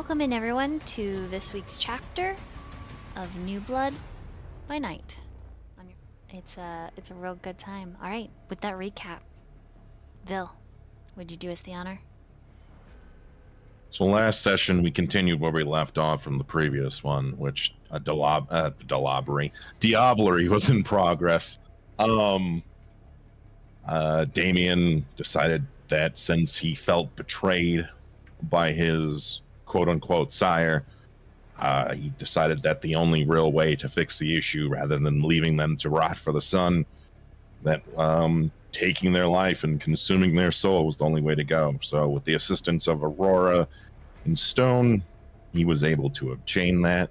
Welcome in everyone to this week's chapter of New Blood by Night. It's a real good time. All right, with that recap, Vil, would you do us the honor? So last session we continued where we left off from the previous one, which diablerie was in progress. Damien decided that since he felt betrayed by his quote-unquote sire, he decided that the only real way to fix the issue, rather than leaving them to rot for the sun, that taking their life and consuming their soul was the only way to go. So with the assistance of Aurora and Stone, he was able to obtain that,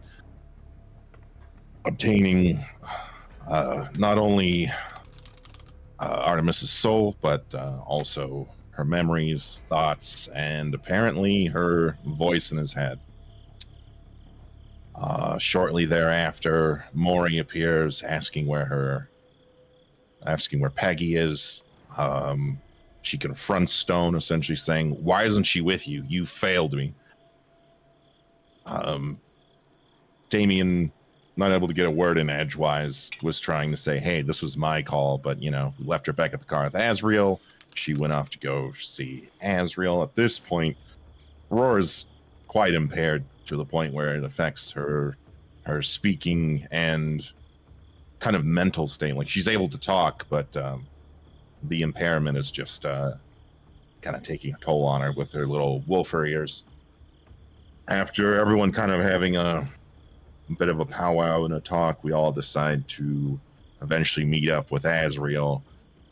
obtaining not only Artemis's soul, but also her memories, thoughts, and apparently her voice in his head. Shortly thereafter, Mori appears, asking where Peggy is. She confronts Stone, essentially saying, "Why isn't she with you? You failed me." Damien, not able to get a word in edgewise, was trying to say, "Hey, this was my call," but we left her back at the car with Azriel. She went off to go see Azriel. At this point, Aurora's quite impaired to the point where it affects her speaking and kind of mental state. Like, she's able to talk, but the impairment is just kind of taking a toll on her with her little wolfer ears. After everyone kind of having a bit of a powwow and a talk, we all decide to eventually meet up with Azriel.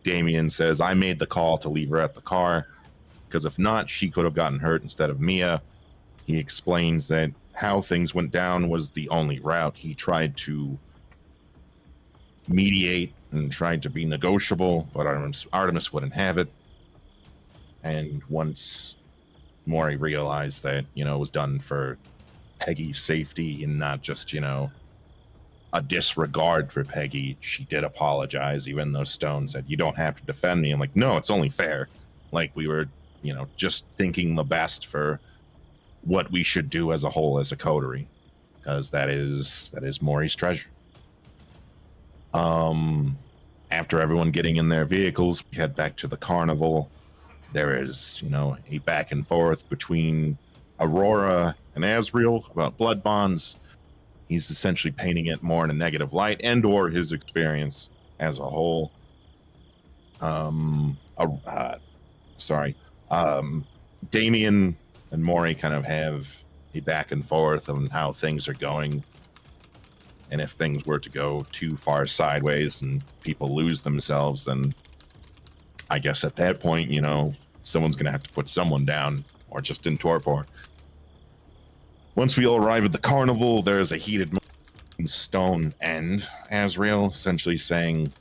Damien says, "I made the call to leave her at the car, because if not, she could have gotten hurt instead of Mia." He explains that how things went down was the only route. He tried to mediate and tried to be negotiable, but Artemis wouldn't have it. And once Mori realized that, it was done for Peggy's safety and not just, a disregard for Peggy, she did apologize, even though Stone said, "You don't have to defend me." I'm like, "No, it's only fair. Like, we were, just thinking the best for what we should do as a whole, as a coterie, because that is Mori's treasure." After everyone getting in their vehicles, we head back to the carnival. There is, a back and forth between Aurora and Azriel about blood bonds. He's essentially painting it more in a negative light, and or his experience as a whole. Damien and Mori kind of have a back and forth on how things are going. And if things were to go too far sideways and people lose themselves, then I guess at that point, someone's going to have to put someone down, or just in torpor. Once we all arrive at the carnival, there's a heated moment between Stone and Azriel, essentially saying,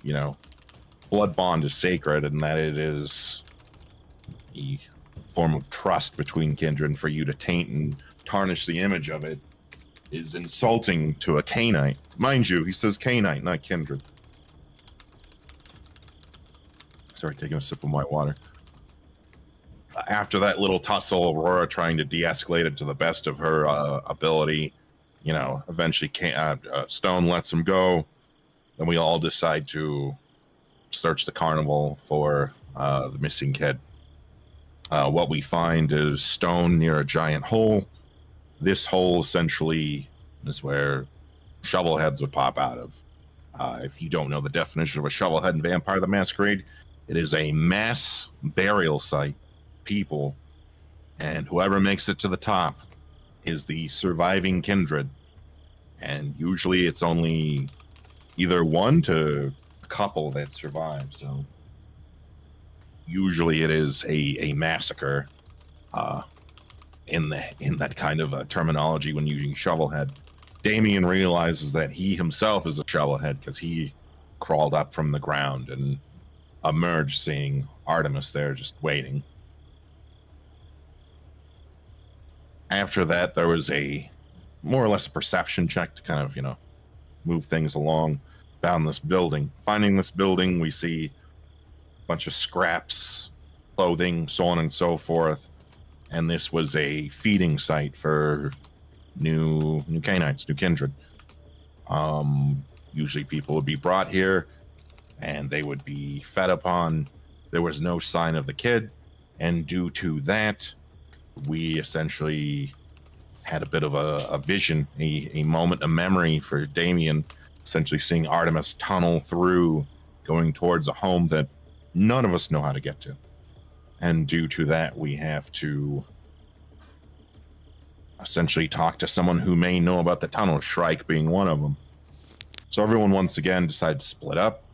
blood bond is sacred, and that it is a form of trust between kindred, and for you to taint and tarnish the image of it is insulting to a Cainite. Mind you, he says Cainite, not kindred. Sorry, taking a sip of my water. After that little tussle, Aurora trying to de-escalate it to the best of her ability, eventually Stone lets him go. Then we all decide to search the carnival for the missing kid. What we find is Stone near a giant hole. This hole essentially is where shovel heads would pop out of. If you don't know the definition of a shovel head in Vampire the Masquerade, it is a mass burial site. People, and whoever makes it to the top is the surviving kindred. And usually it's only either one to a couple that survive. So usually it is a massacre. In that kind of terminology when using shovelhead. Damien realizes that he himself is a shovelhead because he crawled up from the ground and emerged, seeing Artemis there just waiting. After that, there was a more or less a perception check to kind of, move things along. Found this building. Finding this building, we see a bunch of scraps, clothing, so on and so forth. and this was a feeding site for new Canaanites, new Kindred. Usually people would be brought here and they would be fed upon. There was no sign of the kid, and due to that, we essentially had a bit of a vision, a moment of memory for Damien, essentially seeing Artemis tunnel through, going towards a home that none of us know how to get to. And due to that, we have to essentially talk to someone who may know about the tunnel, Shrike being one of them. So everyone once again decided to split up.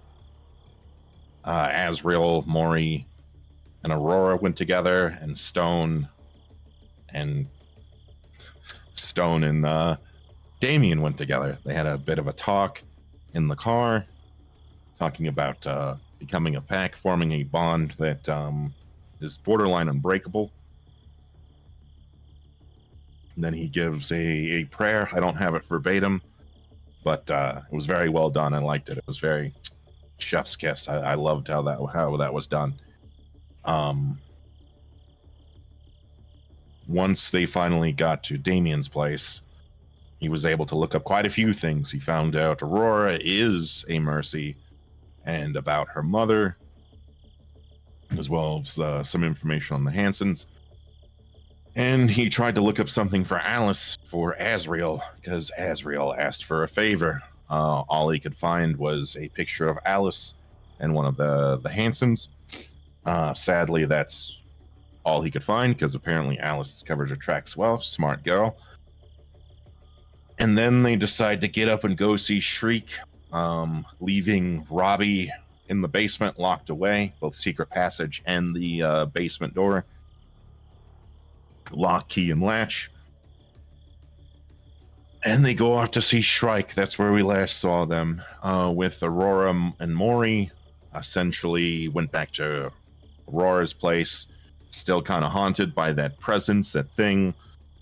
Azriel, Mori, and Aurora went together, and Stone and Damien went together. They had a bit of a talk in the car, talking about becoming a pack, forming a bond that is borderline unbreakable. And then he gives a prayer. I don't have it verbatim, but it was very well done. I liked it. It was very chef's kiss. I loved how that was done. Once they finally got to Damien's place, he was able to look up quite a few things. He found out Aurora is a Mercy, and about her mother, as well as some information on the Hansons. And he tried to look up something for Alice, for Azriel, because Azriel asked for a favor. All he could find was a picture of Alice and one of the Hansons. Sadly, that's all he could find, because apparently Alice covers her tracks well. Smart girl. And then they decide to get up and go see Shriek, leaving Robbie in the basement locked away, both secret passage and the basement door. Lock, key, and latch. And they go off to see Shrike. That's where we last saw them. With Aurora and Mori, essentially went back to Aurora's place, still kind of haunted by that presence, that thing.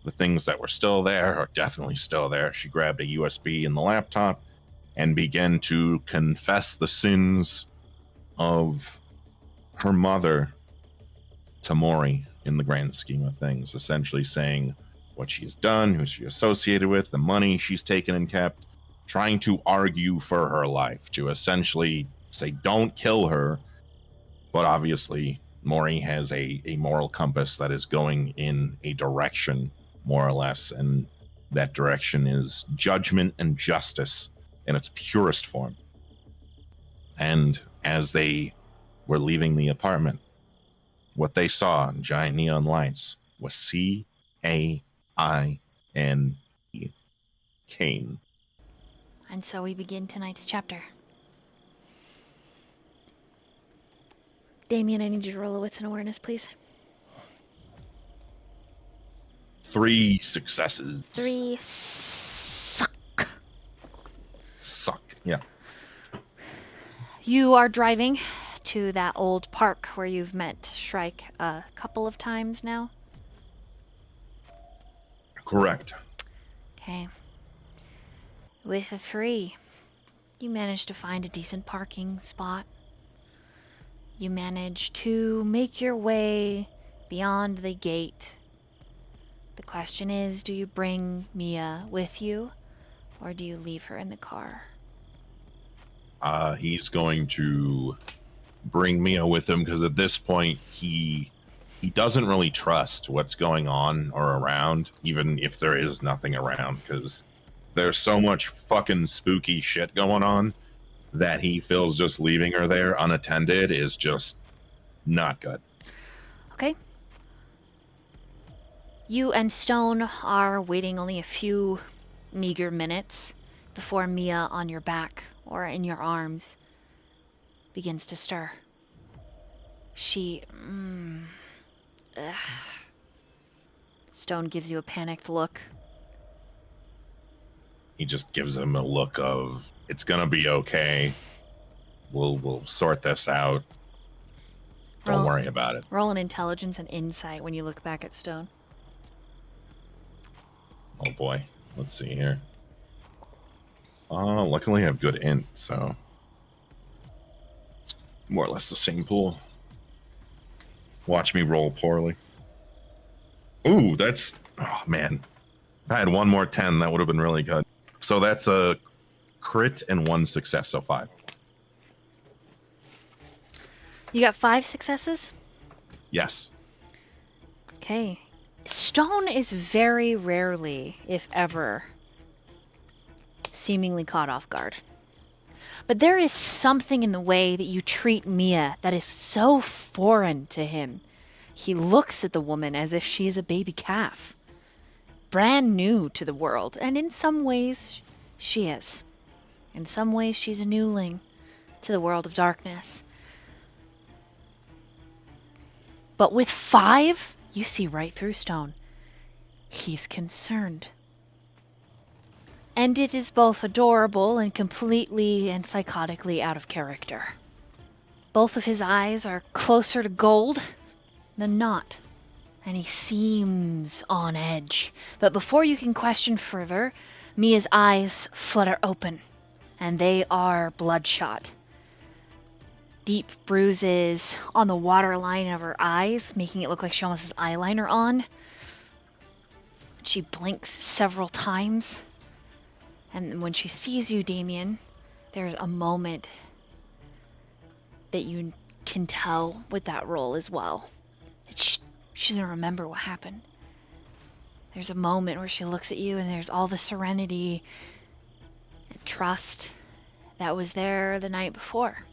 The things that were still there are definitely still there. She grabbed a USB in the laptop and began to confess the sins of her mother to Mori in the grand scheme of things, essentially saying what she has done, who she associated with, the money she's taken and kept, trying to argue for her life, to essentially say, don't kill her. But obviously, Mori has a moral compass that is going in a direction, more or less, and that direction is judgment and justice in its purest form. And as they were leaving the apartment, what they saw in giant neon lights was C-A-I-N-E, Cain. And so we begin tonight's chapter. Damien, I need you to roll a wits and awareness, please. 3 successes. 3 suck. Suck, yeah. You are driving to that old park where you've met Shrike a couple of times now? Correct. Okay. With a 3, you managed to find a decent parking spot. You managed to make your way beyond the gate. The question is, do you bring Mia with you, or do you leave her in the car? He's going to bring Mia with him, because at this point he doesn't really trust what's going on or around, even if there is nothing around, because there's so much fucking spooky shit going on that he feels just leaving her there unattended is just not good. Okay. You and Stone are waiting only a few meager minutes before Mia on your back or in your arms begins to stir. She... Stone gives you a panicked look. He just gives him a look of, it's gonna be okay. We'll sort this out. Don't worry about it. Roll an intelligence and insight when you look back at Stone. Oh boy. Let's see here. Luckily I have good int, so more or less the same pool. Watch me roll poorly. Ooh, that's... Oh, man. If I had one more 10, that would have been really good. So that's a crit and 1 success, so 5. You got 5 successes? Yes. Okay. Stone is very rarely, if ever, seemingly caught off guard. But there is something in the way that you treat Mia that is so foreign to him. He looks at the woman as if she is a baby calf. Brand new to the world, and in some ways, she is. In some ways, she's a newling to the world of darkness. But with 5, you see right through Stone. He's concerned. And it is both adorable and completely and psychotically out of character. Both of his eyes are closer to gold than not, and he seems on edge. But before you can question further, Mia's eyes flutter open, and they are bloodshot. Deep bruises on the waterline of her eyes, making it look like she almost has eyeliner on. She blinks several times. And when she sees you, Damien, there's a moment that you can tell with that roll as well. She doesn't remember what happened. There's a moment where she looks at you and there's all the serenity and trust that was there the night before.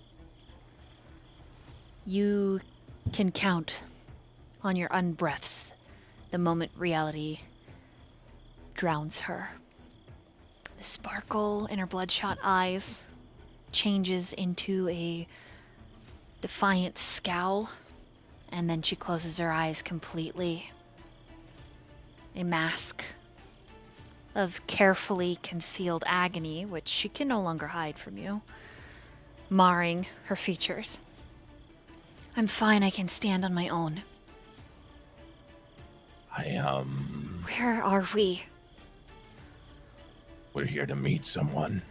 You can count on your unbreaths the moment reality drowns her. The sparkle in her bloodshot eyes changes into a defiant scowl, and then she closes her eyes completely. A mask of carefully concealed agony, which she can no longer hide from you, marring her features. I'm fine, I can stand on my own. Where are we? We're here to meet someone.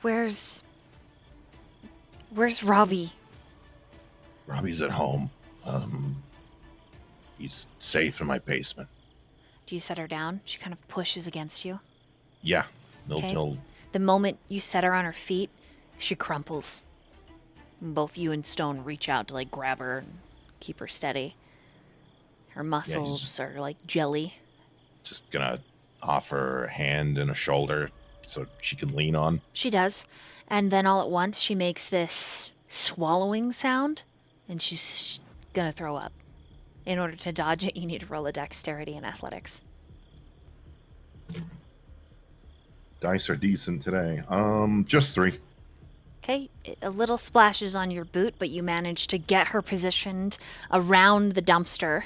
Where's Robbie? Robbie's at home. He's safe in my basement. Do you set her down? She kind of pushes against you. Yeah. Okay. He'll... The moment you set her on her feet, she crumples. Both you and Stone reach out to grab her and keep her steady. Her muscles are like jelly. Just gonna offer a hand and a shoulder so she can lean on. She does. And then all at once she makes this swallowing sound and she's gonna throw up. In order to dodge it, you need to roll a dexterity and athletics. Dice are decent today. Just 3. Okay, a little splashes on your boot, but you manage to get her positioned around the dumpster.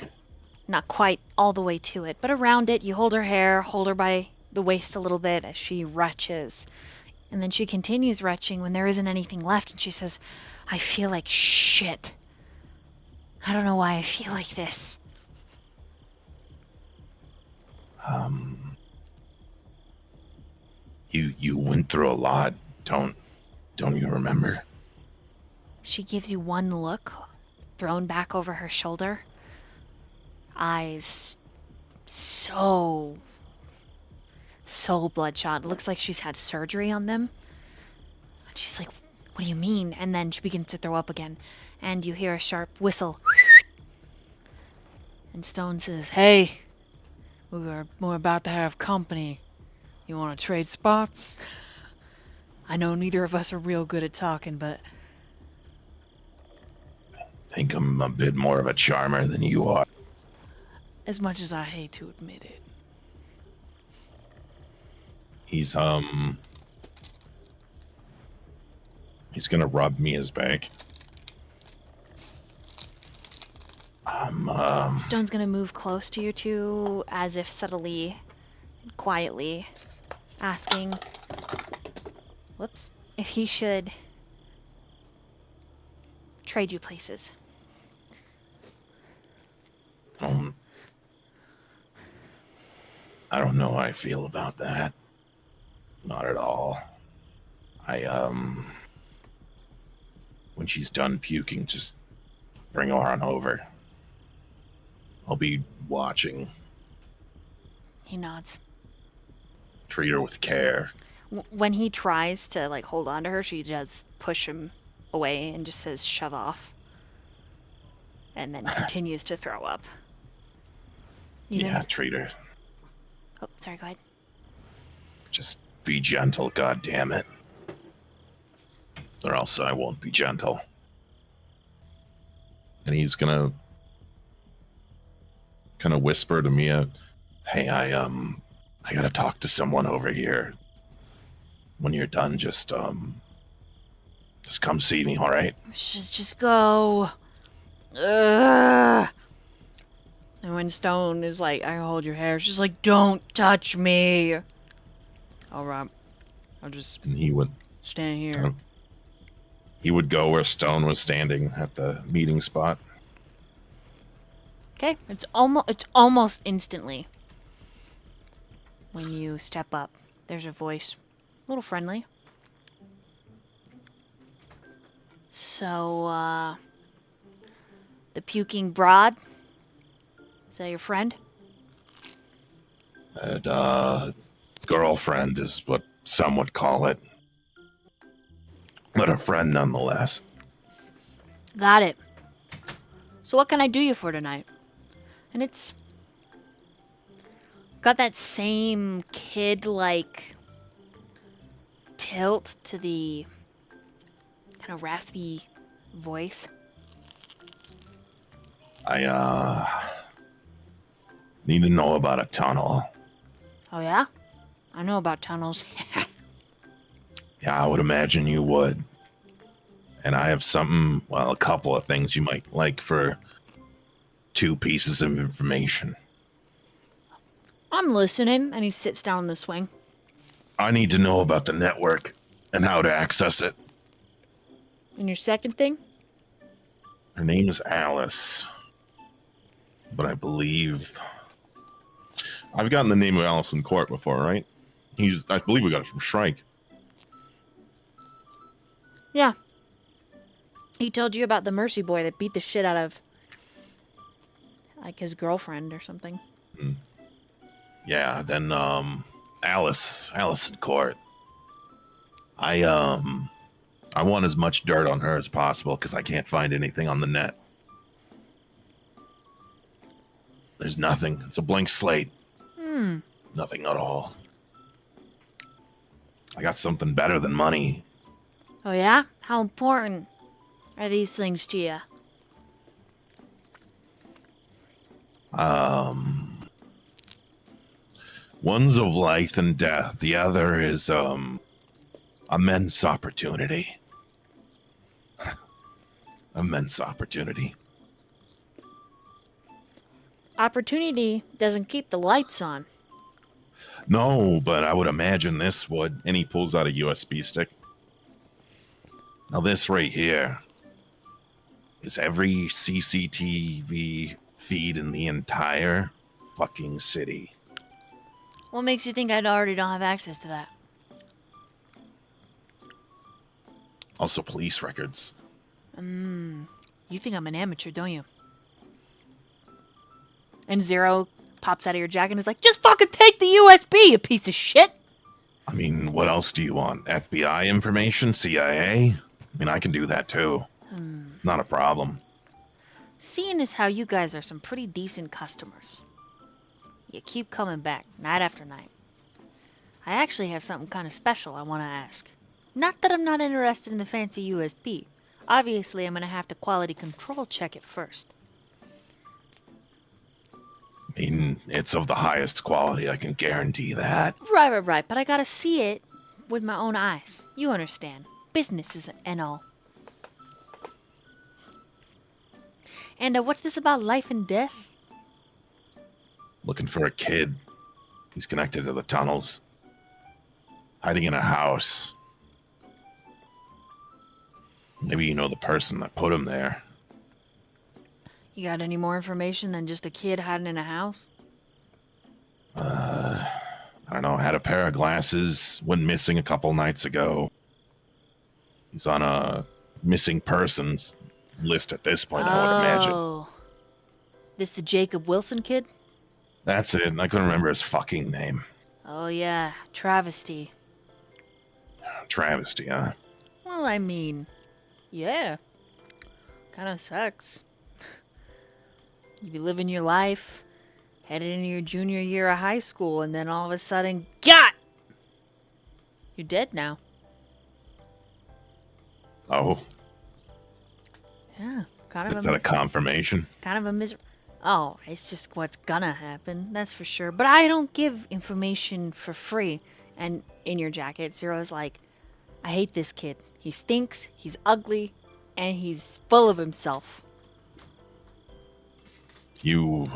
Not quite all the way to it, but around it. You hold her hair, hold her by the waist a little bit as she retches. And then she continues retching when there isn't anything left, and she says, I feel like shit. I don't know why I feel like this. You went through a lot. Don't you remember? She gives you one look, thrown back over her shoulder. Eyes so bloodshot. It looks like she's had surgery on them. And she's like, what do you mean? And then she begins to throw up again. And you hear a sharp whistle. And Stone says, hey, we're about to have company. You want to trade spots? I know neither of us are real good at talking, but... I think I'm a bit more of a charmer than you are. As much as I hate to admit it. He's gonna rub Mia's back. Stone's gonna move close to you two, as if subtly, quietly, asking, if he should trade you places. I don't know how I feel about that. Not at all. When she's done puking, just bring her on over. I'll be watching. He nods. Treat her with care. When he tries to, like, hold on to her, she does push him away and just says, shove off. And then continues to throw up. Treat her. Oh, sorry, go ahead. Just be gentle, goddammit. Or else I won't be gentle. And he's gonna kind of whisper to Mia, hey, I gotta talk to someone over here. When you're done, just come see me, all right? Just go. Ugh. And when Stone is like, I hold your hair, she's like, don't touch me. All right. I'll just And he would stand here. He would go where Stone was standing at the meeting spot. Okay, it's almost instantly when you step up. There's a voice, a little friendly. So, the puking broad, is that your friend? And, girlfriend is what some would call it. But a friend nonetheless. Got it. So what can I do you for tonight? And it's got that same kid-like tilt to the kind of raspy voice. I, need to know about a tunnel. Oh, yeah? I know about tunnels. Yeah, I would imagine you would. And I have a couple of things you might like for 2 pieces of information. I'm listening, and he sits down in the swing. I need to know about the network and how to access it. And your second thing? Her name is Alice. But I believe... I've gotten the name of Alice in court before, right? I believe we got it from Shrike. Yeah. He told you about the Mercy boy that beat the shit out of, like, his girlfriend or something. Yeah, then, Alice in court. I want as much dirt on her as possible because I can't find anything on the net. There's nothing. It's a blank slate. Nothing at all. I got something better than money. Oh, yeah? How important are these things to you? One's of life and death. The other is, immense opportunity. Immense opportunity. Opportunity doesn't keep the lights on. No, but I would imagine this would. And he pulls out a USB stick. Now this right here is every CCTV feed in the entire fucking city. What makes you think I already don't have access to that? Also police records. You think I'm an amateur, don't you? And Zero pops out of your jacket and is like, just fucking take the USB, you piece of shit! I mean, what else do you want? FBI information? CIA? I mean, I can do that too. It's not a problem. Seeing as how you guys are some pretty decent customers. You keep coming back, night after night. I actually have something kind of special I want to ask. Not that I'm not interested in the fancy USB. Obviously, I'm going to have to quality control check it first. I mean, it's of the highest quality, I can guarantee that. Right, but I gotta see it with my own eyes. You understand. Businesses and all. And what's this about life and death? Looking for a kid. He's connected to the tunnels. Hiding in a house. Maybe you know the person that put him there. You got any more information than just a kid hiding in a house? I don't know, had a pair of glasses, went missing a couple nights ago. He's on a missing persons list at this point, I would imagine. Oh. This the Jacob Wilson kid? That's it. I couldn't remember his fucking name. Oh, yeah. Travesty. Travesty, huh? Well, I mean, yeah. Kind of sucks. You be living your life, headed into your junior year of high school, and then all of a sudden, GOT! You're dead now. Oh, Yeah, kind of is that a confirmation? kind of a miser. Oh, it's just what's gonna happen, that's for sure. But I don't give information for free. And in your jacket, Zero's like, I hate this kid. He stinks, he's ugly, and he's full of himself. You...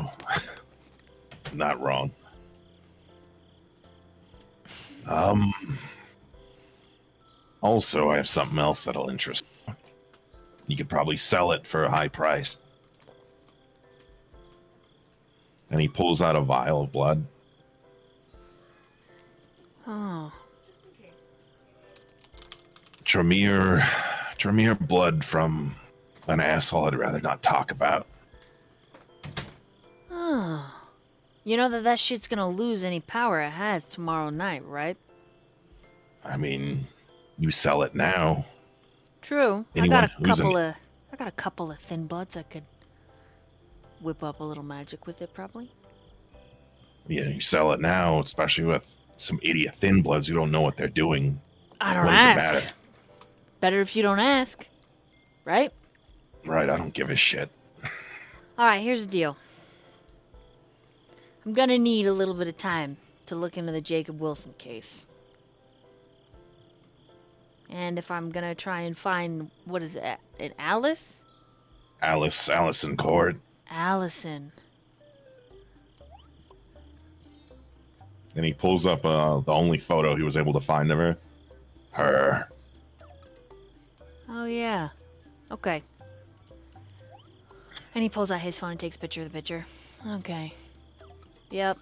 not wrong. Also, I have something else that'll interest you. You could probably sell it for a high price. And he pulls out a vial of blood. Oh. Tremere blood from an asshole I'd rather not talk about. Oh. You know that shit's gonna lose any power it has tomorrow night, right? I mean, you sell it now. True. Anyone I who's got a couple of thin buds I could whip up a little magic with it, probably. Yeah, you sell it now, especially with some idiot thin bloods who don't know what they're doing. I don't What does it ask. matter? Better if you don't ask, right? Right, I don't give a shit. All right, here's the deal. I'm gonna need a little bit of time to look into the Jacob Wilson case. And if I'm gonna try and find, what is it, an Alice? Allison Cord. Allison. And he pulls up the only photo he was able to find of her. Her. Oh, yeah. Okay. And he pulls out his phone and takes a picture of the picture. Okay. Yep.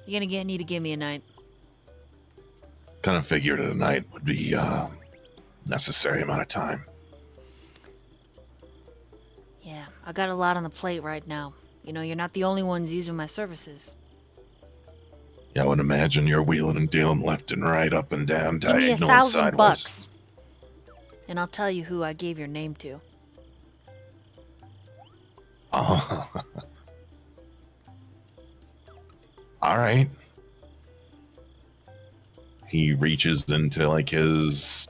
You're gonna need to give me a night. Kind of figured a night would be necessary amount of time. Yeah, I got a lot on the plate right now. You know, you're not the only ones using my services. Yeah, I would imagine you're wheeling and dealing left and right, up and down, Give me diagonal and $1,000 sideways. bucks, and I'll tell you who I gave your name to. Oh. All right. He reaches into like his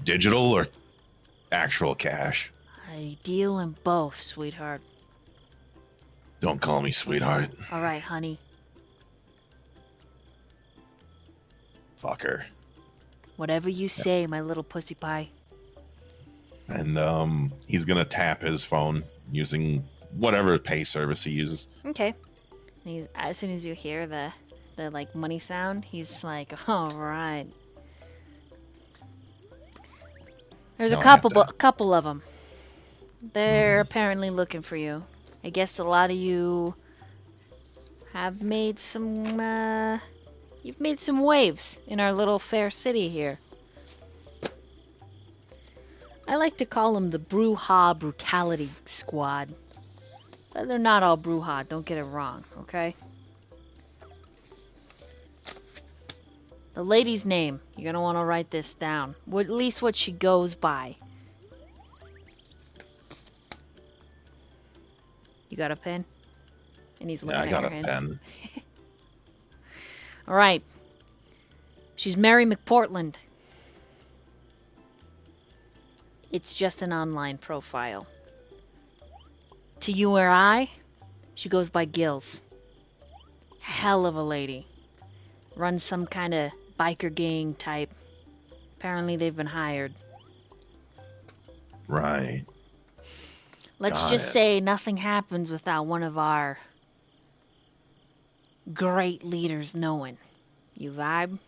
digital or actual cash. I deal in both, sweetheart. Don't call me sweetheart. All right, honey. Fucker. Whatever you say, my little pussy pie. And he's gonna tap his phone using whatever pay service he uses. Okay. And he's, as soon as you hear the like money sound, he's like, all right. There's No, a I have couple of them. They're apparently looking for you. I guess a lot of you have made some, you've made some waves in our little fair city here. I like to call them the Brujah Brutality Squad. But they're not all Brujah, don't get it wrong, okay? The lady's name, you're gonna want to write this down. At least what she goes by. You got a pen? And he's looking Yeah, I at got your a hands. pen. All right. She's Mary McPortland. It's just an online profile. To you or I, she goes by Gills. Hell of a lady. Runs some kind of biker gang type. Apparently they've been hired. Right. Let's Got just it. say nothing happens without one of our great leaders knowing. You vibe?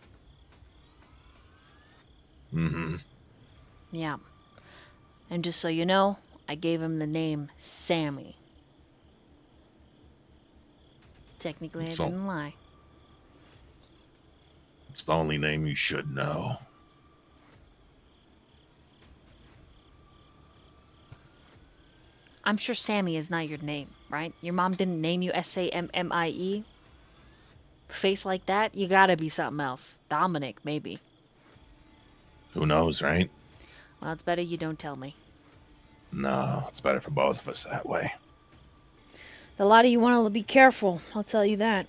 Mm-hmm. Yeah. And just so you know, I gave him the name Sammy. Technically, I So- didn't lie. It's the only name you should know. I'm sure Sammy is not your name, right? Your mom didn't name you Sammie. Face like that, you gotta be something else. Dominic, maybe. Who knows, right? Well, it's better you don't tell me. No, it's better for both of us that way. A lot of you want to be careful, I'll tell you that.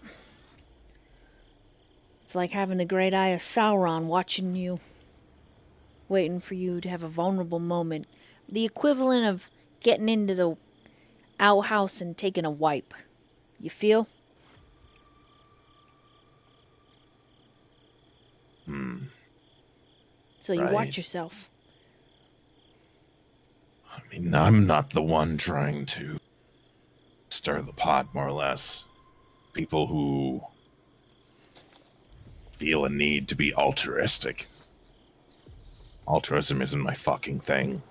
It's like having the great eye of Sauron watching you, waiting for you to have a vulnerable moment. The equivalent of getting into the outhouse and taking a wipe. You feel? So you Right. watch yourself. I mean, I'm not the one trying to stir the pot, more or less. People who feel a need to be altruistic. Altruism isn't my fucking thing.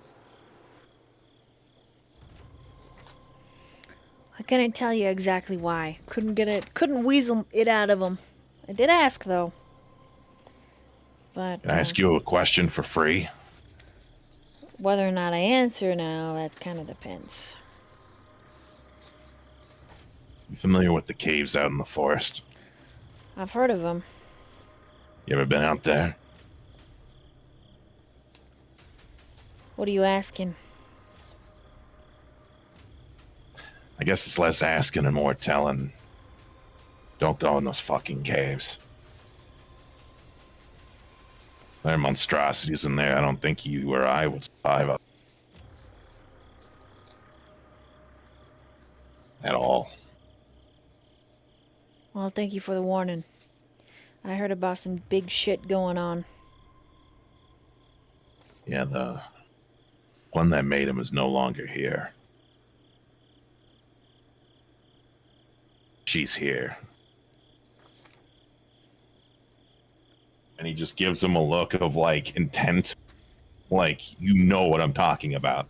I couldn't tell you exactly why. Couldn't weasel it out of him. I did ask, though. But Can I ask you a question for free? whether or not I answer now, that kind of depends. You familiar with the caves out in the forest? I've heard of them. You ever been out there? What are you asking? I guess it's less asking and more telling. Don't go in those fucking caves. There are monstrosities in there I don't think you or I would survive up. At all. Well, thank you for the warning. I heard about some big shit going on. Yeah, the one that made him is no longer here. She's here. And he just gives him a look of, like, intent. Like, you know what I'm talking about.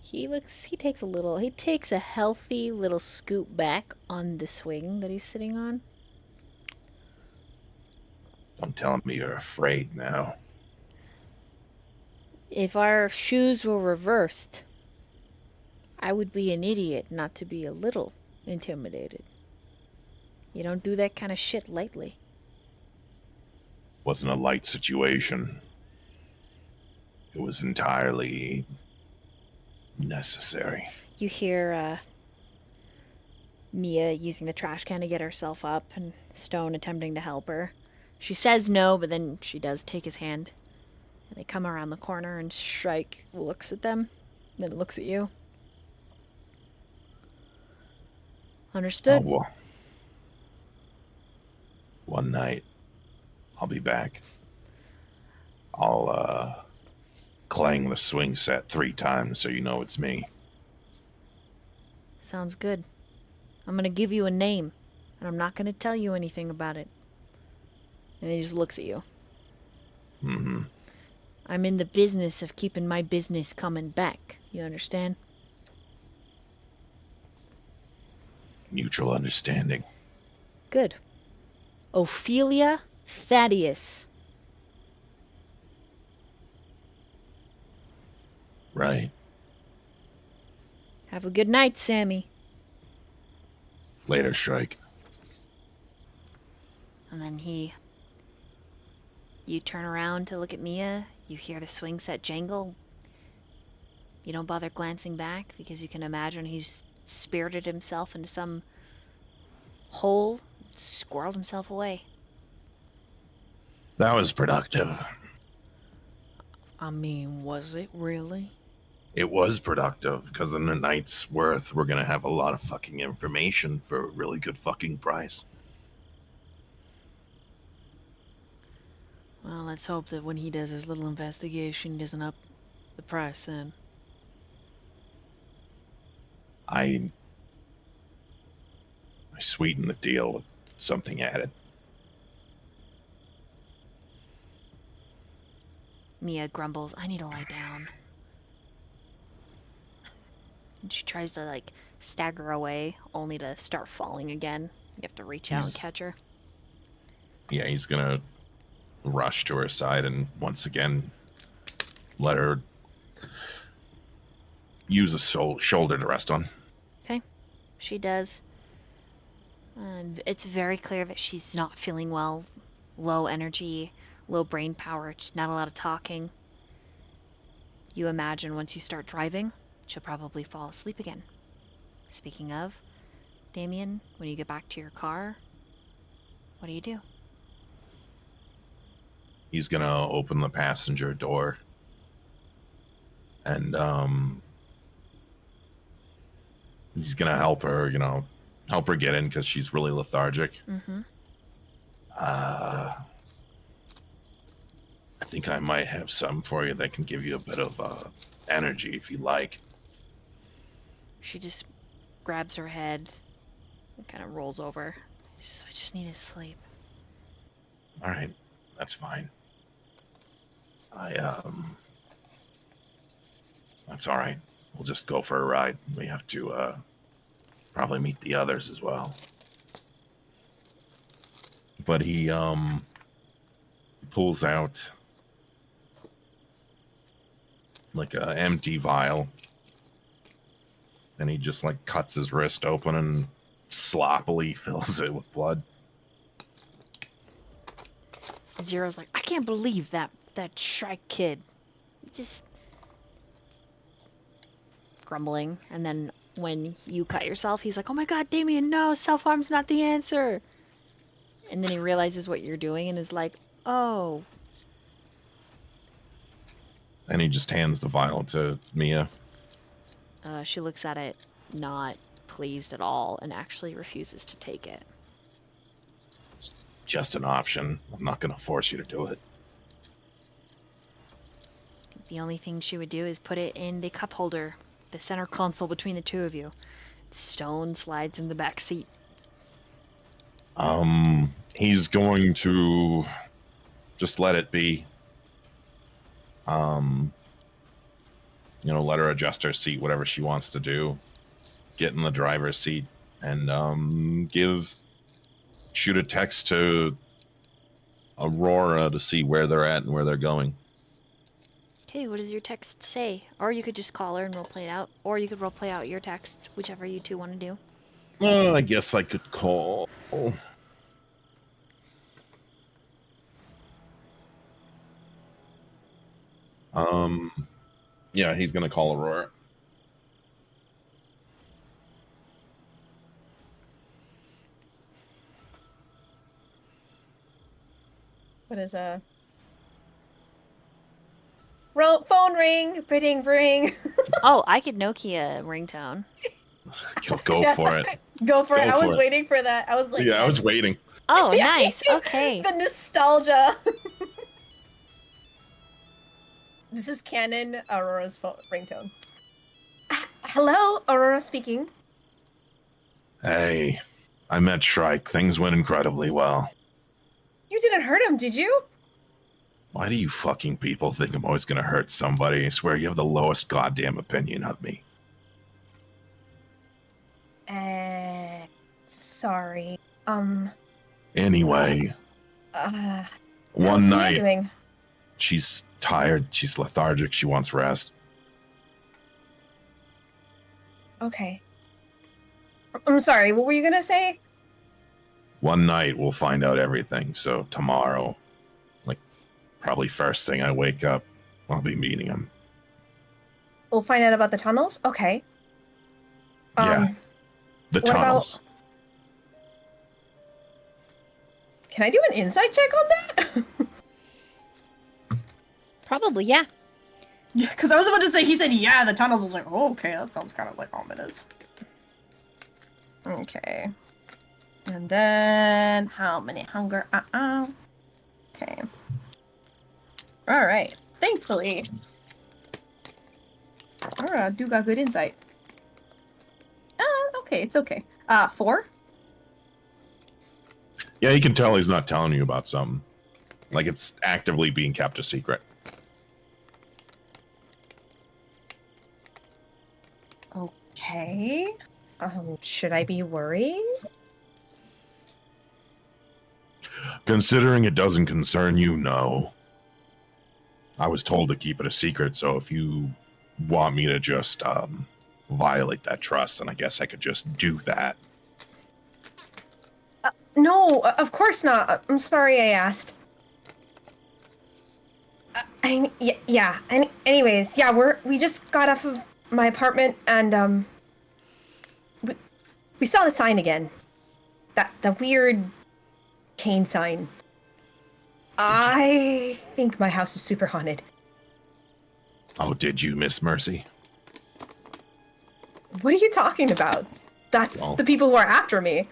He takes a healthy little scoot back on the swing that he's sitting on. Don't tell me you're afraid now. If our shoes were reversed, I would be an idiot not to be a little intimidated. You don't do that kind of shit lightly. Wasn't a light situation. It was entirely necessary. You hear Mia using the trash can to get herself up and Stone attempting to help her. She says no, but then she does take his hand. And they come around the corner and Shrike looks at them, then looks at you. Understood? Oh, well. One night, I'll be back. I'll, clang the swing set 3 times so you know it's me. Sounds good. I'm gonna give you a name, and I'm not gonna tell you anything about it. And he just looks at you. Mm-hmm. I'm in the business of keeping my business coming back. You understand? Mutual understanding. Good. Ophelia Thaddeus. Right. Have a good night, Sammy. Later, Shrike. And then you turn around to look at Mia. You hear the swing set jangle. You don't bother glancing back because you can imagine he's spirited himself into some hole, squirreled himself away. That was productive. I mean, was it really? It was productive, because in a night's worth, we're gonna have a lot of fucking information for a really good fucking price. Well, let's hope that when he does his little investigation, he doesn't up the price then. I sweetened the deal with something added. Mia grumbles, I need to lie down. And she tries to, like, stagger away, only to start falling again. You have to reach out and catch her. Yeah, he's gonna rush to her side and once again let her use a shoulder to rest on. Okay, she does. It's very clear that she's not feeling well. Low energy, low brain power, just not a lot of talking. You imagine once you start driving, she'll probably fall asleep again. Speaking of, Damien, when you get back to your car, what do you do? He's gonna open the passenger door and he's gonna help her, help her get in because she's really lethargic. Mm-hmm. I think I might have some for you that can give you a bit of energy if you like. She just grabs her head and kind of rolls over. I just need to sleep. All right, that's fine. That's all right. We'll just go for a ride. We have to probably meet the others as well. But he pulls out like a empty vial, and he just like cuts his wrist open and sloppily fills it with blood. Zero's like, I can't believe that Shrike kid. Just grumbling. And then when you cut yourself, he's like, oh my god, Damien, no, self-harm's not the answer. And then he realizes what you're doing and is like, oh. And he just hands the vial to Mia. She looks at it, not pleased at all, and actually refuses to take it. It's just an option. I'm not going to force you to do it. The only thing she would do is put it in the cup holder, the center console between the two of you. Stone slides in the back seat. He's going to just let it be. Let her adjust her seat, whatever she wants to do. Get in the driver's seat and shoot a text to Aurora to see where they're at and where they're going. Okay, what does your text say? Or you could just call her and roleplay it out. Or you could roleplay out your texts, whichever you two want to do. I guess I could call. Yeah, he's gonna call Aurora. What is phone ring, bidding ring. Oh, I could Nokia ringtone. Go Yes, for it. Go for it. I was for it. waiting for that. I was like, Yeah, I was yes. waiting. Oh, Yeah, nice. me too. Okay. The nostalgia. This is canon Aurora's phone ringtone. Hello, Aurora speaking. Hey, I met Shrike. Things went incredibly well. You didn't hurt him, did you? Why do you fucking people think I'm always gonna hurt somebody? I swear you have the lowest goddamn opinion of me. Sorry. Anyway, How's one Mia night, doing? she's tired, she's lethargic, she wants rest. Okay. I'm sorry, what were you gonna say? One night we'll find out everything, so tomorrow, probably first thing I wake up, I'll be meeting him. We'll find out about the tunnels? Okay. Yeah. The what about- tunnels. Can I do an insight check on that? Probably, yeah. Because I was about to say, he said, yeah, the tunnels. I was like, oh, okay, that sounds kind of like ominous. Okay. And then, how many hunger? Okay. Alright. Thankfully. Alright, do got good insight. Okay, it's okay. 4? Yeah, you can tell he's not telling you about something. Like it's actively being kept a secret. Okay. Should I be worried? Considering it doesn't concern you, no. I was told to keep it a secret, so if you want me to just violate that trust, then I guess I could just do that. No, of course not. I'm sorry I asked. Yeah. Anyways, yeah, we just got off of my apartment and we saw the sign again. The weird cane sign. I think my house is super haunted. Oh, did you, Miss Mercy? What are you talking about? That's the people who are after me.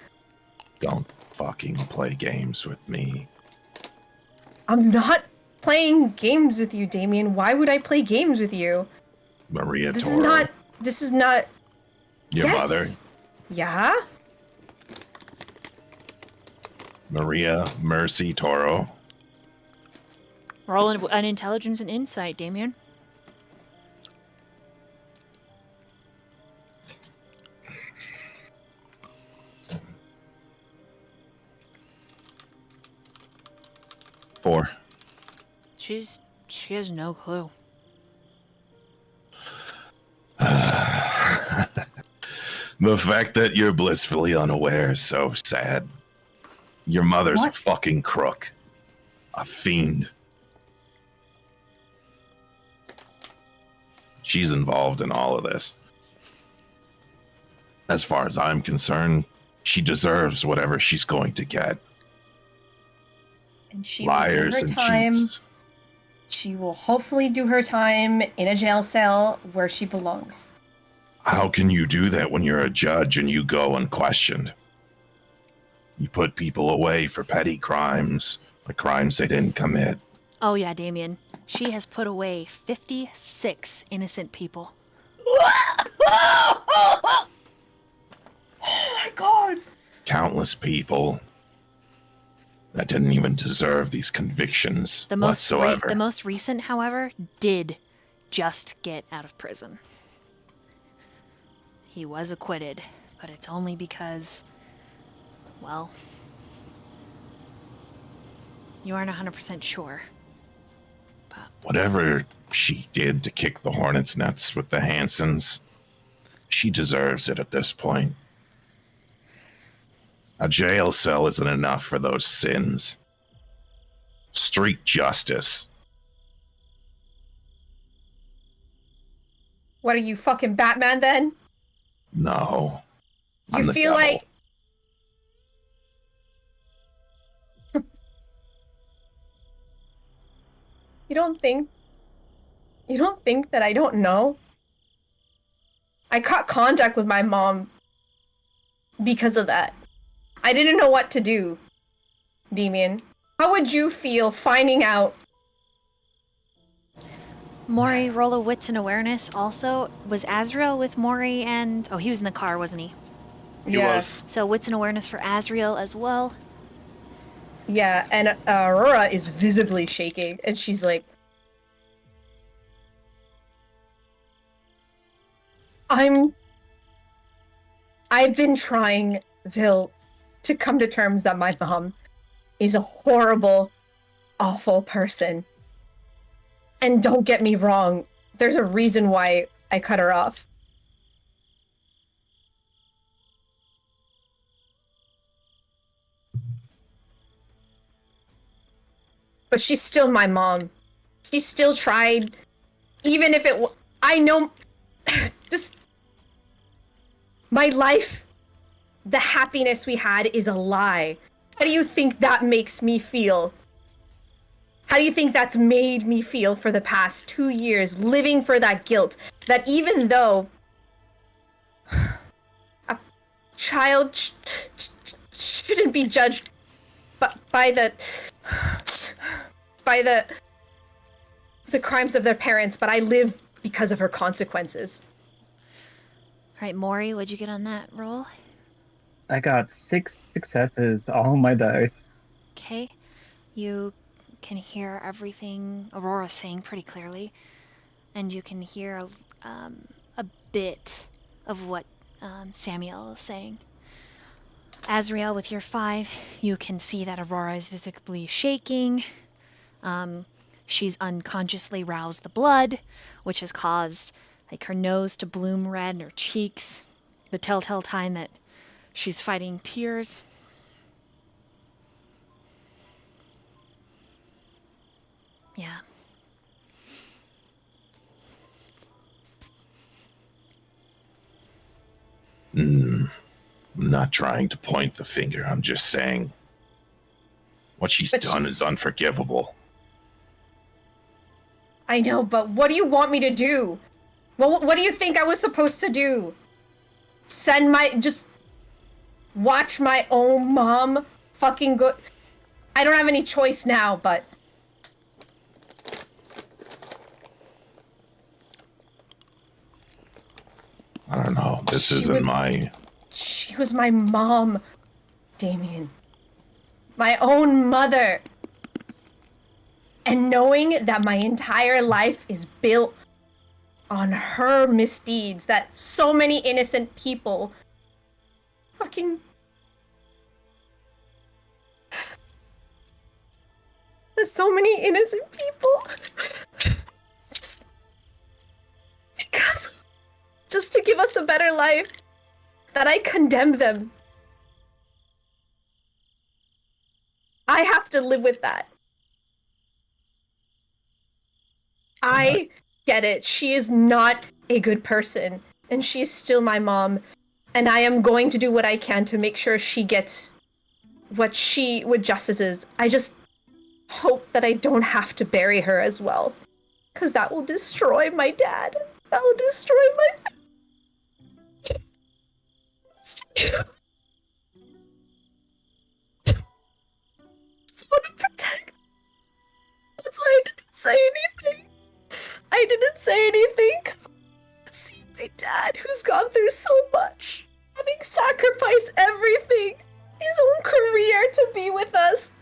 Don't fucking play games with me. I'm not playing games with you, Damien. Why would I play games with you? Maria This Toro. This is not... Your mother? Yeah? Maria Mercy Toro. Roll an intelligence and insight, Damien. Four. She has no clue. The fact that you're blissfully unaware is so sad. Your mother's a fucking crook. A fiend. She's involved in all of this. As far as I'm concerned, she deserves whatever she's going to get. And she Liars will do her and time. cheats. She will hopefully do her time in a jail cell where she belongs. How can you do that when you're a judge and you go unquestioned? You put people away for petty crimes, the crimes they didn't commit. Oh yeah, Damien. She has put away 56 innocent people. Oh my god! Countless people that didn't even deserve these convictions whatsoever. The most recent, however, did just get out of prison. He was acquitted, but it's only because, well, you aren't 100% sure. But Whatever she did to kick the hornet's nuts with the Hansons, she deserves it at this point. A jail cell isn't enough for those sins. Street justice. What are you, fucking Batman then? No. I'm You the feel devil. like... You don't think that I don't know? I cut contact with my mom because of that. I didn't know what to do, Damien. How would you feel finding out? Mori, roll a wits and awareness. Also, was Azriel with Mori and... Oh, he was in the car, wasn't he? He was. So wits and awareness for Azriel as well. Yeah, and Aurora is visibly shaking, and she's like... I've been trying, Vil, to come to terms that my mom is a horrible, awful person. And don't get me wrong, there's a reason why I cut her off. But she's still my mom. She still tried, even if it I know, just, my life, the happiness we had is a lie. How do you think that makes me feel? How do you think that's made me feel for the past 2 years, living for that guilt? That even though a child shouldn't be judged by the crimes of their parents, but I live because of her consequences. All right, Mori, what'd you get on that roll? I got 6 successes, all my dice. Okay. You can hear everything Aurora's saying pretty clearly, and you can hear a bit of what Samiel is saying. Azriel, with your 5, you can see that Aurora is visibly shaking. she's unconsciously roused the blood, which has caused like her nose to bloom red and her cheeks, the telltale time that she's fighting tears. Yeah. I'm not trying to point the finger. I'm just saying what she's done is unforgivable. I know, but what do you want me to do? What do you think I was supposed to do? Just watch my own mom fucking go... I don't have any choice now, but... I don't know. She was my mom, Damien. My own mother. And knowing that my entire life is built on her misdeeds, that so many innocent people fucking... There's so many innocent people. Just to give us a better life, that I condemn them. I have to live with that. I get it. She is not a good person, and she is still my mom, and I am going to do what I can to make sure she gets what justice is. I just hope that I don't have to bury her as well, because that will destroy my dad. That will destroy my family. I just want to protect. That's why I didn't say anything. I didn't say anything because I see my dad, who's gone through so much, having sacrificed everything, his own career, to be with us.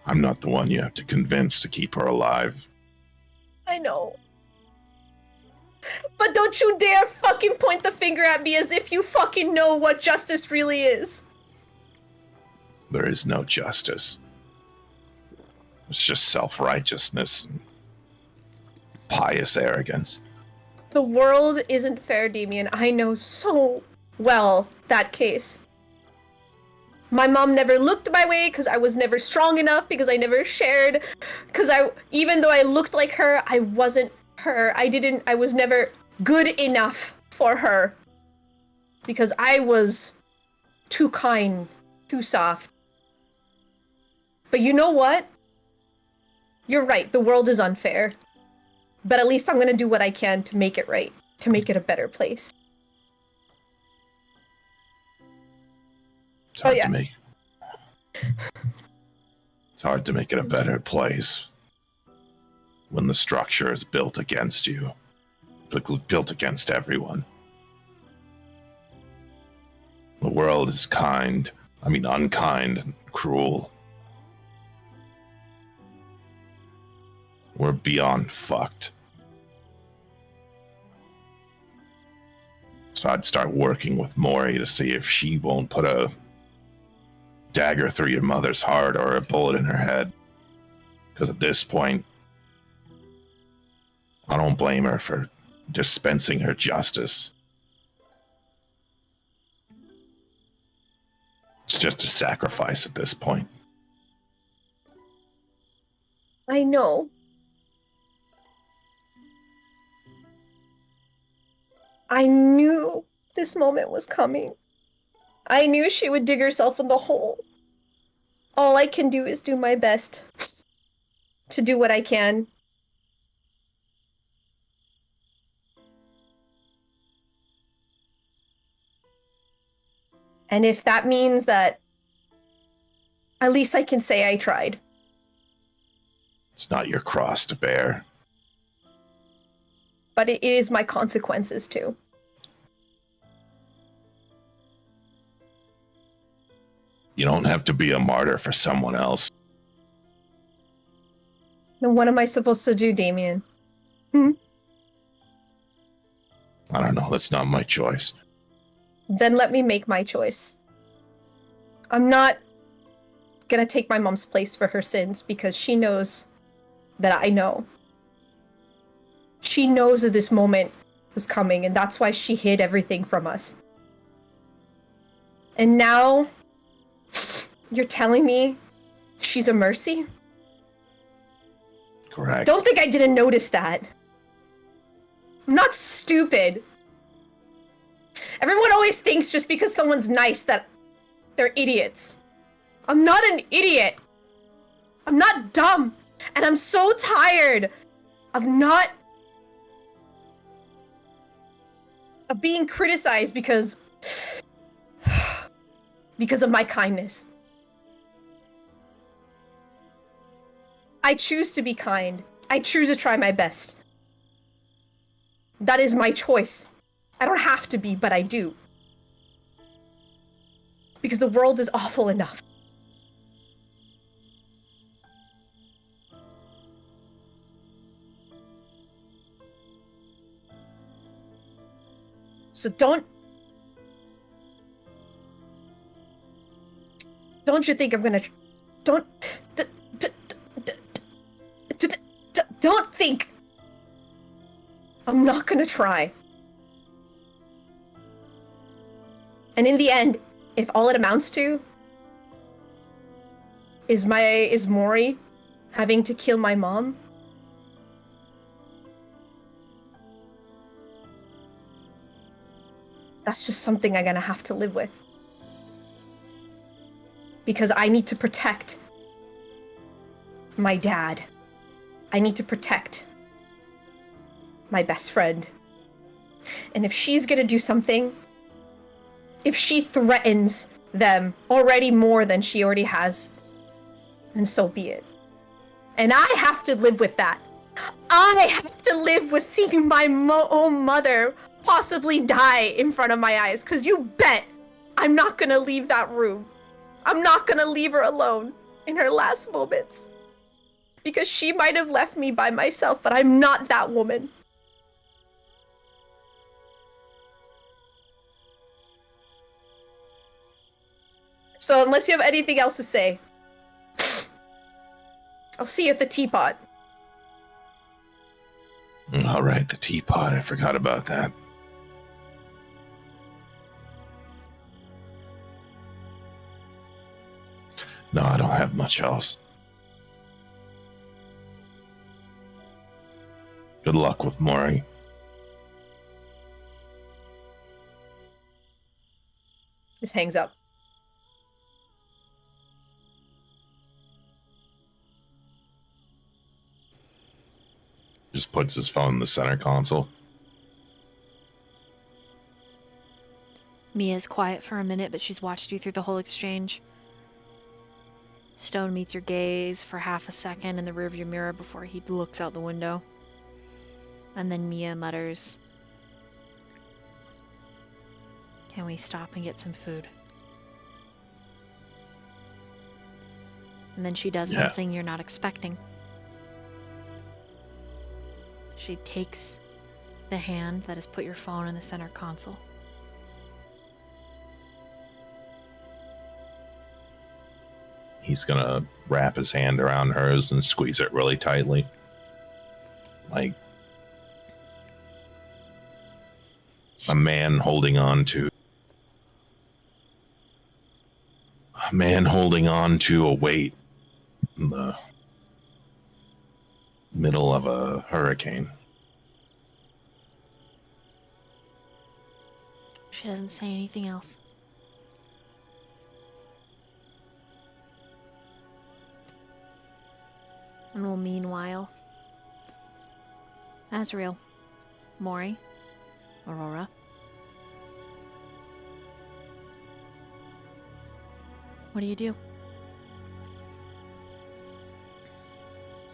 I'm not the one you have to convince to keep her alive. I know. But don't you dare fucking point the finger at me as if you fucking know what justice really is. There is no justice. It's just self-righteousness and pious arrogance. The world isn't fair, Damien. I know so well that case. My mom never looked my way because I was never strong enough, because I never shared, because even though I looked like her, I wasn't her. I was never good enough for her because I was too kind, too soft. But you know what? You're right. The world is unfair. But at least I'm going to do what I can to make it right, to make it a better place. It's hard to make. It's hard to make it a better place when the structure is built against you, built against everyone. The world is unkind and cruel. We're beyond fucked. So I'd start working with Mori to see if she won't put a dagger through your mother's heart or a bullet in her head. Because at this point, I don't blame her for dispensing her justice. It's just a sacrifice at this point. I know. I knew this moment was coming. I knew she would dig herself in the hole. All I can do is do my best to do what I can. And if that means that, at least I can say I tried. It's not your cross to bear. But it is my consequences too. You don't have to be a martyr for someone else. Then what am I supposed to do, Damien? I don't know, that's not my choice. Then let me make my choice. I'm not gonna take my mom's place for her sins because she knows that I know. She knows that this moment was coming, and that's why she hid everything from us. And now, you're telling me she's a mercy? Correct. Don't think I didn't notice that. I'm not stupid. Everyone always thinks just because someone's nice that they're idiots. I'm not an idiot. I'm not dumb. And I'm so tired of being criticized because of my kindness. I choose to be kind. I choose to try my best. That is my choice. I don't have to be, but I do. Because the world is awful enough. So don't you think I'm gonna... Don't think I'm not gonna try. And in the end, if all it amounts to is Mori having to kill my mom, that's just something I'm gonna have to live with. Because I need to protect my dad. I need to protect my best friend. And if she's gonna do something, if she threatens them already more than she already has, then so be it. And I have to live with that. I have to live with seeing my own mother possibly die in front of my eyes, because you bet I'm not gonna leave that room. I'm not gonna leave her alone in her last moments. Because she might have left me by myself, but I'm not that woman. So unless you have anything else to say, I'll see you at the Teapot. All right, the Teapot. I forgot about that. No, I don't have much else. Good luck with Mori. Just hangs up. Just puts his phone in the center console. Mia's quiet for a minute, but she's watched you through the whole exchange. Stone meets your gaze for half a second in the rearview mirror before he looks out the window. And then Mia mutters, "Can we stop and get some food?" And then she does something you're not expecting. She takes the hand that has put your phone in the center console. He's gonna wrap his hand around hers and squeeze it really tightly. Like a man holding on to a weight in the middle of a hurricane. She doesn't say anything else. And well, meanwhile, Azriel, Mori, Aurora. What do you do?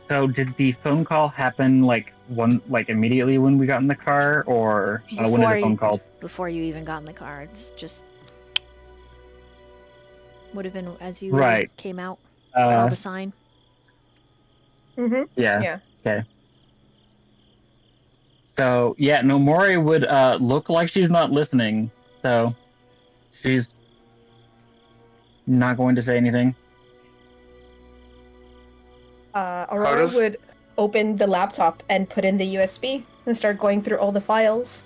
So did the phone call happen like immediately when we got in the car, or when did the phone call? Before you even got in the car, it's just would have been as you came out, saw the sign. Mm-hmm. Yeah. Okay. So yeah, no, Mori would look like she's not listening. So she's not going to say anything. Aurora would open the laptop and put in the USB and start going through all the files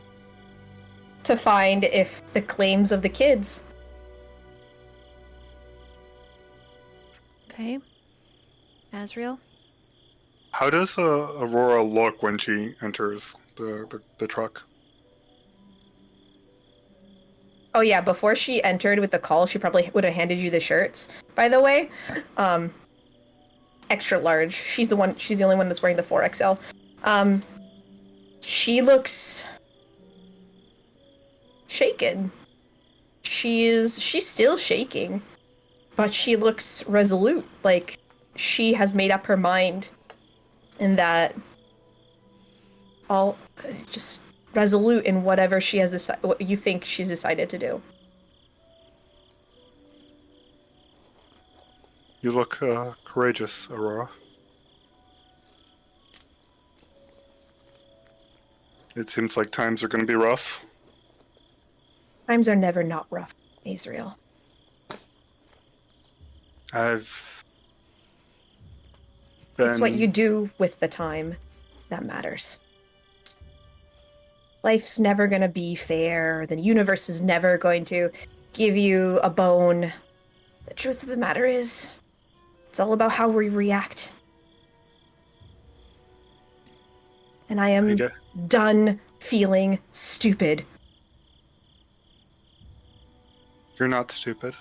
to find if the claims of the kids. Okay. Azriel? How does Aurora look when she enters the truck? Oh yeah, before she entered with the call, she probably would have handed you the shirts, by the way. Extra large. She's the only one that's wearing the 4XL. She looks shaken. She's still shaking, but she looks resolute, like she has made up her mind, and that all just resolute in whatever she has what you think she's decided to do. You look courageous, Aurora. It seems like times are going to be rough. Times are never not rough, Azriel. It's what you do with the time that matters. Life's never going to be fair. The universe is never going to give you a bone. The truth of the matter is, it's all about how we react. And I am done feeling stupid. You're not stupid.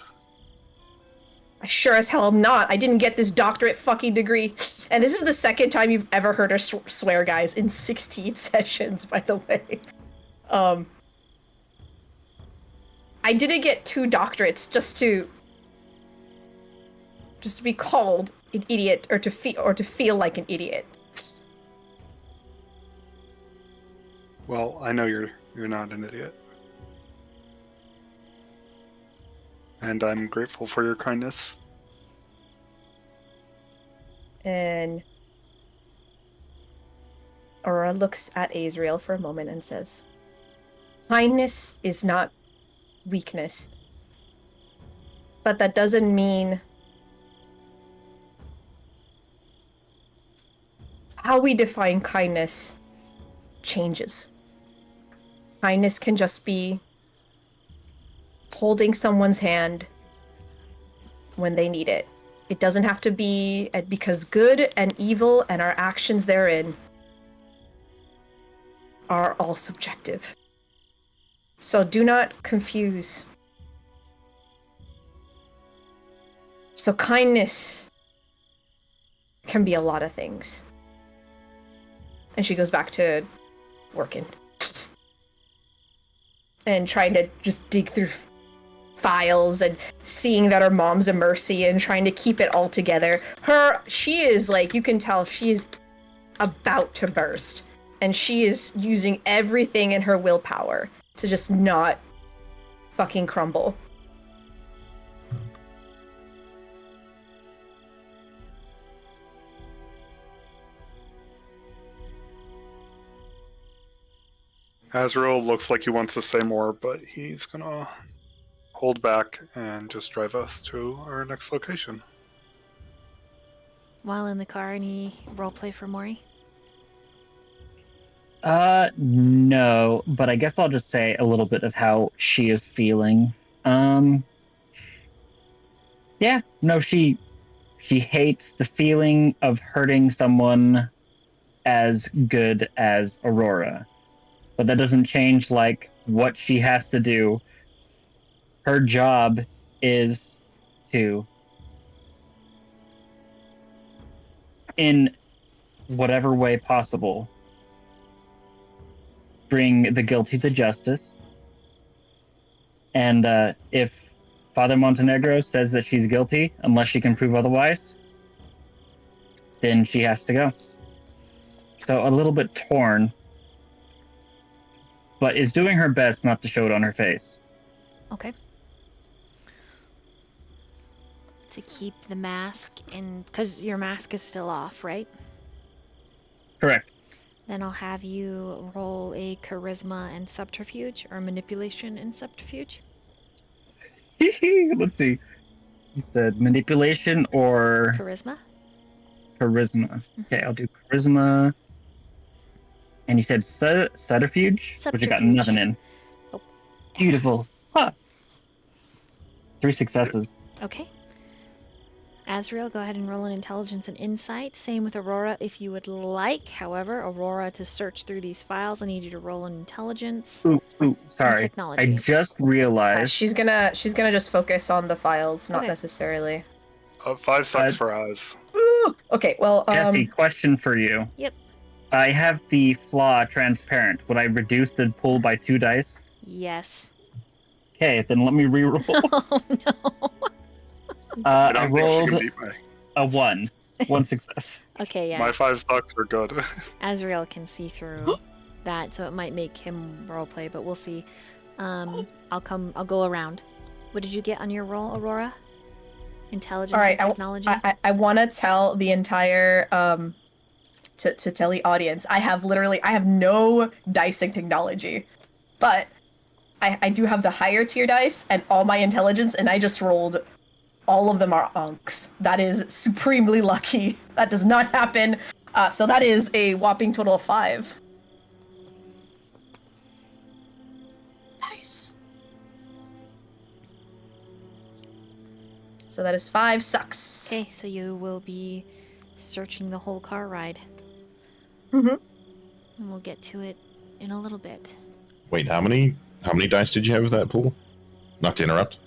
I sure as hell am not. I didn't get this doctorate fucking degree. And this is the second time you've ever heard her swear, guys, in 16 sessions, by the way. I didn't get 2 doctorates just to be called an idiot or to feel like an idiot. Well, I know you're not an idiot. And I'm grateful for your kindness. And Aurora looks at Azriel for a moment and says, kindness is not weakness. But that doesn't mean how we define kindness changes. Kindness can just be holding someone's hand when they need it. It doesn't have to be because good and evil and our actions therein are all subjective. So do not confuse. So kindness can be a lot of things. And she goes back to working and trying to just dig through files and seeing that her mom's a mercy and trying to keep it all together. She is like, you can tell she's about to burst, and she is using everything in her willpower to just not fucking crumble. Azriel looks like he wants to say more, but he's gonna hold back and just drive us to our next location. While in the car, any roleplay for Mori? No, but I guess I'll just say a little bit of how she is feeling. Yeah, no, she hates the feeling of hurting someone as good as Aurora. But that doesn't change, like, what she has to do. Her job is to, in whatever way possible, bring the guilty to justice. And if Father Montenegro says that she's guilty, unless she can prove otherwise, then she has to go. So a little bit torn, but is doing her best not to show it on her face. Okay. To keep the mask in, because your mask is still off, right? Correct. Then I'll have you roll a charisma and subterfuge, or manipulation and subterfuge. Let's see. You said manipulation or Charisma? charisma. Okay, I'll do charisma. And you said subterfuge, which I got Subterfuge. nothing in. Oh. Beautiful. Huh. 3 successes. Okay. Azriel, go ahead and roll an intelligence and insight. Same with Aurora if you would like. However, Aurora, to search through these files, I need you to roll an intelligence. Ooh, sorry. technology. I just realized. She's gonna just focus on the files, not Okay. necessarily. 5 sucks for Az. Ooh, okay, well, Jesse, question for you. Yep. I have the flaw transparent. Would I reduce the pool by 2 dice? Yes. Okay, then let me reroll. Oh no. I I don't think she rolled can beat my. a 1. 1 success. Okay, yeah. My 5 sucks are good. Azriel can see through that, so it might make him roleplay, but we'll see. I'll go around. What did you get on your roll, Aurora? Intelligence all right, and technology? I want to tell the entire to tell the audience. I have no dicing technology, but I do have the higher tier dice and all my intelligence, and I just rolled. All of them are unks. That is supremely lucky. That does not happen. So that is a whopping total of 5. Nice. So that is 5 sucks. Okay, so you will be searching the whole car ride. Mm-hmm. And we'll get to it in a little bit. Wait, how many dice did you have with that pool? Not to interrupt.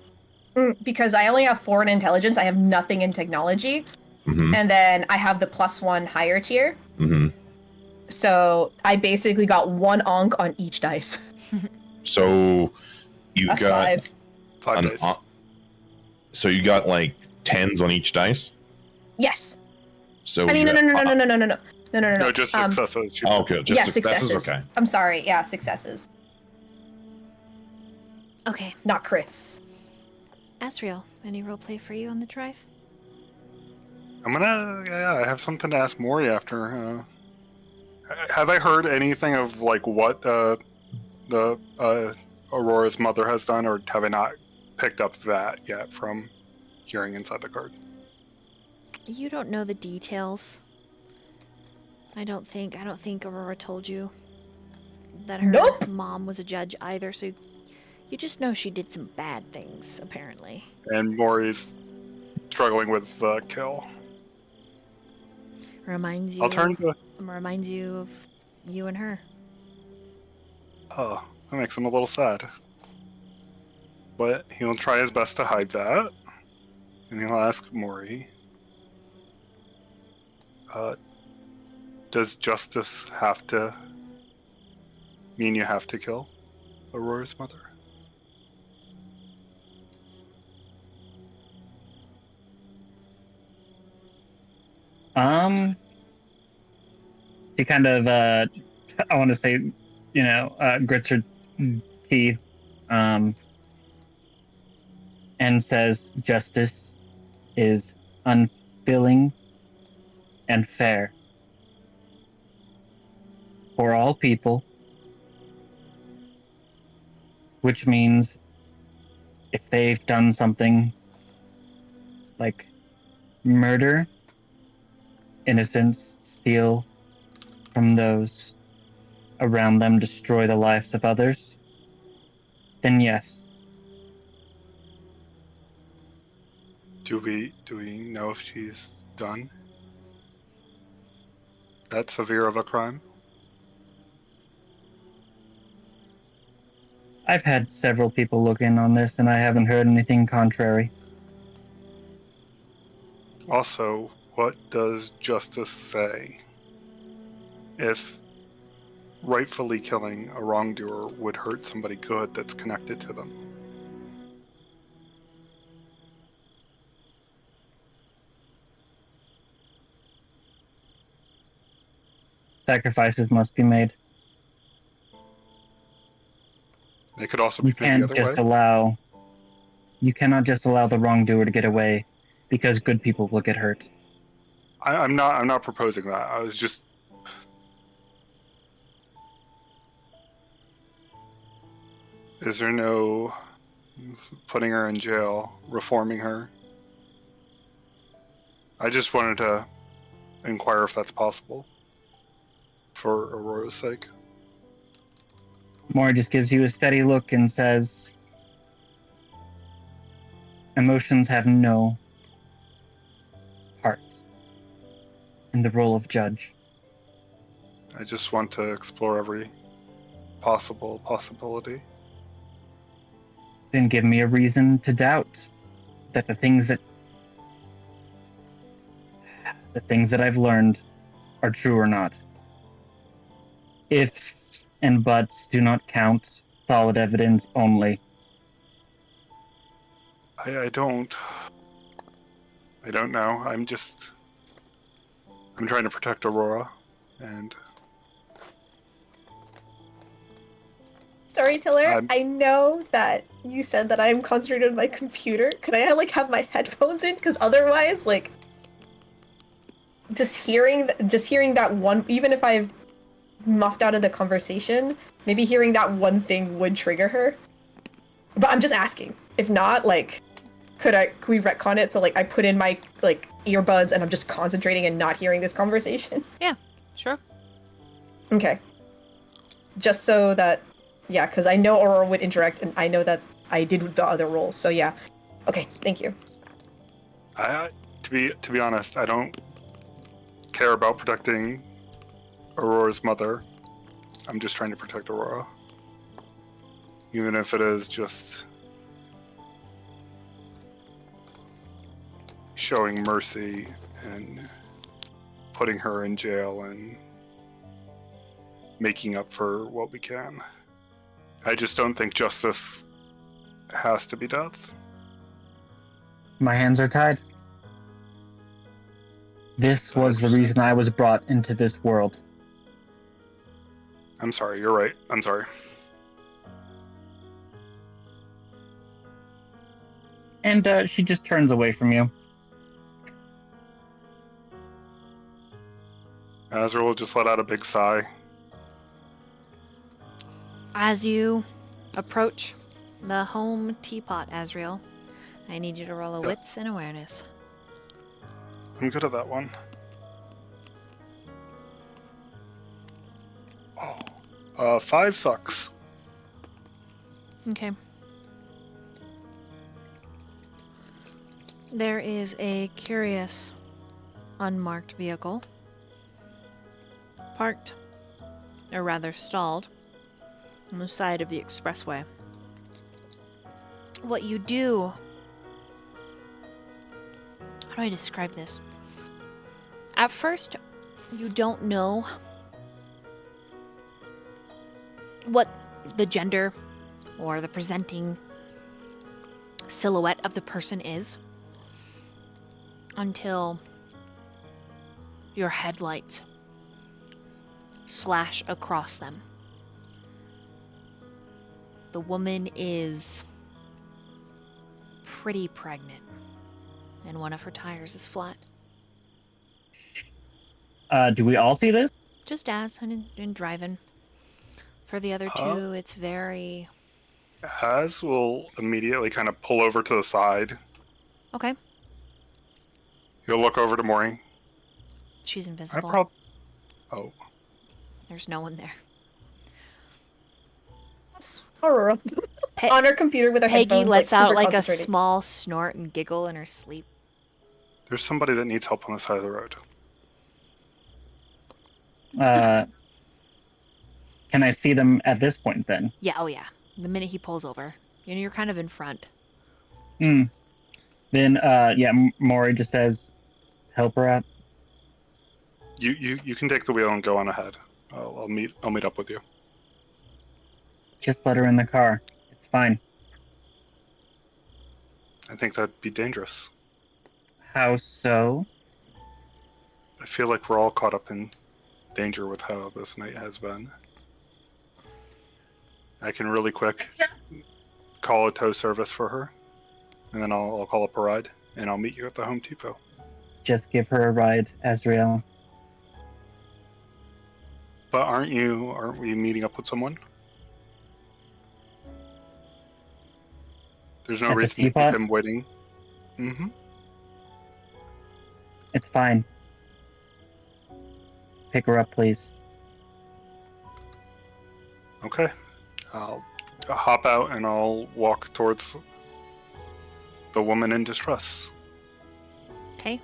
Because I only have 4 in intelligence, I have nothing in technology. Mm-hmm. And then I have the +1 higher tier. Mm-hmm. So I basically got 1 onk on each dice. So you That's got 5. 5 dice. So you got like 10s on each dice. Yes. So I mean, you no. No, just successes. She- Oh, okay, just Yeah, successes. successes. Okay. I'm sorry. Yeah, successes, Okay. not crits. Azriel, any roleplay for you on the drive? I'm gonna. Yeah, I have something to ask Mori after. Have I heard anything of like what the Aurora's mother has done, or have I not picked up that yet from hearing inside the card? You don't know the details. I don't think Aurora told you that her Nope. mom was a judge either, so you just know she did some bad things, apparently. And Mori's struggling with the kill. Reminds you I'll turn to. reminds you of you and her. Oh, that makes him a little sad. But he'll try his best to hide that. And he'll ask Mori, does justice have to mean you have to kill Aurora's mother? She kind of, I want to say, grits her teeth, and says, justice is unfilling and fair for all people, which means if they've done something like murder, innocence, steal from those around them, destroy the lives of others, then yes. Do we know if she's done that severe of a crime? I've had several people look in on this, and I haven't heard anything contrary. Also, what does justice say if rightfully killing a wrongdoer would hurt somebody good that's connected to them? Sacrifices must be made. They could also be You made the can't other just way. you cannot just allow the wrongdoer to get away because good people will get hurt. I'm not proposing that. I was just. Is there no putting her in jail, reforming her, I just wanted to inquire if that's possible. For Aurora's sake. Mori just gives you a steady look and says, emotions have no part in the role of judge. I just want to explore every possibility. Then give me a reason to doubt that the things that I've learned are true or not. Ifs and buts do not count, solid evidence only. I don't know. I'm trying to protect Aurora, and Storyteller, I know that you said that I'm concentrated on my computer. Could I like have my headphones in? Because otherwise, like, just hearing that one, even if I've muffed out of the conversation, maybe hearing that one thing would trigger her. But I'm just asking. If not, like, could we retcon it so like I put in my like earbuds and I'm just concentrating and not hearing this conversation? Yeah, sure. Okay. Just so that, yeah, because I know Aurora would interact and I know that I did the other role, so yeah. Okay, thank you. To be honest, I don't care about protecting Aurora's mother. I'm just trying to protect Aurora. Even if it is just showing mercy and putting her in jail and making up for what we can. I just don't think justice has to be death. My hands are tied. This was the reason I was brought into this world. I'm sorry, you're right. I'm sorry. And she just turns away from you. Azriel will just let out a big sigh. As you approach the home teapot, Azriel, I need you to roll a Yes. wits and awareness. I'm good at that one. Oh, 5 sucks. Okay. There is a curious, unmarked vehicle parked, or rather stalled, on the side of the expressway. What you do... How do I describe this? At first, you don't know what the gender or the presenting silhouette of the person is until your headlights slash across them. The woman is pretty pregnant, and one of her tires is flat. Do we all see this? Just as in driving. For the other two, it's very... Az will immediately kind of pull over to the side. Okay. He'll look over to Mori. She's invisible. Oh. There's no one there. Aurora. On her computer with her Peggy headphones, lets like, out super like a concentrated. small snort and giggle in her sleep. There's somebody that needs help on the side of the road. Can I see them at this point then? Yeah, oh yeah. The minute he pulls over. You know, you're kind of in front. Then, Mori just says, help her out. You can take the wheel and go on ahead. I'll meet up with you. Just let her in the car. It's fine. I think that'd be dangerous. How so? I feel like we're all caught up in danger with how this night has been. I can really quick call a tow service for her, and then I'll call up a ride, and I'll meet you at the Home Depot. Just give her a ride, Azriel. But aren't we meeting up with someone? There's no At the reason to keep Teapot? him waiting. Mm-hmm. It's fine. Pick her up, please. Okay. I'll hop out and I'll walk towards the woman in distress. Okay.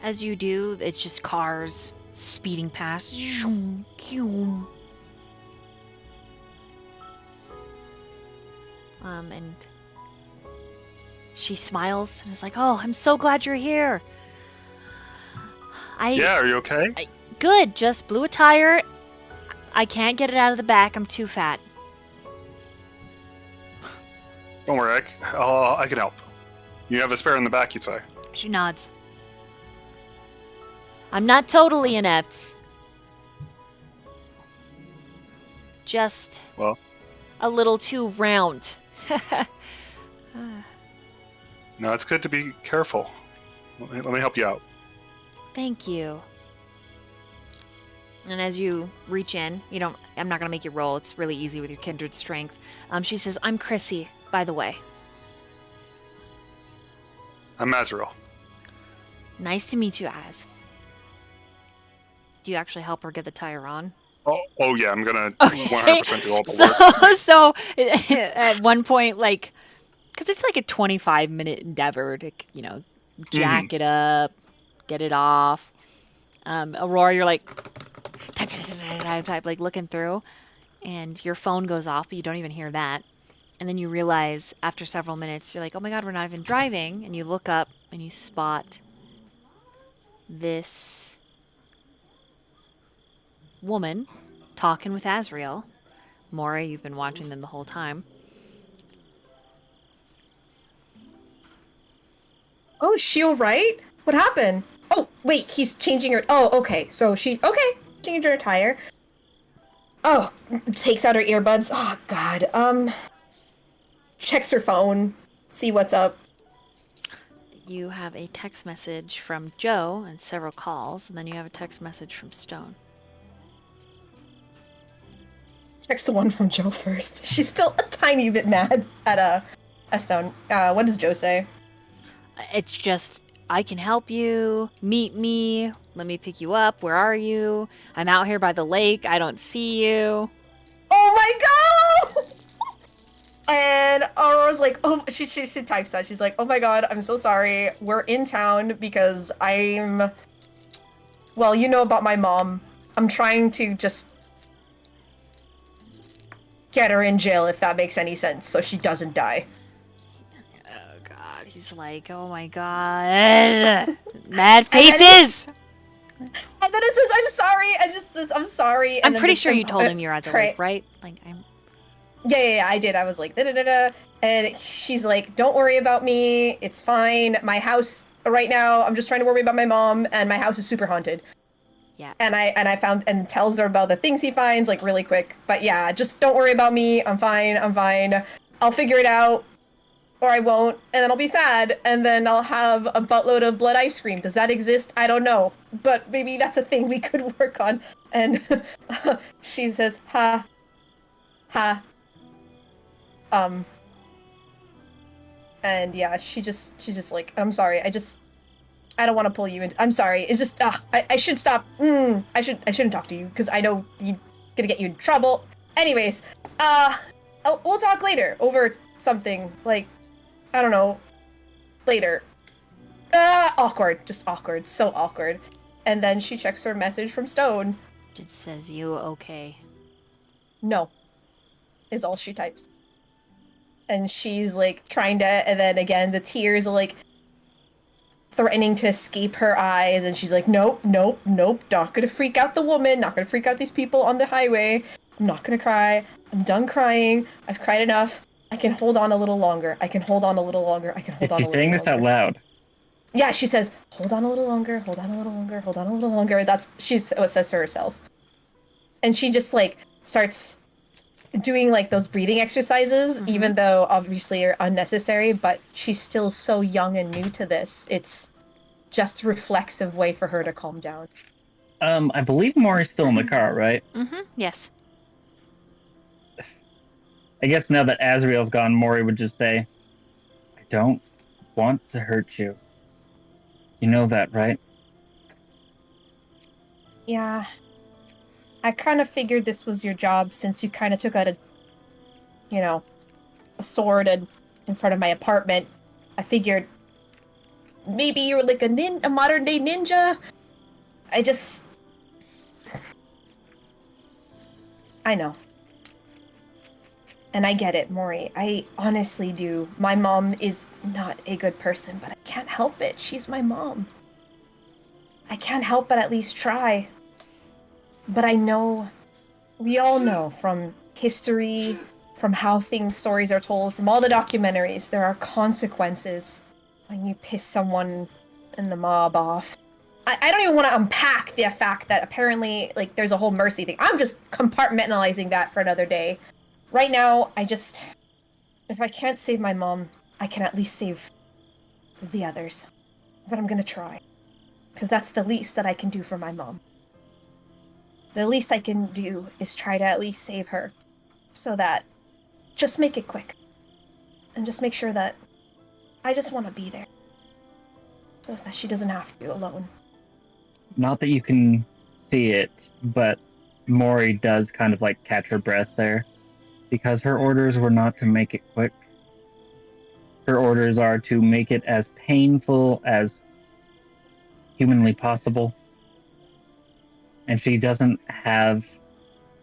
As you do, it's just cars speeding past. And she smiles and is like, "Oh, I'm so glad you're here. Yeah, are you okay? Good, just blew a tire. I can't get it out of the back. I'm too fat." Don't worry, I can help. You have a spare in the back, you'd say. She nods. I'm not totally inept. Just Well, a little too round. no, it's good to be careful. Let me help you out. Thank you. And as you reach in, I'm not going to make you roll. It's really easy with your kindred strength. She says, "I'm Chrissy, by the way." I'm Azriel. Nice to meet you, Az. Do you actually help her get the tire on? Oh yeah, I'm gonna Okay. 100% do all the work. So at one point, because it's like a 25-minute endeavor to, jack it up, get it off. Aurora, you're like, type, like looking through, and your phone goes off, but you don't even hear that. And then you realize after several minutes, you're like, "Oh my God, we're not even driving." And you look up and you spot this woman talking with Azriel. Mori, you've been watching them the whole time. Oh, is she alright? What happened? Oh, wait, he's changing her. Oh, okay. So she's okay. Changing her tire. Oh, takes out her earbuds. Oh, God. Checks her phone. See what's up. You have a text message from Joe and several calls, and then you have a text message from Stone. Checks the one from Joe first. She's still a tiny bit mad at Stone. What does Joe say? It's just, "I can help you. Meet me. Let me pick you up. Where are you? I'm out here by the lake. I don't see you." Oh my God! And Aurora's like, oh, she types that. She's like, "Oh my God, I'm so sorry. We're in town because well, you know about my mom. I'm trying to just get her in jail, if that makes any sense, so she doesn't die." Oh God, he's like, "Oh my God, mad faces." And then it says, "I'm sorry." I just says, "I'm sorry." I'm pretty sure you told him you're at the lake, right? Yeah, I did. I was like, da-da-da-da. And she's like, "Don't worry about me. It's fine. My house right now, I'm just trying to worry about my mom, and my house is super haunted." Yeah. And I found, and tells her about the things he finds, like, really quick. But yeah, just don't worry about me. I'm fine. I'll figure it out. Or I won't. And then I'll be sad. And then I'll have a buttload of blood ice cream. Does that exist? I don't know. But maybe that's a thing we could work on. And she says, ha. And yeah, she's just like, "I'm sorry. I don't want to pull you in. I'm sorry. It's just, I should stop. I shouldn't talk to you because I know you're gonna get you in trouble. Anyways, we'll talk later over something, like, I don't know, later." Awkward. Just awkward. So awkward. And then she checks her message from Stone. Just says, "You okay?" No. Is all she types. And she's like trying to, and then again, the tears are like threatening to escape her eyes, and she's like, nope, not gonna freak out the woman, not gonna freak out these people on the highway. I'm not gonna cry. I'm done crying. I've cried enough. I can hold on a little longer. I can hold on a little longer. I can hold on a Is little she saying longer. this out loud? Yeah, she says, hold on a little longer, hold on a little longer, hold on a little longer. That's what says to herself. And she just like starts doing like those breathing exercises, even though obviously are unnecessary, but she's still so young and new to this. It's just a reflexive way for her to calm down. I believe Mori's still in the car, right? Yes. I guess now that Azriel's gone, Mori would just say, "I don't want to hurt you. You know that, right?" Yeah. I kind of figured this was your job since you kind of took out a sword in front of my apartment. I figured maybe you were like a modern day ninja. I know. And I get it, Mori. I honestly do. My mom is not a good person, but I can't help it. She's my mom. I can't help but at least try. But I know, we all know from history, from how stories are told, from all the documentaries, there are consequences when you piss someone in the mob off. I don't even want to unpack the fact that apparently, like, there's a whole mercy thing. I'm just compartmentalizing that for another day. Right now, if I can't save my mom, I can at least save the others. But I'm gonna try. Because that's the least that I can do for my mom. The least I can do is try to at least save her. So that, just make it quick. And just make sure that I just want to be there. So that she doesn't have to be alone. Not that you can see it, but Mori does kind of like catch her breath there. Because her orders were not to make it quick. Her orders are to make it as painful as humanly possible. And she doesn't have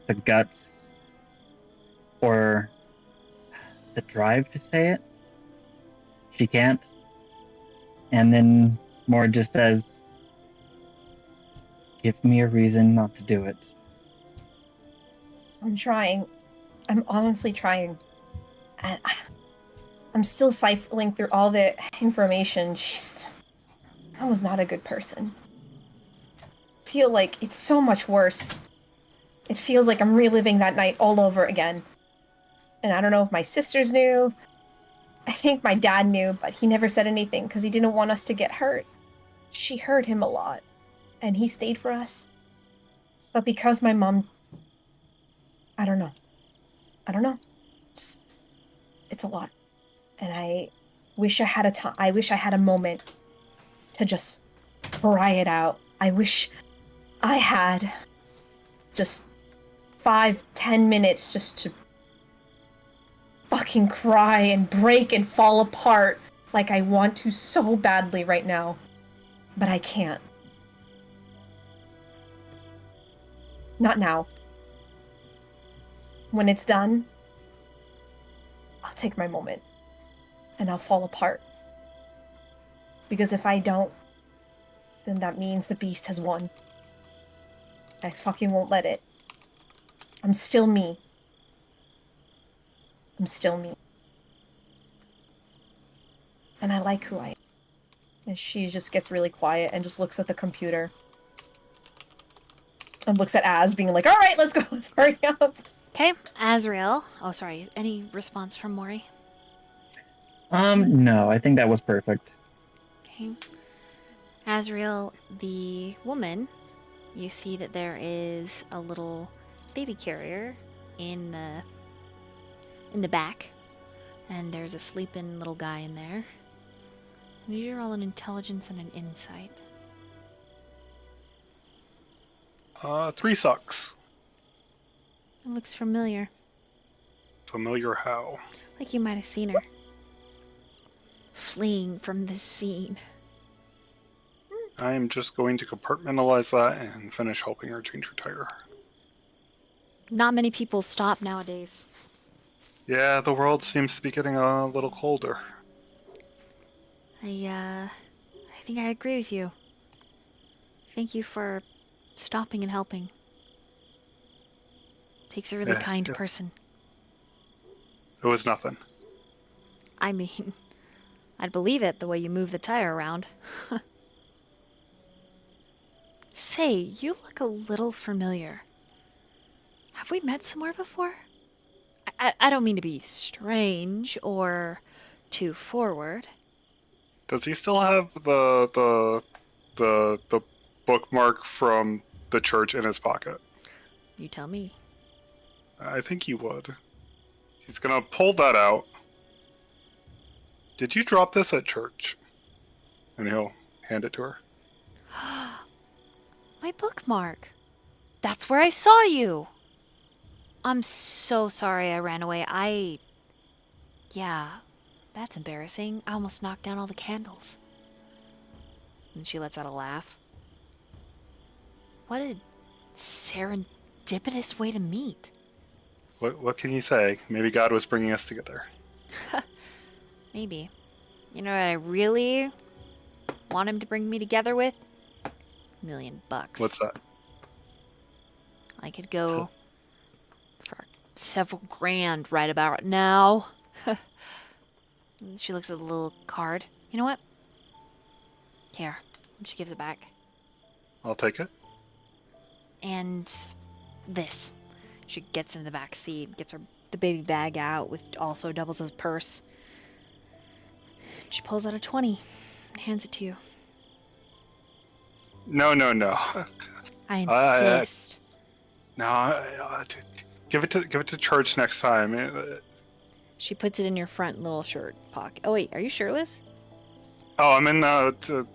the guts or the drive to say it. She can't. And then Mori just says, "Give me a reason not to do it." I'm trying. I'm honestly trying. And I'm still siphoning through all the information. I was not a good person. I feel like it's so much worse. It feels like I'm reliving that night all over again. And I don't know if my sisters knew. I think my dad knew, but he never said anything because he didn't want us to get hurt. She hurt him a lot, and he stayed for us. But because my mom... I don't know. Just, it's a lot. And I wish I had a moment to just cry it out. I wish I had just 5-10 minutes just to fucking cry and break and fall apart like I want to so badly right now. But I can't. Not now. When it's done, I'll take my moment. And I'll fall apart. Because if I don't, then that means the beast has won. I fucking won't let it. I'm still me. I'm still me. And I like who I am. And she just gets really quiet and just looks at the computer. And looks at Az being like, alright, let's go, let's hurry up. Okay, Azriel. Oh, sorry. Any response from Mori? No, I think that was perfect. Okay. Azriel, the woman, you see that there is a little baby carrier in the back, and there's a sleeping little guy in there. And you roll an intelligence and an insight. 3 sucks. It looks familiar. Familiar how? Like you might have seen her. Fleeing from this scene. I am just going to compartmentalize that and finish helping her change her tire. Not many people stop nowadays. Yeah, the world seems to be getting a little colder. I think I agree with you. Thank you for stopping and helping. Takes a really kind person. It was nothing. I mean, I'd believe it the way you move the tire around. Say, you look a little familiar. Have we met somewhere before? I don't mean to be strange or too forward. Does he still have the bookmark from the church in his pocket? You tell me. I think he would. He's gonna pull that out. Did you drop this at church? And he'll hand it to her. My bookmark. That's where I saw you. I'm so sorry I ran away. Yeah, that's embarrassing. I almost knocked down all the candles. And she lets out a laugh. What a serendipitous way to meet. What can you say? Maybe God was bringing us together. Maybe. You know what I really want him to bring me together with? $1,000,000. What's that? I could go for several grand right about now. She looks at the little card. You know what? Here. She gives it back. I'll take it. And this. She gets in the back seat, gets the baby bag out, which also doubles as a purse. She pulls out a 20 and hands it to you. No. I insist. Give it to church next time. She puts it in your front little shirt pocket. Oh wait, are you shirtless? Oh, I'm in the.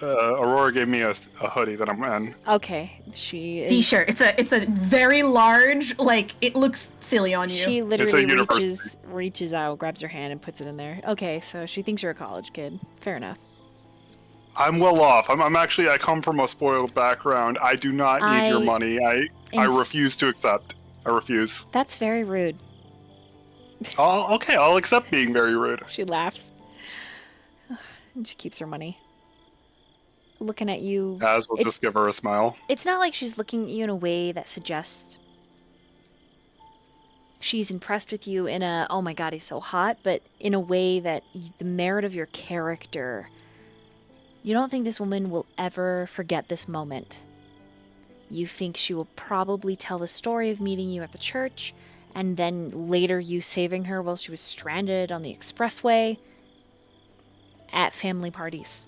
Aurora gave me a hoodie that I'm in. Okay, she is, T-shirt. It's a very large. Like it looks silly on you. She It's a literally university. reaches out, grabs your hand, and puts it in there. Okay, so she thinks you're a college kid. Fair enough. I'm well off. I'm actually. I come from a spoiled background. I do not need your money. I refuse to accept. I refuse. That's very rude. Oh, okay. I'll accept being very rude. She laughs. And she keeps her money. Looking at you. Az will just give her a smile. It's not like she's looking at you in a way that suggests she's impressed with you in a, oh my god, he's so hot, but in a way that the merit of your character. You don't think this woman will ever forget this moment. You think she will probably tell the story of meeting you at the church, and then later you saving her while she was stranded on the expressway at family parties.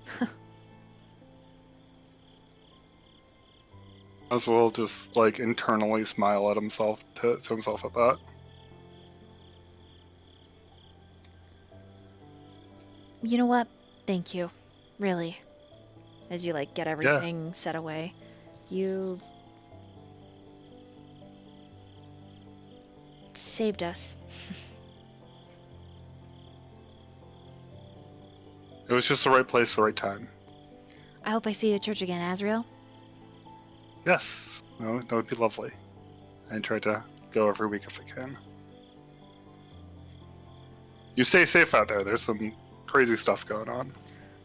Az will just like internally smile at himself to himself at that. You know what? Thank you. Really. As you like get everything set away. You saved us. It was just the right place, the right time. I hope I see you at church again, Azriel. Yes, no, that would be lovely. I try to go every week if I can. You stay safe out there. There's some crazy stuff going on.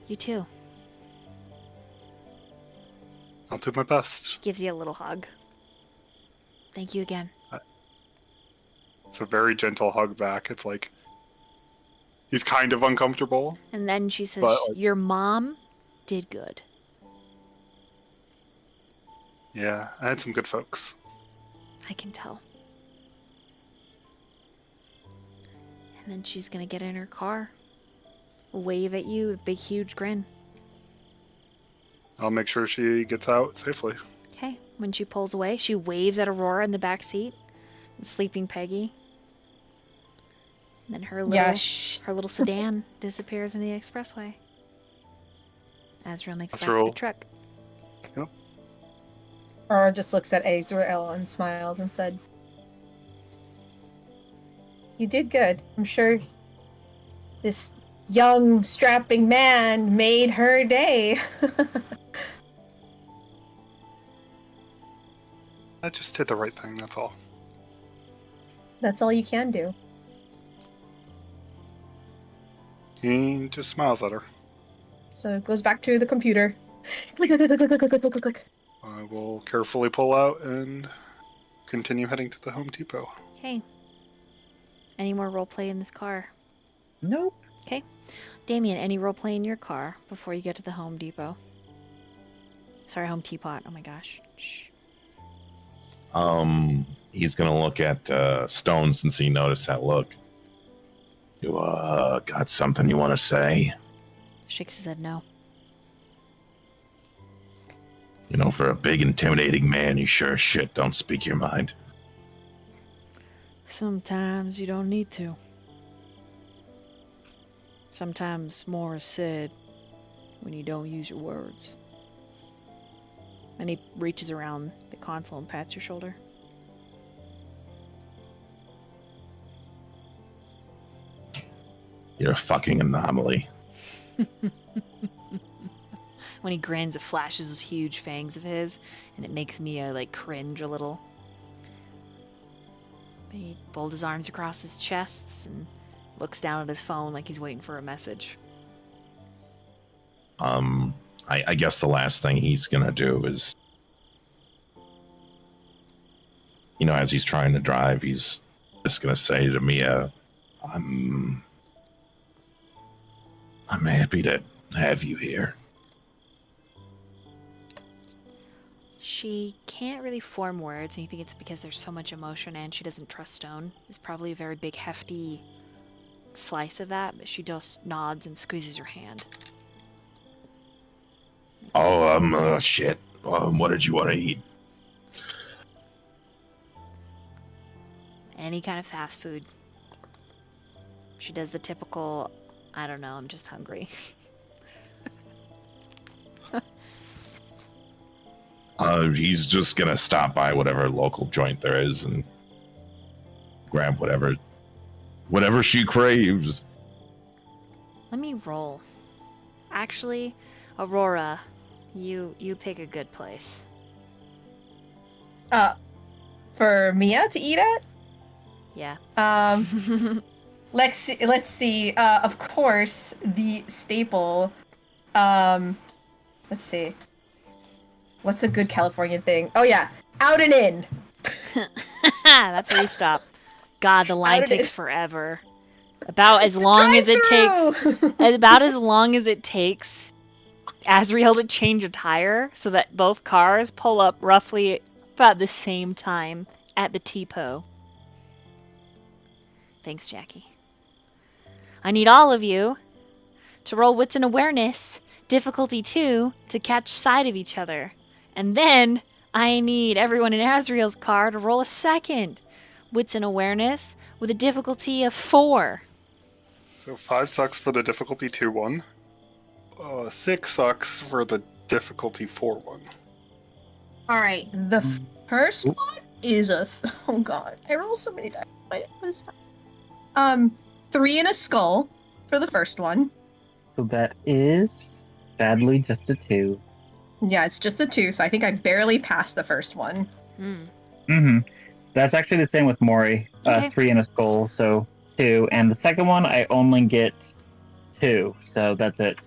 You too. I'll do my best. She gives you a little hug. Thank you again. It's a very gentle hug back. It's like he's kind of uncomfortable. And then she says, But, your mom did good. Yeah, I had some good folks. I can tell. And then she's gonna get in her car, wave at you with a big, huge grin. I'll make sure she gets out safely. Okay, when she pulls away, she waves at Aurora in the back seat, and sleeping Peggy. And then her little sedan disappears in the expressway. Azriel makes it back to the truck. Yep. Aurora just looks at Azriel and smiles and said, "You did good. I'm sure this young, strapping man made her day." I just did the right thing, that's all. That's all you can do. He just smiles at her. So it goes back to the computer. Click, click, click, click, click, click, click, click. I will carefully pull out and continue heading to the Home Depot. Okay. Any more roleplay in this car? Nope. Okay. Damien, any roleplay in your car before you get to the Home Depot? Sorry, Home Teapot. Oh my gosh. Shh. He's gonna look at Stone since he noticed that look. You got something you want to say? Shakes his head no. You know, for a big, intimidating man, you sure as shit don't speak your mind. Sometimes you don't need to. Sometimes more is said when you don't use your words. And he reaches around the console and pats your shoulder. You're a fucking anomaly. When he grins, it flashes those huge fangs of his, and it makes me like cringe a little. He folds his arms across his chests and looks down at his phone like he's waiting for a message. I guess the last thing he's gonna do is, you know, as he's trying to drive, he's just gonna say to Mia, I'm happy to have you here. She can't really form words, and you think it's because there's so much emotion and she doesn't trust stone. It's probably a very big, hefty slice of that, but she just nods and squeezes your hand. Oh, shit. What did you want to eat? Any kind of fast food. She does the typical, I don't know, I'm just hungry. He's just gonna stop by whatever local joint there is and grab whatever she craves. Let me roll. Actually, Aurora, you pick a good place. For Mia to eat at? Yeah. Let's see. Of course, the staple. Let's see. What's a good Californian thing? Oh yeah, out and in. That's where you stop. God, the line Out it takes is. forever. About as long as it takes. About as long as it takes Azriel to change a tire, so that both cars pull up roughly about the same time at the Teapot. Thanks, Jaqi. I need all of you to roll wits and awareness, difficulty 2, to catch sight of each other. And then I need everyone in Azriel's car to roll a second wits and awareness with a difficulty of 4. So 5 sucks for the difficulty 2 one. 6 sucks for the difficulty 4 one. All right, the first one is oh god, I roll so many dice. What is that? 3 and a skull for the first one. So that is sadly just a 2. Yeah, it's just a 2, so I think I barely passed the first one. Mm-hmm. That's actually the same with Mori. Okay. 3 and a skull, so 2. And the second one, I only get 2, so that's it.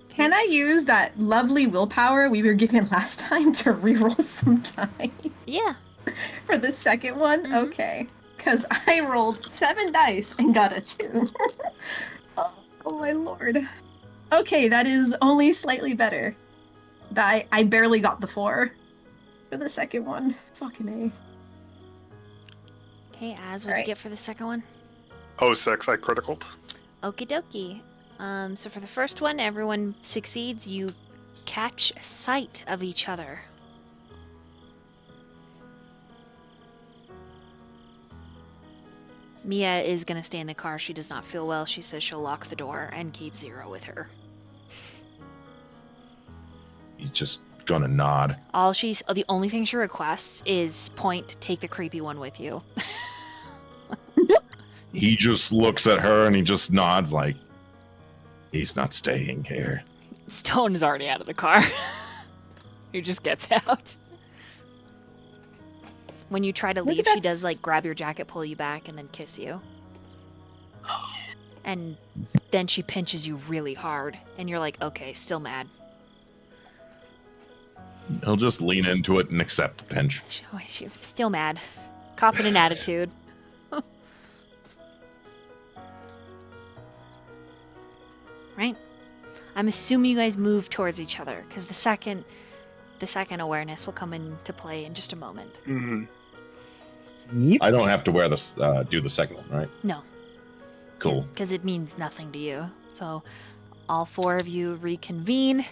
Can I use that lovely willpower we were given last time to reroll some time Yeah. for the second one? Mhm. Okay, because I rolled 7 dice and got a 2. Oh my lord. Okay, that is only slightly better. I barely got the 4 for the second one. Fucking A. Okay, Az, what'd Alright. you get for the second one? 6, I criticaled. Okie dokie. So for the first one, everyone succeeds. You catch sight of each other. Mia is gonna stay in the car. She does not feel well. She says she'll lock the door and keep Zero with her. He's just gonna nod. The only thing she requests is Point, take the creepy one with you. He just looks at her and he just nods like, he's not staying here. Stone is already out of the car. He just gets out. When you try to Maybe leave, she does that's- like grab your jacket, pull you back, and then kiss you. And then she pinches you really hard, and you're like, okay, still mad. He'll just lean into it and accept the pinch. She's still mad. Copping an attitude. Right? I'm assuming you guys move towards each other, because the second awareness will come into play in just a moment. Mm-hmm. Yep. I don't have to wear this, do the second one, right? No. Cool. Because it means nothing to you. So all 4 of you reconvene.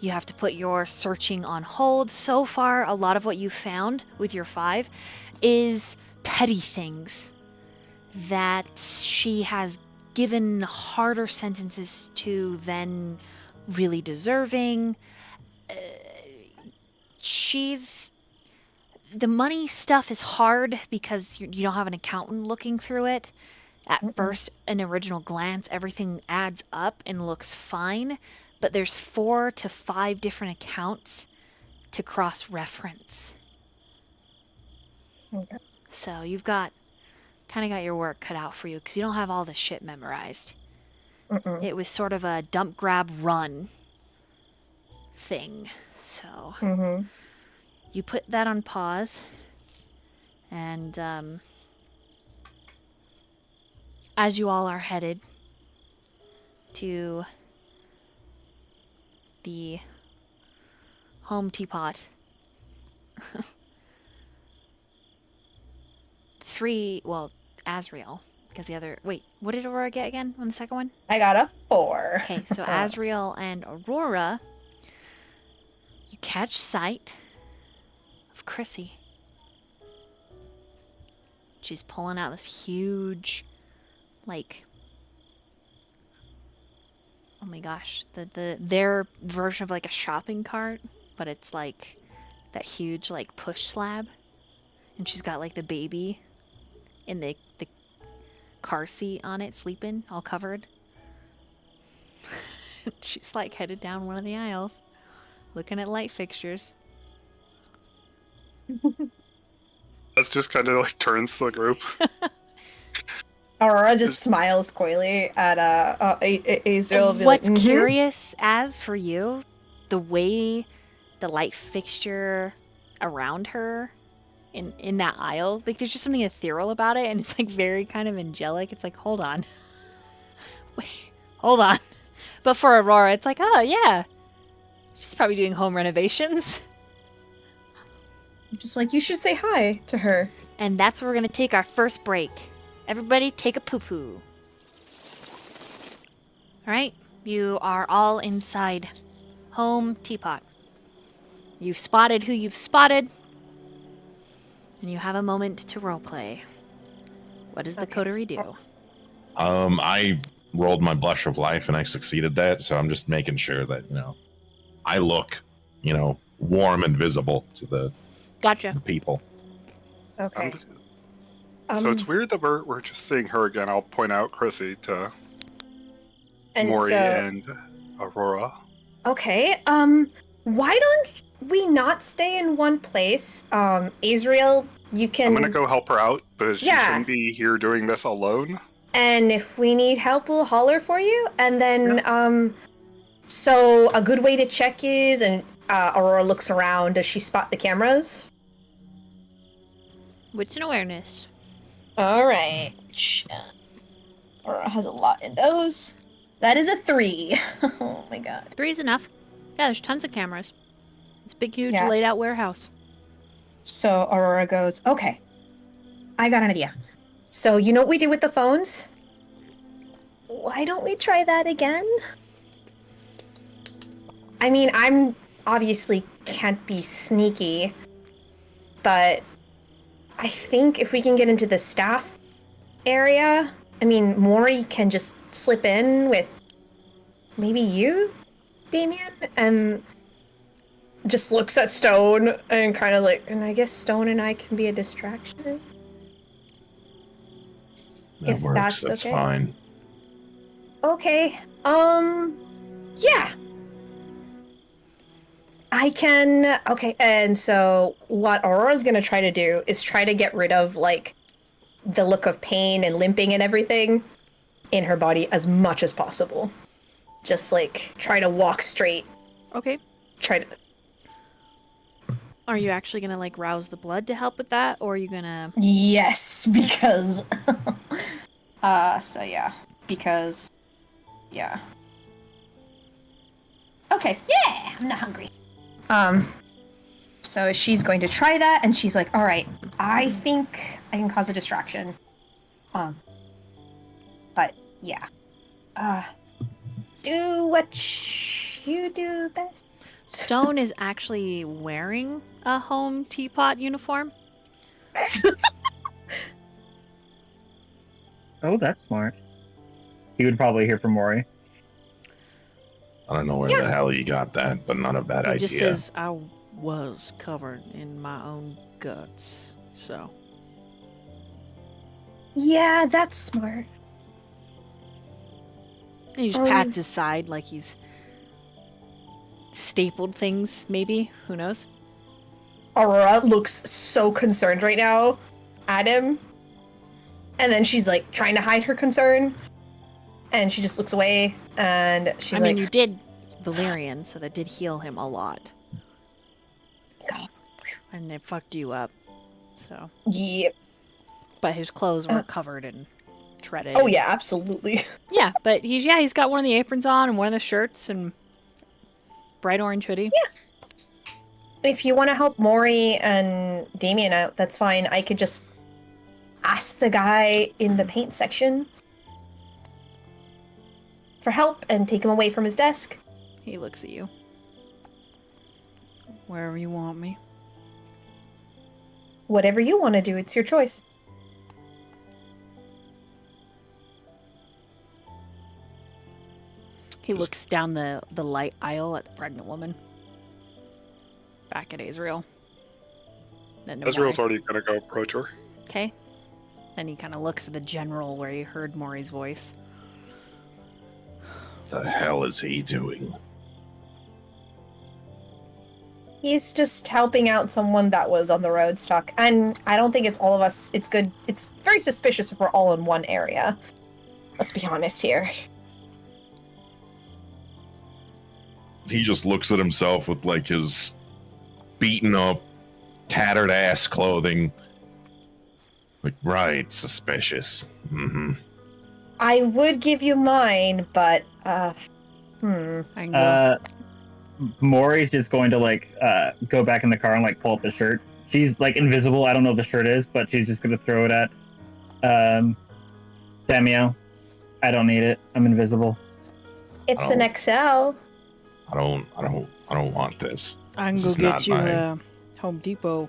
You have to put your searching on hold. So far, a lot of what you found with your 5 is petty things that she has given harder sentences to than really deserving. The money stuff is hard because you don't have an accountant looking through it. At first, an original glance, everything adds up and looks fine, but there's 4 to 5 different accounts to cross-reference. Okay. So you've kind of got your work cut out for you because you don't have all the shit memorized. It was sort of a dump, grab, run thing. So you put that on pause, and as you all are headed to the home Teapot, Azriel, because the other... Wait, what did Aurora get again on the second one? I got a 4. Okay, so Azriel and Aurora, you catch sight of Chrissy. She's pulling out this huge, like... Oh my gosh, their version of like a shopping cart, but it's like that huge like push slab. And she's got like the baby in the car seat on it, sleeping, all covered. She's like headed down one of the aisles, looking at light fixtures. That's just kind of like turns to the group. Aurora just smiles coyly at Azriel. What's curious, as for you, the way the light fixture around her in that aisle, like there's just something ethereal about it, and it's like very kind of angelic. It's like, hold on. Wait, hold on. But for Aurora, it's like, oh yeah, she's probably doing home renovations. Just like, you should say hi to her. And that's where we're gonna take our first break. Everybody take a poo-poo. Alright, you are all inside home Teapot. You've spotted who you've spotted, and you have a moment to roleplay. What does the coterie do? I rolled my blush of life and I succeeded that, so I'm just making sure that, I look, warm and visible to the Gotcha. people. Okay. So it's weird that we're just seeing her again. I'll point out Chrissy to And Mori so, and Aurora. okay, why don't we not stay in one place? Azriel, you can... I'm gonna go help her out, but she Yeah. shouldn't be here doing this alone. And if we need help, we'll holler for you. And then, so a good way to check is, and Aurora looks around, does she spot the cameras? Wits and awareness. Alright. Aurora has a lot in those. That is a 3. Oh my god. 3 is enough. Yeah, there's tons of cameras. It's a big, huge, Yeah. laid out warehouse. So Aurora goes, okay, I got an idea. So you know what we did with the phones? Why don't we try that again? I mean, I'm obviously can't be sneaky, but I think if we can get into the staff area, I mean, Mori can just slip in with maybe you, Damien, and just looks at Stone and kind of like, and I guess Stone and I can be a distraction. That If works. that's That's okay. fine. Okay, yeah. I can, okay, and so what Aurora's gonna try to do is try to get rid of, like, the look of pain and limping and everything in her body as much as possible. Just, like, try to walk straight, Okay. try to... Are you actually gonna, like, rouse the blood to help with that, or are you gonna... Yes, because... so yeah, because... Yeah. Okay, yeah, I'm not hungry. So she's going to try that, and she's like, alright, I think I can cause a distraction. But, yeah. Do what you do best. Stone is actually wearing a home Teapot uniform. Oh, that's smart. He would probably hear from Mori. I don't know where the hell you got that, but not a bad It idea. just says, was covered in my own guts, so. Yeah, that's smart. And he just pats his side like he's stapled things, maybe. Who knows? Aurora looks so concerned right now at him. And then she's like trying to hide her concern. And she just looks away and she's I mean, like, you did Valerian, so that did heal him a lot. And it fucked you up, so. yep. But his clothes were covered and shredded. Oh yeah, absolutely. Yeah, but he's got one of the aprons on and one of the shirts and bright orange hoodie. Yeah. If you want to help Mori and Damien out, that's fine. I could just ask the guy in the paint section for help and take him away from his desk. He looks at you. Wherever you want me. Whatever you want to do, it's your choice. He looks down the light aisle at the pregnant woman. Back at Azriel. Then to Azriel's Mori. already gonna go approach her. Okay. Then he kind of looks at the general where he heard Mori's voice. The hell is he doing? He's just helping out someone that was on the road stuck. And I don't think it's all of us. It's good. It's very suspicious if we're all in one area. Let's be honest here. He just looks at himself with like his beaten up, tattered ass clothing. Like, right, suspicious. Mm-hmm. I would give you mine, but, I can go. Mori's just going to like go back in the car and like pull up the shirt. She's like invisible. I don't know what the shirt is, but she's just gonna throw it at Samiel. I don't need it. I'm invisible. it's an XL. I don't want this. I can This go is get not you mine. Home Depot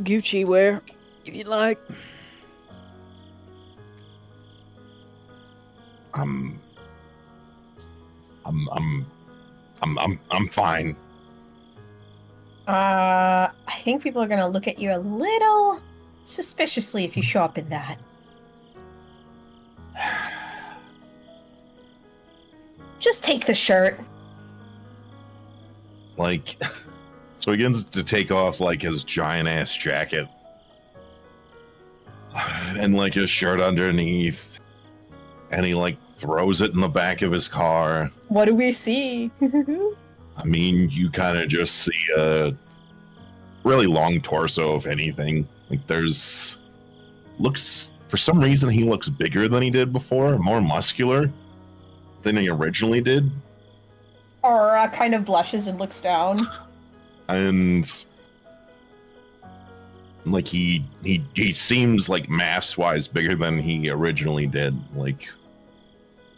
Gucci wear if you'd like. I'm fine. I think people are gonna look at you a little suspiciously if you show up in that. Just take the shirt. Like, so he begins to take off like his giant ass jacket and like his shirt underneath, and he like throws it in the back of his car. What do we see? I mean, you kind of just see a really long torso, if anything. Like, looks, for some reason, he looks bigger than he did before, more muscular than he originally did. Aurora kind of blushes and looks down. And like he seems like mass-wise bigger than he originally did. Like,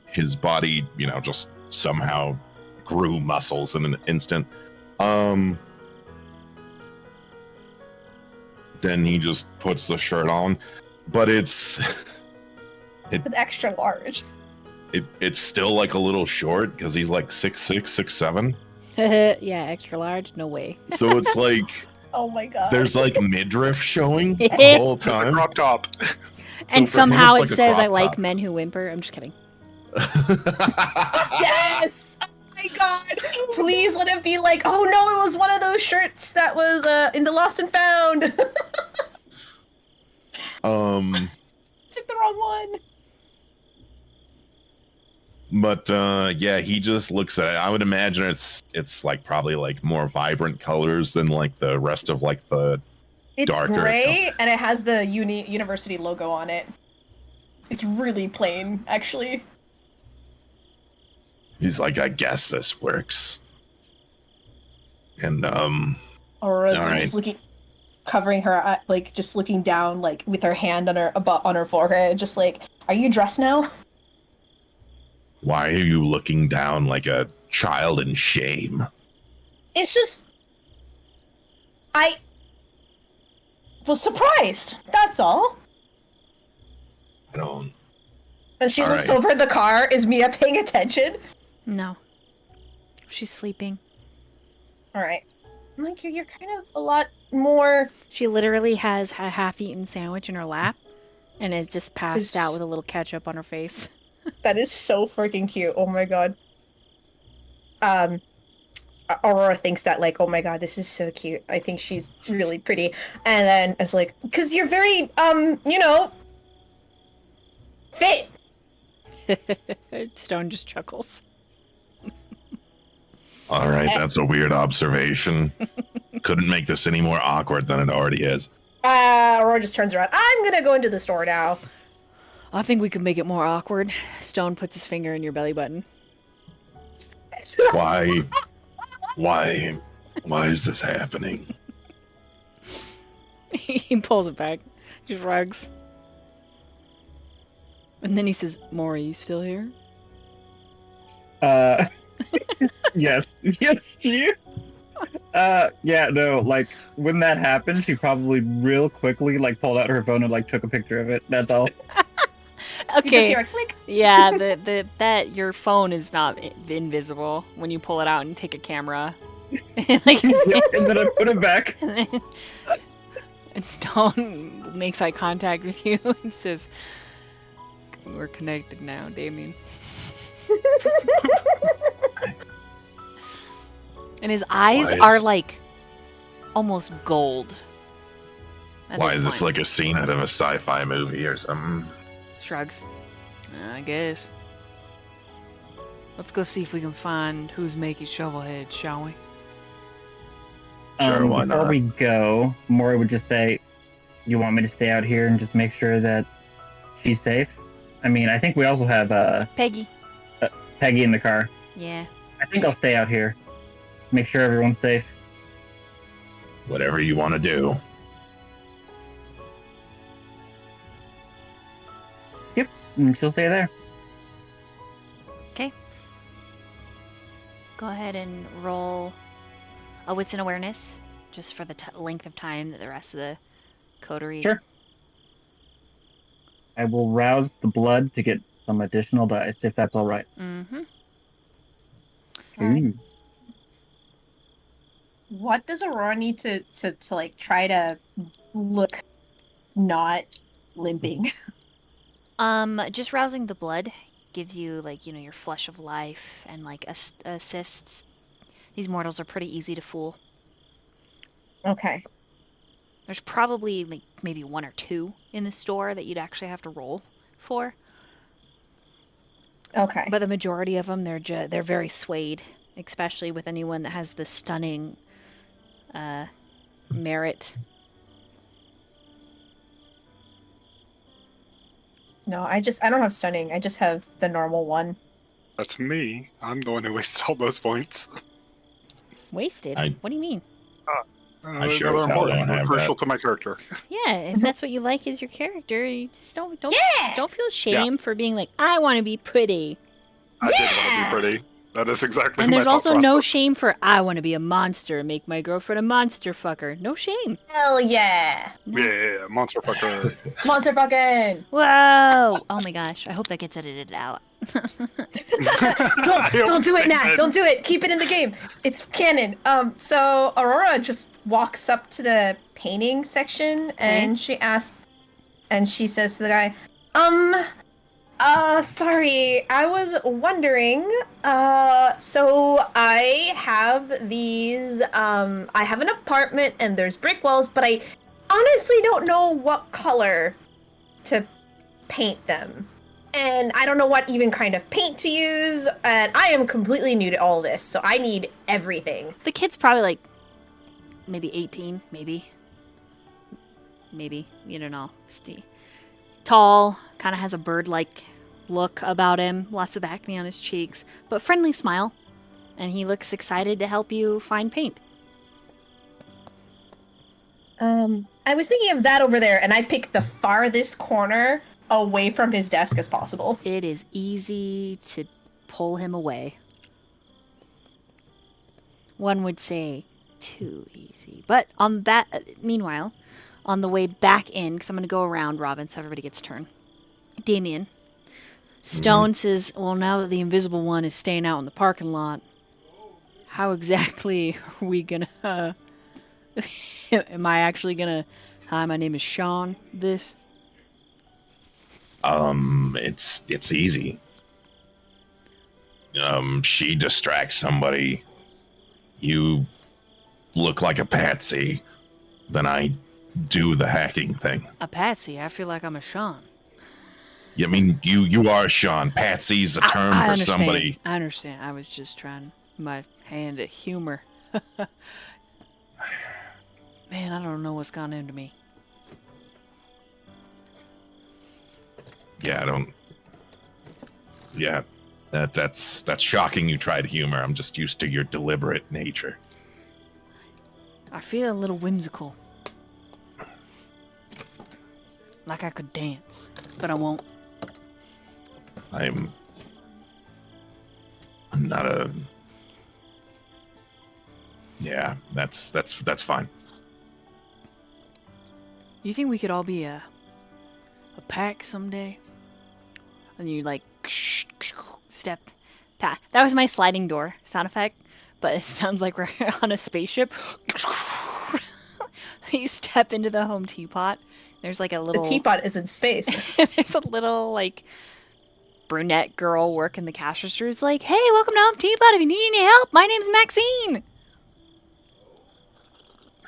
his body, just somehow grew muscles in an instant. Then he just puts the shirt on, but it's An extra large. it's still like a little short because he's like 6'6", 6'7". Yeah, extra large? No way. So it's like Oh my god. there's like midriff showing the whole The time. crop top. And for him, somehow it it's like a says I crop like top. men who whimper. I'm just kidding. Yes! Oh my god! Please let it be like, oh no, it was one of those shirts that was in the Lost and Found. Took the wrong one. But yeah, he just looks at it. I would imagine it's like probably like more vibrant colors than like the rest of like the It's darker. gray and it has the university logo on it. It's really plain, actually. He's like, I guess this works. And Aurora's All like, right. just looking, covering her, like just looking down, like with her hand on her forehead, just like, are you dressed now? why are you looking down like a child in shame? It's just, I was surprised. That's all. I don't. And she All looks right. over at the car. Is Mia paying attention? No. She's sleeping. All right. I'm like, you're kind of a lot more. She literally has a half-eaten sandwich in her lap and is just passed out Just- with a little ketchup on her face. That is so freaking cute. Oh my god. Aurora thinks that, like, oh my god, this is so cute. I think she's really pretty. And then it's like, because you're very, fit. Stone just chuckles. All right, that's a weird observation. Couldn't make this any more awkward than it already is. Aurora just turns around. I'm gonna go into the store now. I think we could make it more awkward. Stone puts his finger in your belly button. Why? Why is this happening? He pulls it back. He shrugs. And then he says, Mori, you still here? Yes. Yes, you. Yeah, no, like, when that happened, she probably real quickly, like, pulled out her phone and, like, took a picture of it. That's all. You just hear a click. Yeah, that your phone is not invisible when you pull it out and take a camera. Like, Yep, and then I put it back. and Stone makes eye contact with you and says, "We're connected now, Damien." And his eyes are like almost gold. at Why is this point. like a scene out of a sci-fi movie or something? Shrugs. I guess. Let's go see if we can find who's making Shovelhead, shall we? Sure, why Before not? we go, Mori would just say, "You want me to stay out here and just make sure that she's safe?" I mean, I think we also have Peggy. Peggy in the car. Yeah. I think I'll stay out here. Make sure everyone's safe. Whatever you want to do. And she'll stay there. Okay. Go ahead and roll a wits and awareness, just for the length of time that the rest of the coterie. Sure. I will rouse the blood to get some additional dice, if that's all right. Mm-hmm. All right. Ooh. What does Aurora need to like try to look not limping? Just rousing the blood gives you, like, you know, your flush of life and, like, assists. These mortals are pretty easy to fool. Okay. There's probably, like, maybe one or two in the store that you'd actually have to roll for. Okay. But the majority of them, they're very swayed, especially with anyone that has the stunning merit. No, I don't have stunning. I just have the normal one. That's me. I'm the one who wasted all those points. Wasted? I- What do you mean? I sure They're as hell important. don't They're have crucial that. to my character. Yeah, if that's what you like as your character, you just don't Yeah! don't feel shame for being like, I want to be pretty. I did want to be pretty. That is exactly And my there's thought also no process. shame for I want to be a monster and make my girlfriend a monster fucker. No shame. Hell yeah! Yeah, monster fucker. Monster fucking! Whoa! Oh my gosh, I hope that gets edited out. Don't do it, Nat! Don't do it! Keep it in the game. It's canon. So Aurora just walks up to the painting section and she asks, and she says to the guy, sorry, I was wondering, so I have these, I have an apartment and there's brick walls, but I honestly don't know what color to paint them. And I don't know what even kind of paint to use, and I am completely new to all this, so I need everything. The kid's probably, like, maybe 18, maybe. Maybe, you don't know. Tall, kind of has a bird-like look about him, lots of acne on his cheeks, but friendly smile. And he looks excited to help you find paint. I was thinking of that over there, and I picked the farthest corner away from his desk as possible. It is easy to pull him away. One would say too easy. But on that, meanwhile, on the way back in, because I'm going to go around Robin so everybody gets turn. Damien. Stone says, well, now that the invisible one is staying out in the parking lot, How exactly are we gonna, am I actually gonna, hi, my name is Sean, this? It's easy. She distracts somebody. You look like a patsy. Then I do the hacking thing. A patsy? I feel like I'm a Sean. I mean, you are Sean. Patsy's a term I for understand. somebody. I understand. I was just trying my hand at humor. Man, I don't know what's gone into me. Yeah, I don't. Yeah, that's shocking. You tried humor. I'm just used to your deliberate nature. I feel a little whimsical. Like I could dance, but I won't. I'm not a. Yeah, that's fine. You think we could all be a pack someday? And you like step past. That was my sliding door sound effect, but it sounds like we're on a spaceship. You step into the home teapot. There's like a little. The teapot is in space. There's a little like brunette girl working the cash register. Is like, hey, welcome to Home Teapot. If you need any help, my name's Maxine.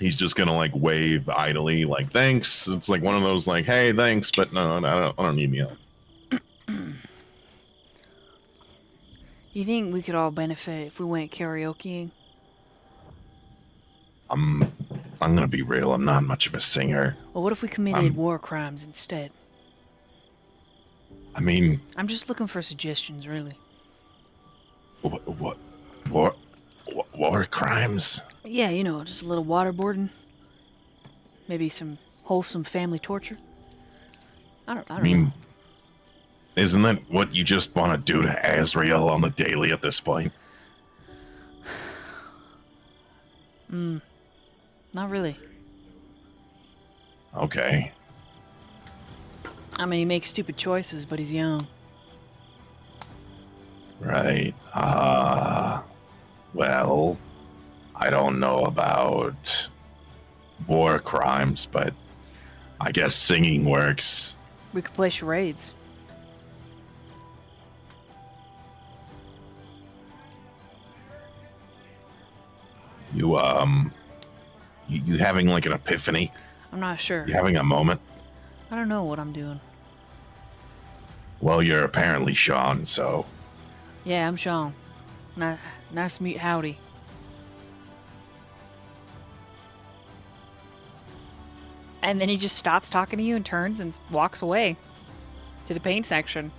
He's just gonna like wave idly, like thanks. It's like one of those like, hey, thanks, but no, I don't need any help. You think we could all benefit if we went karaokeing? I'm gonna be real. I'm not much of a singer. Well, what if we committed war crimes instead? I mean, I'm just looking for suggestions, really. what war crimes? Yeah, you know, just a little waterboarding. Maybe some wholesome family torture. I don't I mean, isn't that what you just want to do to Azriel on the daily at this point? Not really. Okay. I mean, he makes stupid choices, but he's young. Right. Well, I don't know about war crimes, but I guess singing works. We could play charades. You having like an epiphany? I'm not sure. You having a moment? I don't know what I'm doing. Well, you're apparently Sean, so Yeah, I'm Sean. Nice to meet Howdy. And then he just stops talking to you and turns and walks away to the paint section.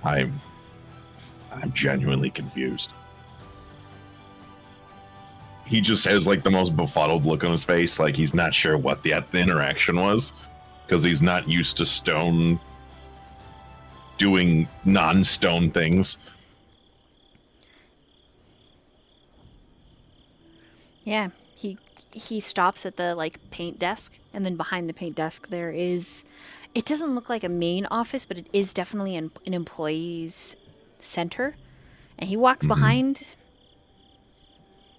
I'm genuinely confused. He just has like the most befuddled look on his face, like he's not sure what the interaction was, because he's not used to stone doing non-stone things. Yeah, he stops at the like paint desk, and then behind the paint desk there is, it doesn't look like a main office, but it is definitely an employee's center. And he walks behind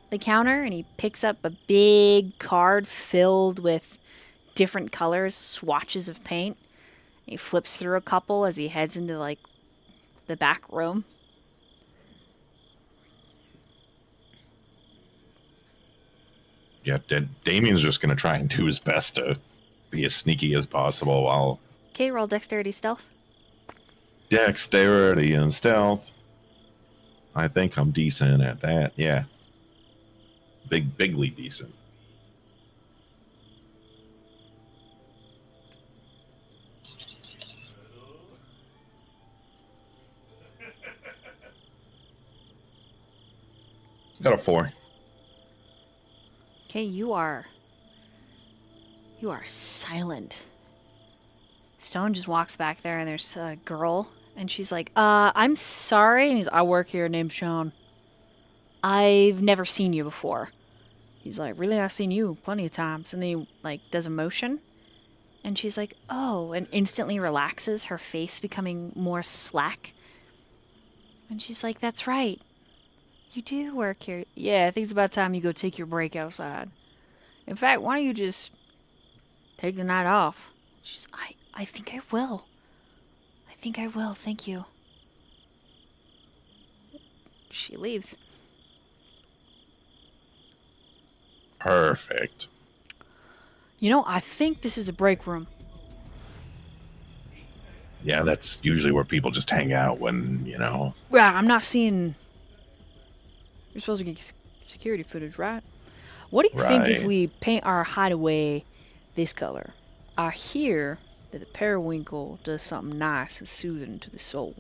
the counter and he picks up a big card filled with different colors, swatches of paint. He flips through a couple as he heads into like the back room. Yeah, Damien's just gonna try and do his best to be as sneaky as possible while Okay, roll dexterity stealth. dexterity and stealth. I think I'm decent at that. Yeah, bigly decent. Got a 4. Okay, you are silent. Stone just walks back there and there's a girl and she's like, I'm sorry. And he's, I work here, name's Sean. I've never seen you before. He's like, really? I've seen you plenty of times. And then he like does a motion and she's like, oh, and instantly relaxes, her face becoming more slack. And she's like, that's right. You do work here. Yeah, I think it's about time you go take your break outside. In fact, why don't you just take the night off? She's, I think I will. I think I will, thank you. She leaves. Perfect. You know, I think this is a break room. Yeah, that's usually where people just hang out when, you know. Well, I'm not seeing... You're supposed to get security footage, right? What do you think if Right. we paint our hideaway this color? I hear that the periwinkle does something nice and soothing to the soul.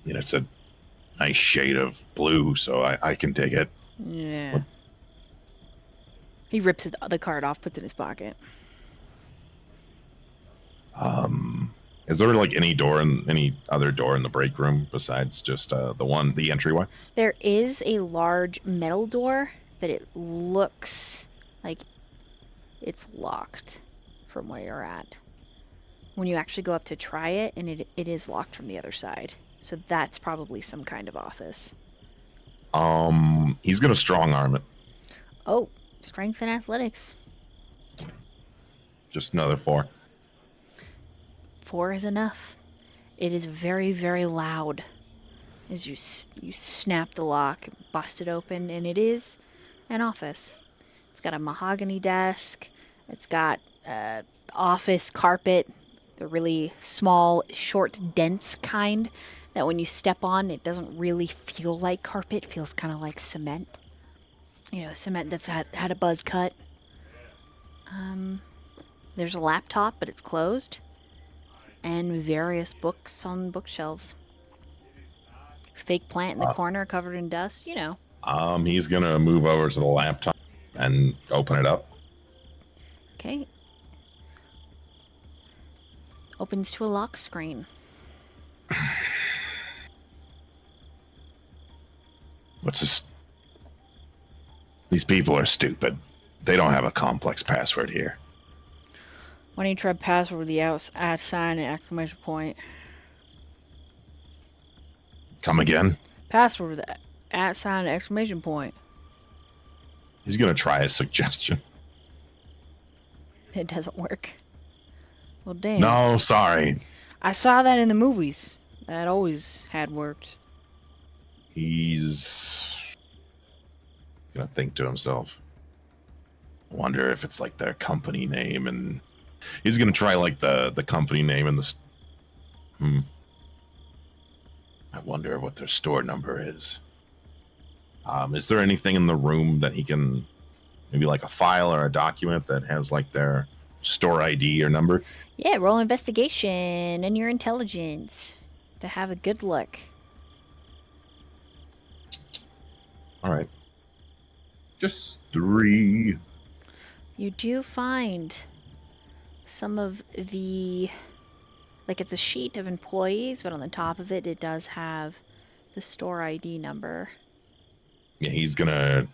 You know, it's a nice shade of blue, so I can dig it. Yeah. What? He rips the card off, puts it in his pocket. Is there like any other door in the break room besides just the entryway? There is a large metal door, but it looks like it's locked from where you're at. When you actually go up to try it, and it is locked from the other side. So that's probably some kind of office. He's gonna strong arm it. Oh, strength and athletics. Just another 4. 4 is enough. It is very, very loud as you snap the lock, bust it open, and it is an office. It's got a mahogany desk. It's got office carpet, the really small, short, dense kind that when you step on, it doesn't really feel like carpet. It feels kind of like cement. You know, cement that's had a buzz cut. There's a laptop, but it's closed. And various books on bookshelves. Fake plant in the corner covered in dust, you know. He's gonna move over to the laptop and open it up. Okay. Opens to a lock screen. What's this? These people are stupid. They don't have a complex password here. Why don't you try password with the @ sign and exclamation point? Come again? Password with the @ sign and exclamation point. He's gonna try a suggestion. It doesn't work. Well, damn. No, sorry. I saw that in the movies. That always had worked. He's gonna think to himself. I wonder if it's like their company name, and he's gonna try like the company name and the. I wonder what their store number is. Is there anything in the room that he can, maybe like a file or a document that has like their store ID or number? Yeah, roll investigation and your intelligence to have a good look. All right. Just 3. You do find some of the, like it's a sheet of employees, but on the top of it, it does have the store ID number. Yeah, he's gonna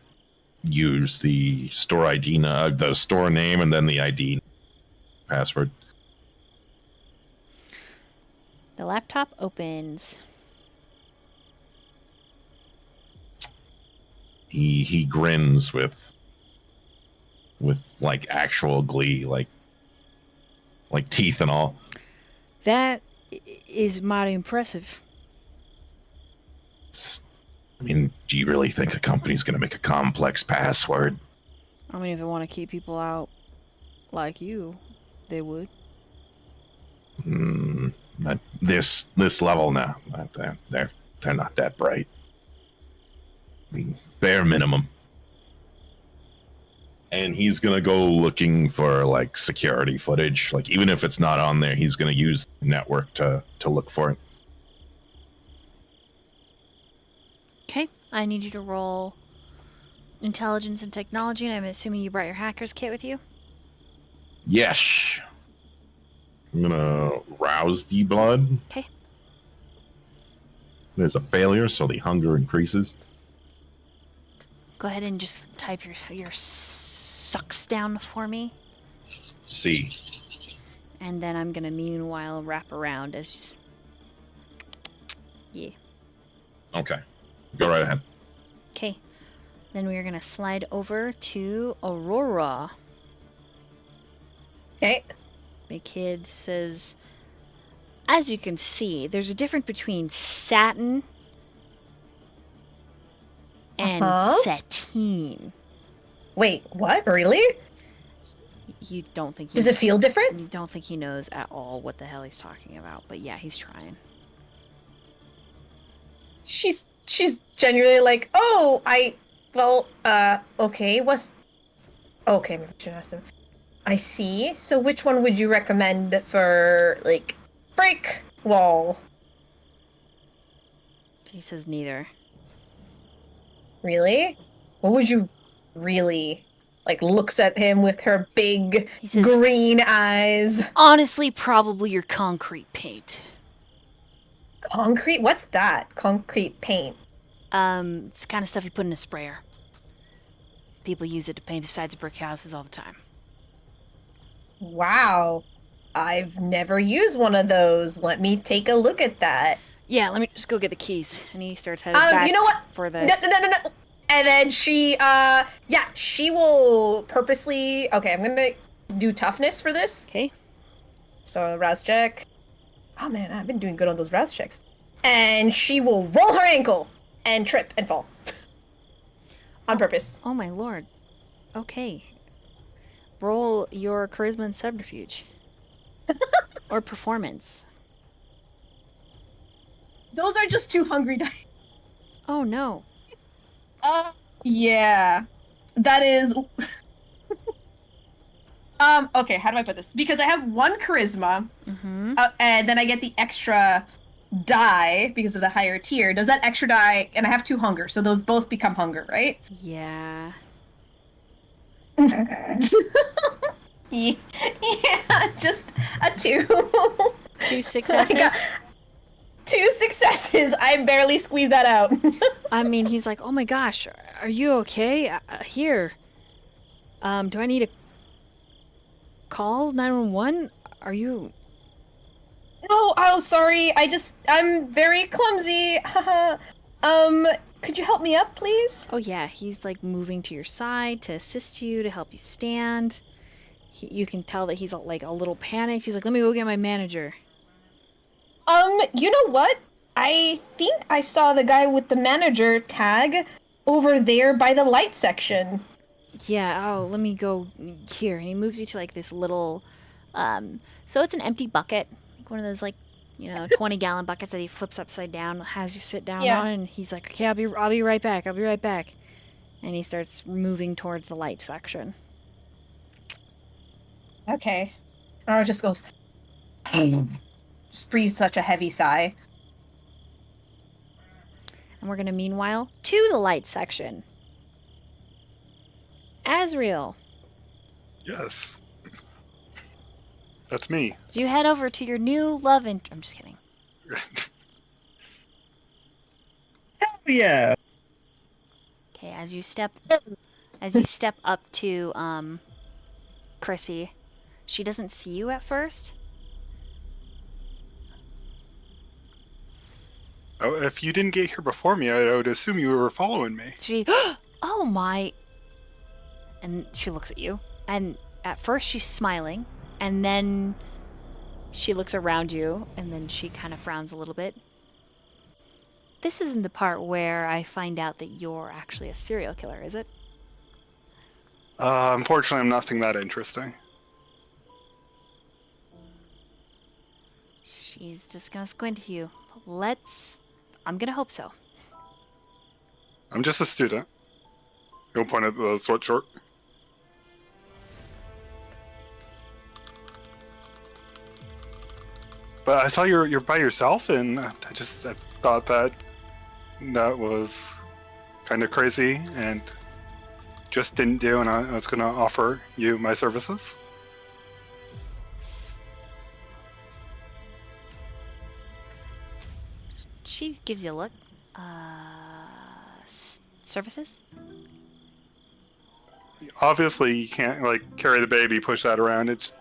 use the store ID, the store name, and then the ID password. The laptop opens. He grins with like actual glee, like teeth and all. That is mighty impressive. I mean, do you really think a company's gonna make a complex password? I mean, if they want to keep people out like you, they would. At this level now, they're not that bright. I mean, bare minimum. And he's gonna go looking for like security footage. Like even if it's not on there, he's gonna use the network to look for it. Okay, I need you to roll intelligence and technology, and I'm assuming you brought your hacker's kit with you? Yes. I'm gonna rouse the blood. Okay. There's a failure, so the hunger increases. Go ahead and just type your sucks down for me. C. And then I'm gonna meanwhile wrap around as... Yeah. Okay. Go right ahead. Okay. Then we are going to slide over to Aurora. Okay. The kid says, as you can see, there's a difference between satin and sateen. Wait, what? Really? You don't think Does it feel different? You don't think he knows at all what the hell he's talking about, but yeah, he's trying. She's genuinely like, oh, okay, okay, maybe I should ask him. I see. So which one would you recommend for, like, break wall? He says neither. Really? What would you really, like, looks at him with her big He says, green eyes. honestly, probably your concrete paint. Concrete? What's that? Concrete paint. It's the kind of stuff you put in a sprayer. People use it to paint the sides of brick houses all the time. Wow. I've never used one of those. Let me take a look at that. Yeah, let me just go get the keys. And he starts heading back You know what? for the... No. And then she will purposely... Okay, I'm gonna do toughness for this. Okay. So, rouse check. Oh man, I've been doing good on those rouse checks. And she will roll her ankle and trip and fall. On purpose. Oh my lord. Okay. Roll your charisma and subterfuge. Or performance. Those are just two hungry dice. Oh no. Yeah. That is... okay, how do I put this? Because I have one charisma, and then I get the extra die because of the higher tier. Does that extra die, and I have 2 hunger, so those both become hunger, right? Yeah. Yeah, just a 2. 2 successes? 2 successes. I barely squeezed that out. I mean, he's like, oh my gosh, are you okay? Here. Do I need to call 911? Are you... Oh, sorry. I'm very clumsy. Could you help me up, please? Oh yeah, he's like moving to your side to assist you, to help you stand. You can tell that he's like a little panicked. He's like, let me go get my manager. You know what? I think I saw the guy with the manager tag over there by the light section. Yeah, oh, let me go here. And he moves you to like this little, so it's an empty bucket. Like one of those like, 20-gallon buckets that he flips upside down, has you sit down on, and he's like, okay, I'll be right back. I'll be right back. And he starts moving towards the light section. Okay. Aurora just goes, just breathes such a heavy sigh. And we're gonna meanwhile to the light section. Azriel. Yes. That's me. So you head over to your new love I'm just kidding. Hell yeah. Okay, as you step up to Chrissy, she doesn't see you at first. Oh, if you didn't get here before me, I would assume you were following me. She, oh my, and she looks at you, and at first she's smiling, and then she looks around you, and then she kind of frowns a little bit. This isn't the part where I find out that you're actually a serial killer, is it? Unfortunately, I'm nothing that interesting. She's just gonna squint at you. I'm gonna hope so. I'm just a student. You'll point at the sweatshirt. But I saw you're by yourself, and I thought that was kind of crazy, and just didn't do, and I was going to offer you my services. She gives you a look. Services? Obviously, you can't carry the baby, push that around. It's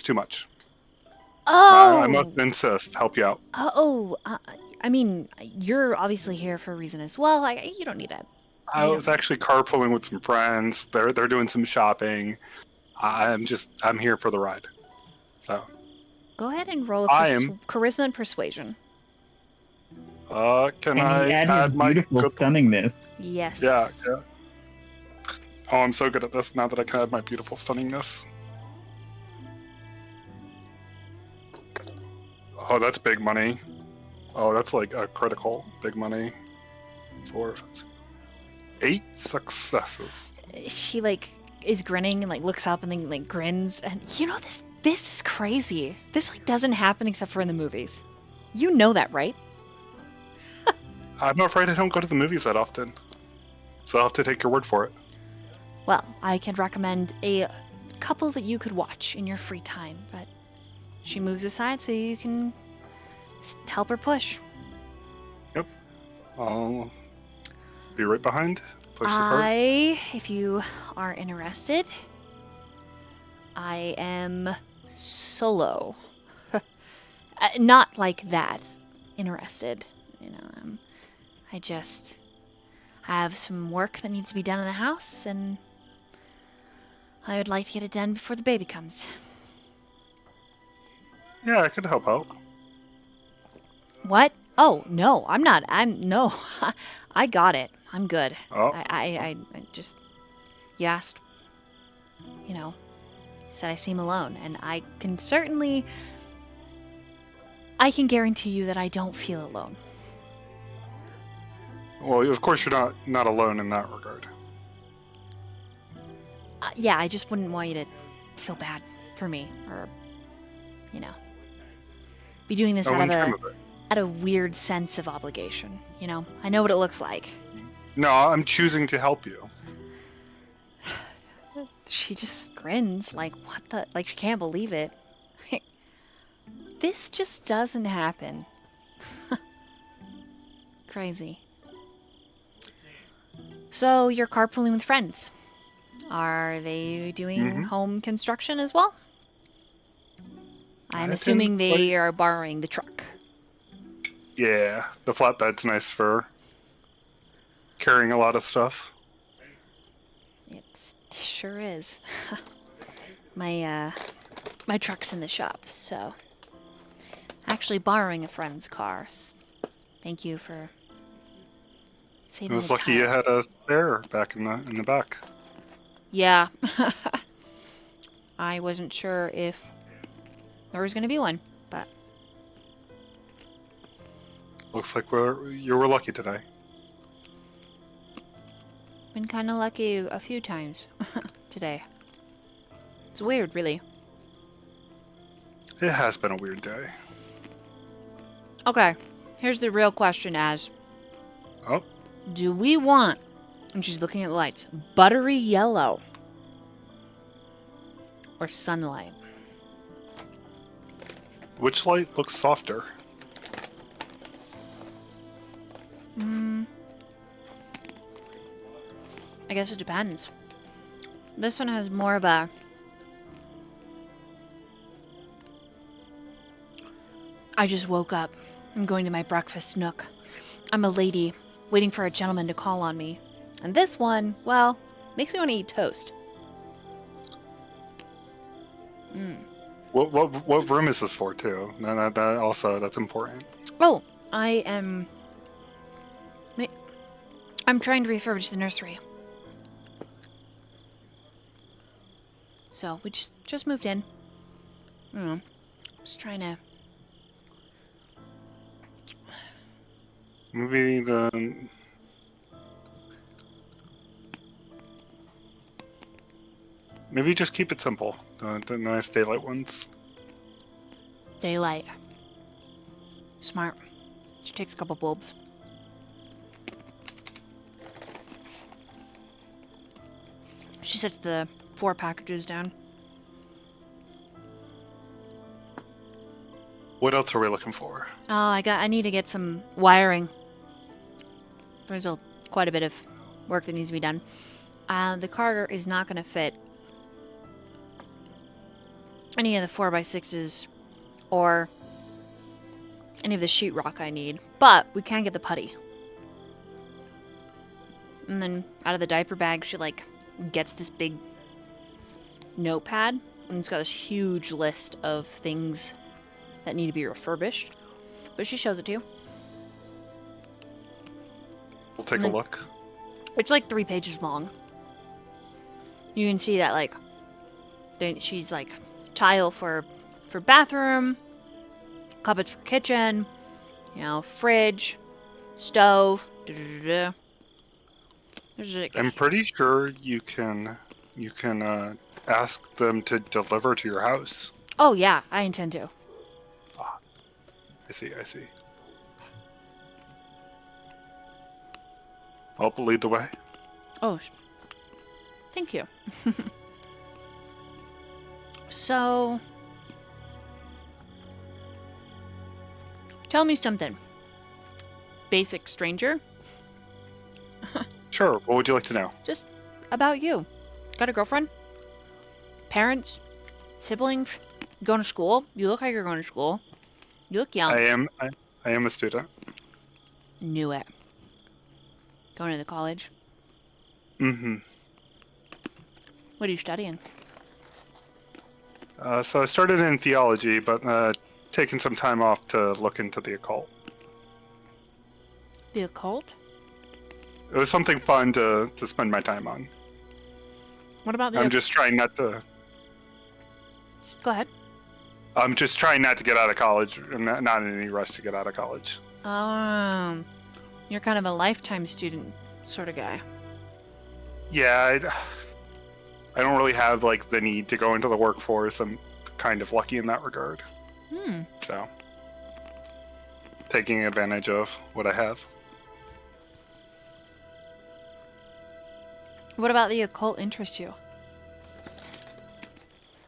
too much. Oh! I must insist. Help you out. I mean, you're obviously here for a reason as well. You don't need it. I was actually carpooling with some friends. They're doing some shopping. I'm here for the ride. So Go ahead and roll a I am. charisma and persuasion. Can And I he add add his my beautiful good? stunningness. Yes. Yeah. Oh, I'm so good at this now that I can add my beautiful stunningness. Oh, that's big money. Oh, that's like a critical big money. 4, 8 successes. She like is grinning and like looks up and then like grins, and you know this is crazy. This like doesn't happen except for in the movies. You know that, right? I'm afraid I don't go to the movies that often, so I'll have to take your word for it. Well, I can recommend a couple that you could watch in your free time, but she moves aside so you can help her push. Yep. I'll be right behind. Push the cart. If you are interested, I am solo. Not like that. Interested. You know, I have some work that needs to be done in the house, and I would like to get it done before the baby comes. Yeah, I could help out. What? Oh, no, I'm not. No. I got it. I'm good. Oh. I just, you asked, said I seem alone, and I can guarantee you that I don't feel alone. Well, of course you're not alone in that regard. Yeah, I just wouldn't want you to feel bad for me, or, be doing this out of a weird sense of obligation, I know what it looks like. No, I'm choosing to help you. She just grins, like, what the, like, she can't believe it. This just doesn't happen. Crazy. So, you're carpooling with friends. Are they doing home construction as well? I'm assuming they are borrowing the truck. Yeah, the flatbed's nice for carrying a lot of stuff. It sure is. My truck's in the shop, so actually borrowing a friend's car. Thank you for saving I was the lucky time. you had a spare back in the back. Yeah. I wasn't sure if there was going to be one, but Looks like you were lucky today. been kind of lucky a few times today. It's weird, really. It has been a weird day. Okay, here's the real question, Az. Oh, Do we want, and she's looking at the lights, buttery yellow or sunlight? which light looks softer? I guess it depends. This one has more of a... I just woke up. I'm going to my breakfast nook. I'm a lady, waiting for a gentleman to call on me. And this one, well, makes me want to eat toast. What room is this for, too? That's important. Oh, I'm trying to refurbish the nursery. So, we just moved in. I don't know. Just trying to... Maybe just keep it simple. The nice daylight ones. Daylight. Smart. She takes a couple bulbs. She sets the 4 packages down. What else are we looking for? Oh, I need to get some wiring. There's quite a bit of work that needs to be done. The car is not going to fit any of the 4x6s or any of the sheetrock I need, but we can get the putty. And then out of the diaper bag, she like gets this big notepad, and it's got this huge list of things that need to be refurbished. But she shows it to you. We'll take a look. It's like 3 pages long. You can see that like she's like tile for bathroom, cupboards for kitchen, you know, fridge, stove. I'm pretty sure you can ask them to deliver to your house. Oh yeah, I intend to. I see. I'll lead the way. Oh, thank you. So, tell me something. Basic stranger. Sure. What would you like to know? Just about you. Got a girlfriend? Parents? Siblings? Going to school? You look like you're going to school. You look young. I am a student. Knew it. Going to the college? Mm-hmm. What are you studying? So I started in theology, but taking some time off to look into the occult. The occult? It was something fun to spend my time on. What about the I'm just trying not to... Go ahead. I'm just trying not to get out of college. I'm not in any rush to get out of college. You're kind of a lifetime student sort of guy. Yeah, I don't really have like the need to go into the workforce. I'm kind of lucky in that regard. So, taking advantage of what I have. What about the occult interest you?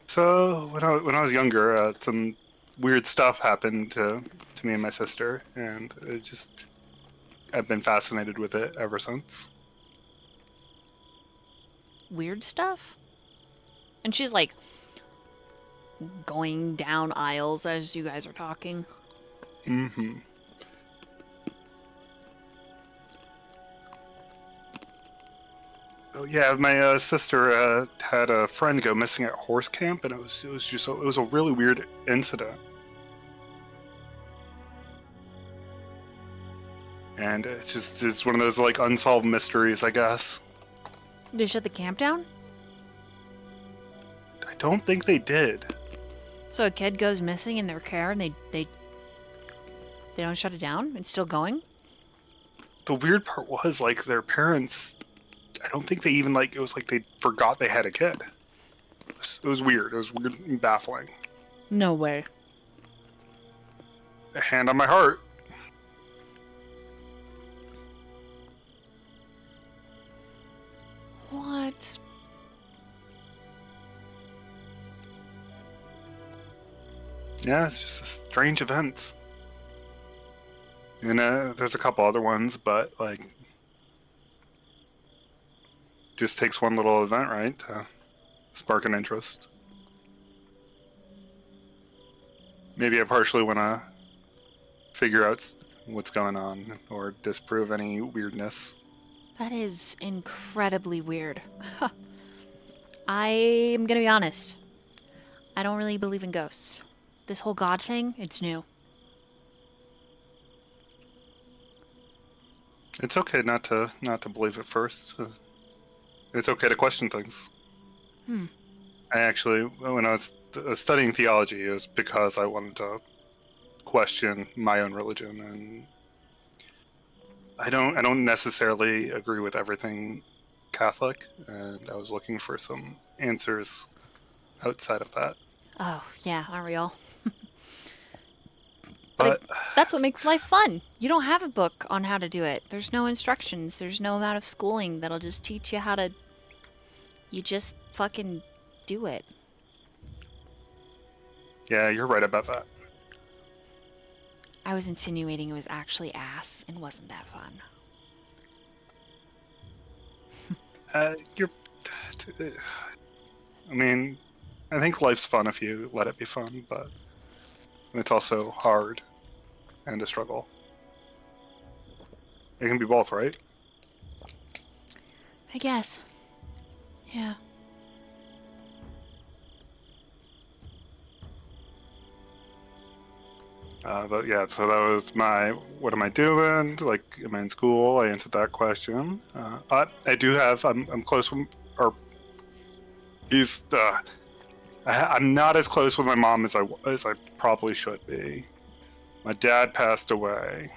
So when I was younger, some weird stuff happened to me and my sister, and I've been fascinated with it ever since. Weird stuff? And she's like going down aisles as you guys are talking. Mm-hmm. Oh, yeah, my sister had a friend go missing at horse camp, and it was a really weird incident. And it's one of those like unsolved mysteries, I guess. Did they shut the camp down? I don't think they did. So a kid goes missing in their care and they don't shut it down? It's still going? The weird part was like their parents, I don't think they even like, it was like they forgot they had a kid. It was weird. It was weird and baffling. No way. A hand on my heart. What? Yeah, it's just a strange event. And there's a couple other ones, but like, just takes one little event, right, to spark an interest. Maybe I partially want to figure out what's going on or disprove any weirdness. That is incredibly weird. I'm gonna be honest. I don't really believe in ghosts. This whole God thing, it's new. It's okay not to believe at first. It's okay to question things. I actually, when I was studying theology, it was because I wanted to question my own religion, and I don't necessarily agree with everything Catholic, and I was looking for some answers outside of that. Oh, yeah, aren't we all? But That's what makes life fun. You don't have a book on how to do it. There's no instructions. There's no amount of schooling that'll just teach you how to... You just fucking do it. yeah, you're right about that. I was insinuating it was actually ass and wasn't that fun. I mean, I think life's fun if you let it be fun, but it's also hard. and a struggle. It can be both, right? I guess. Yeah. But yeah, so that was my, what am I doing? Like, am I in school? I answered that question. I do have, I'm close with, or he's, I'm not as close with my mom as I probably should be. My dad passed away.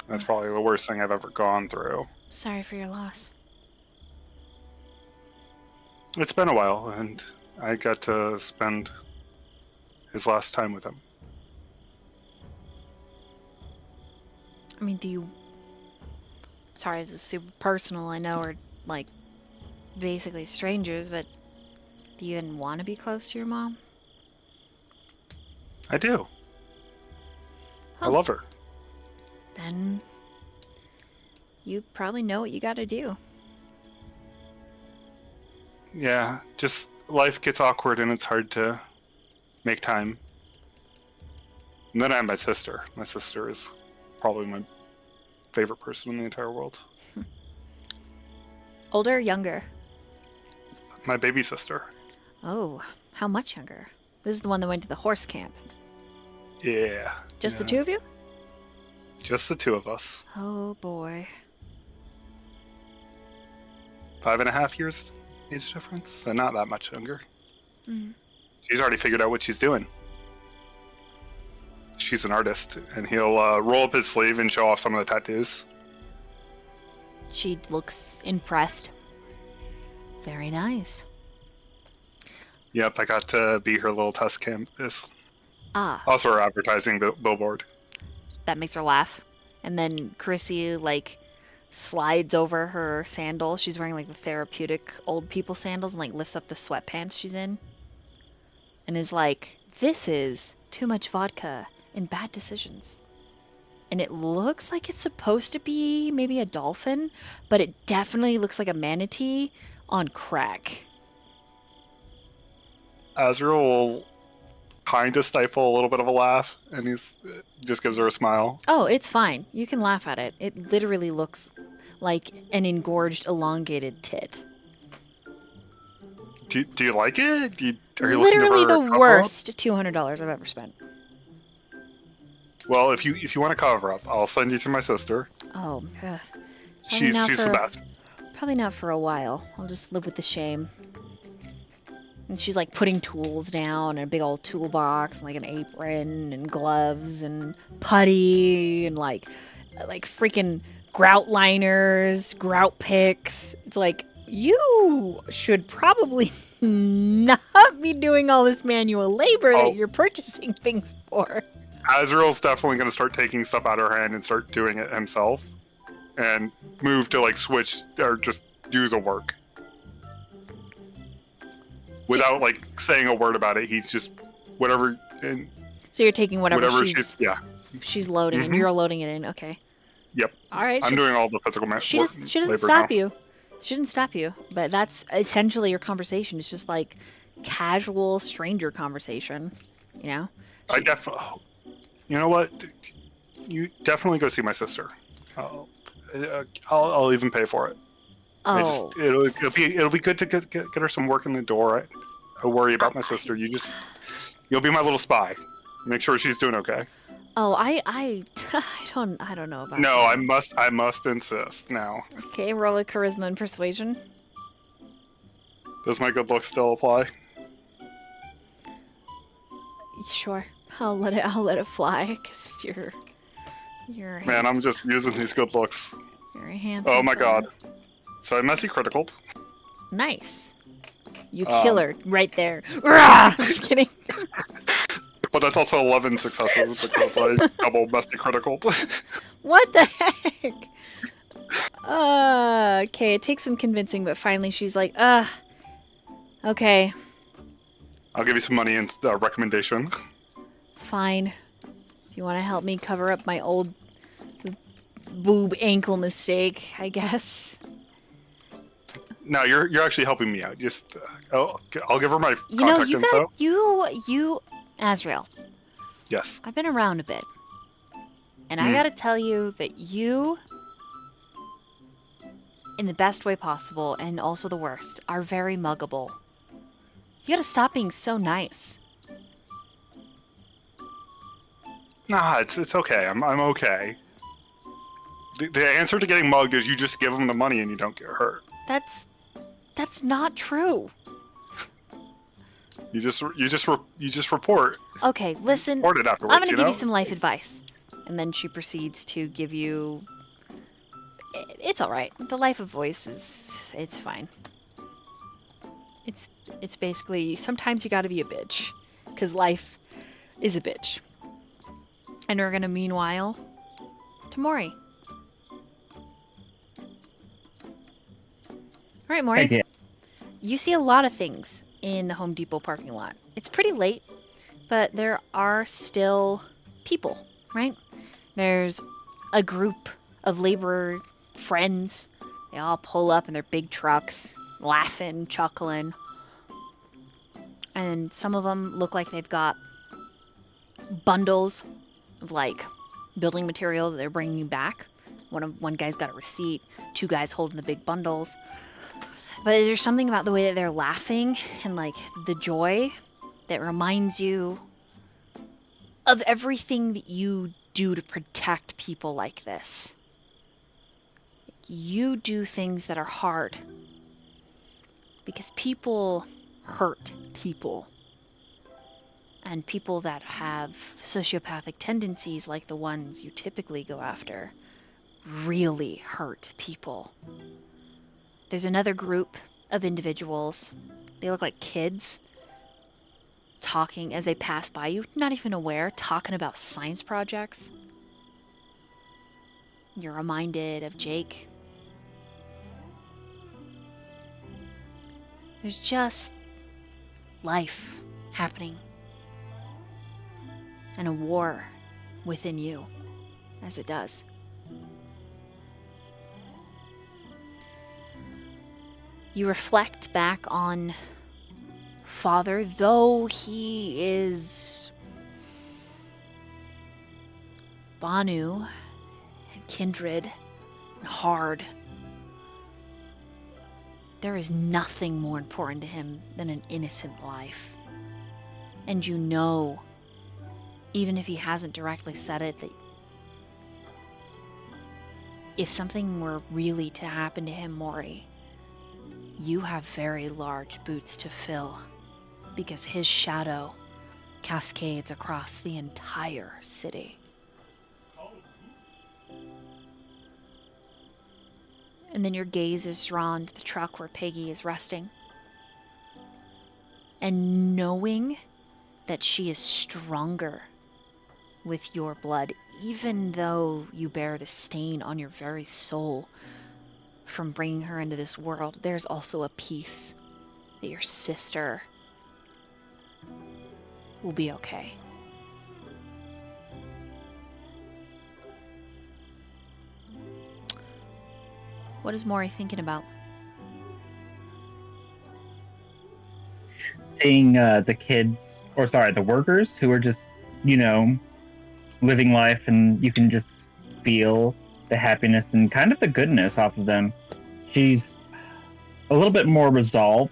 That's probably the worst thing I've ever gone through. Sorry for your loss. It's been a while, and I got to spend his last time with him. I mean, do you... Sorry, this is super personal. I know we're, like, basically strangers, but do you even want to be close to your mom? I do. I Oh. love her. Then you probably know what you gotta do. Yeah, just life gets awkward and it's hard to make time. And then I have my sister. My sister is probably my favorite person in the entire world. Older or younger? My baby sister. Oh, how much younger? This is the one that went to the horse camp. Yeah. Just the yeah. two of you? Just the two of us. Oh boy. 5.5 years age difference, so not that much younger. Mm. She's already figured out what she's doing. She's an artist, and he'll roll up his sleeve and show off some of the tattoos. She looks impressed. Very nice. Yep, I got to be her little test canvas. Ah, Also, her advertising billboard. that makes her laugh. And then Chrissy, like, slides over her sandals. She's wearing, like, the therapeutic old people sandals and, like, lifts up the sweatpants she's in. And is like, this is too much vodka and bad decisions. And it looks like it's supposed to be maybe a dolphin, but it definitely looks like a manatee on crack. Azriel will kind of stifle a little bit of a laugh, and he just gives her a smile. Oh, it's fine. You can laugh at it. It literally looks like an engorged, elongated tit. Do you like it? Are you Literally looking to the cover worst $200 I've ever spent. up? Well, if you want to cover up, I'll send you to my sister. Oh, ugh. She's not the for- best. Probably not for a while. I'll just live with the shame. And she's like putting tools down and a big old toolbox and like an apron and gloves and putty and like freaking grout liners, grout picks. It's like, you should probably not be doing all this manual labor Oh. that you're purchasing things for. Azriel's definitely going to start taking stuff out of her hand and start doing it himself, and move to like switch or just do the work without like saying a word about it. He's just whatever, and So you're taking whatever she's loading and Mhm. you're loading it in. Okay. Yep. All right. I'm doing all the physical She doesn't labor stop now. you. She didn't stop you. But that's essentially your conversation. It's just like casual stranger conversation. You know? I definitely. You know what? You definitely go see my sister. I'll even pay for it. Oh. It'll be good to get her some work in the door. I worry about my sister. You'll be my little spy. Make sure she's doing okay. Oh, I don't know about No, that. I must insist now. Okay, roll a charisma and persuasion. Does my good looks still apply? Sure. I'll let it fly, cause you're Man, I'm just using these good looks. you're a handsome. Oh my fella. god. So I messy critical. Nice. You kill her right there. Rah! Just kidding. But that's also 11 successes because I double messy critical. What the heck? Okay, it takes some convincing, but finally she's like, okay, I'll give you some money and recommendation. fine. If you want to help me cover up my old boob ankle mistake, I guess. No, you're actually helping me out. Just I'll give her my You know, contact you info. got you Azriel. Yes. I've been around a bit. And I gotta tell you that you, in the best way possible and also the worst, are very muggable. You gotta stop being so nice. Nah, it's okay. I'm okay. The answer to getting mugged is you just give them the money and you don't get hurt. That's not true. You just report. Okay, listen. Report it afterwards. I'm gonna give you some life advice. And then she proceeds to give you... It's alright. The life of voice is... It's fine. It's basically... Sometimes you gotta be a bitch. Because life is a bitch. And we're gonna meanwhile to Mori. Alright, Mori. Thank you. You see a lot of things in the Home Depot parking lot. It's pretty late, but there are still people, right? There's a group of labor friends. They all pull up in their big trucks, laughing, chuckling. And some of them look like they've got bundles of, like, building material that they're bringing back. One guy's got a receipt, 2 guys holding the big bundles. But there's something about the way that they're laughing and, like, the joy that reminds you of everything that you do to protect people like this. You do things that are hard because people hurt people. And people that have sociopathic tendencies like the ones you typically go after really hurt people. There's another group of individuals. They look like kids talking as they pass by you, not even aware, talking about science projects. You're reminded of Jake. There's just life happening. And a war within you, as it does. You reflect back on Father, though he is Banu and Kindred and hard. There is nothing more important to him than an innocent life. And you know, even if he hasn't directly said it, that if something were really to happen to him, Mori, you have very large boots to fill, because his shadow cascades across the entire city. And then your gaze is drawn to the truck where Peggy is resting. And knowing that she is stronger with your blood, even though you bear the stain on your very soul from bringing her into this world, there's also a peace that your sister will be okay. What is Mori thinking about? Seeing the workers who are just, living life, and you can just feel the happiness and kind of the goodness off of them. She's a little bit more resolved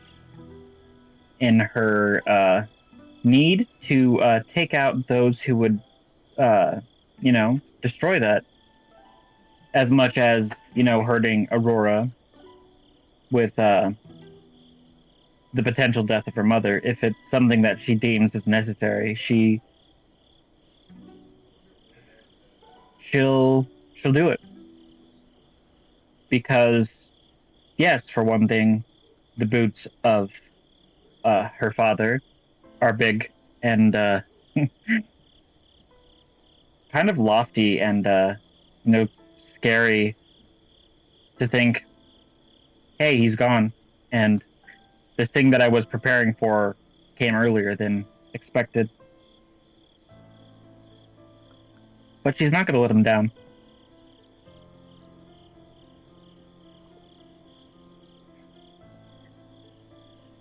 in her need to take out those who would, destroy that, as much as, hurting Aurora with the potential death of her mother. If it's something that she deems as necessary, she'll do it. Because, yes, for one thing, the boots of her father are big and kind of lofty and scary to think, hey, he's gone, and this thing that I was preparing for came earlier than expected. But she's not going to let him down.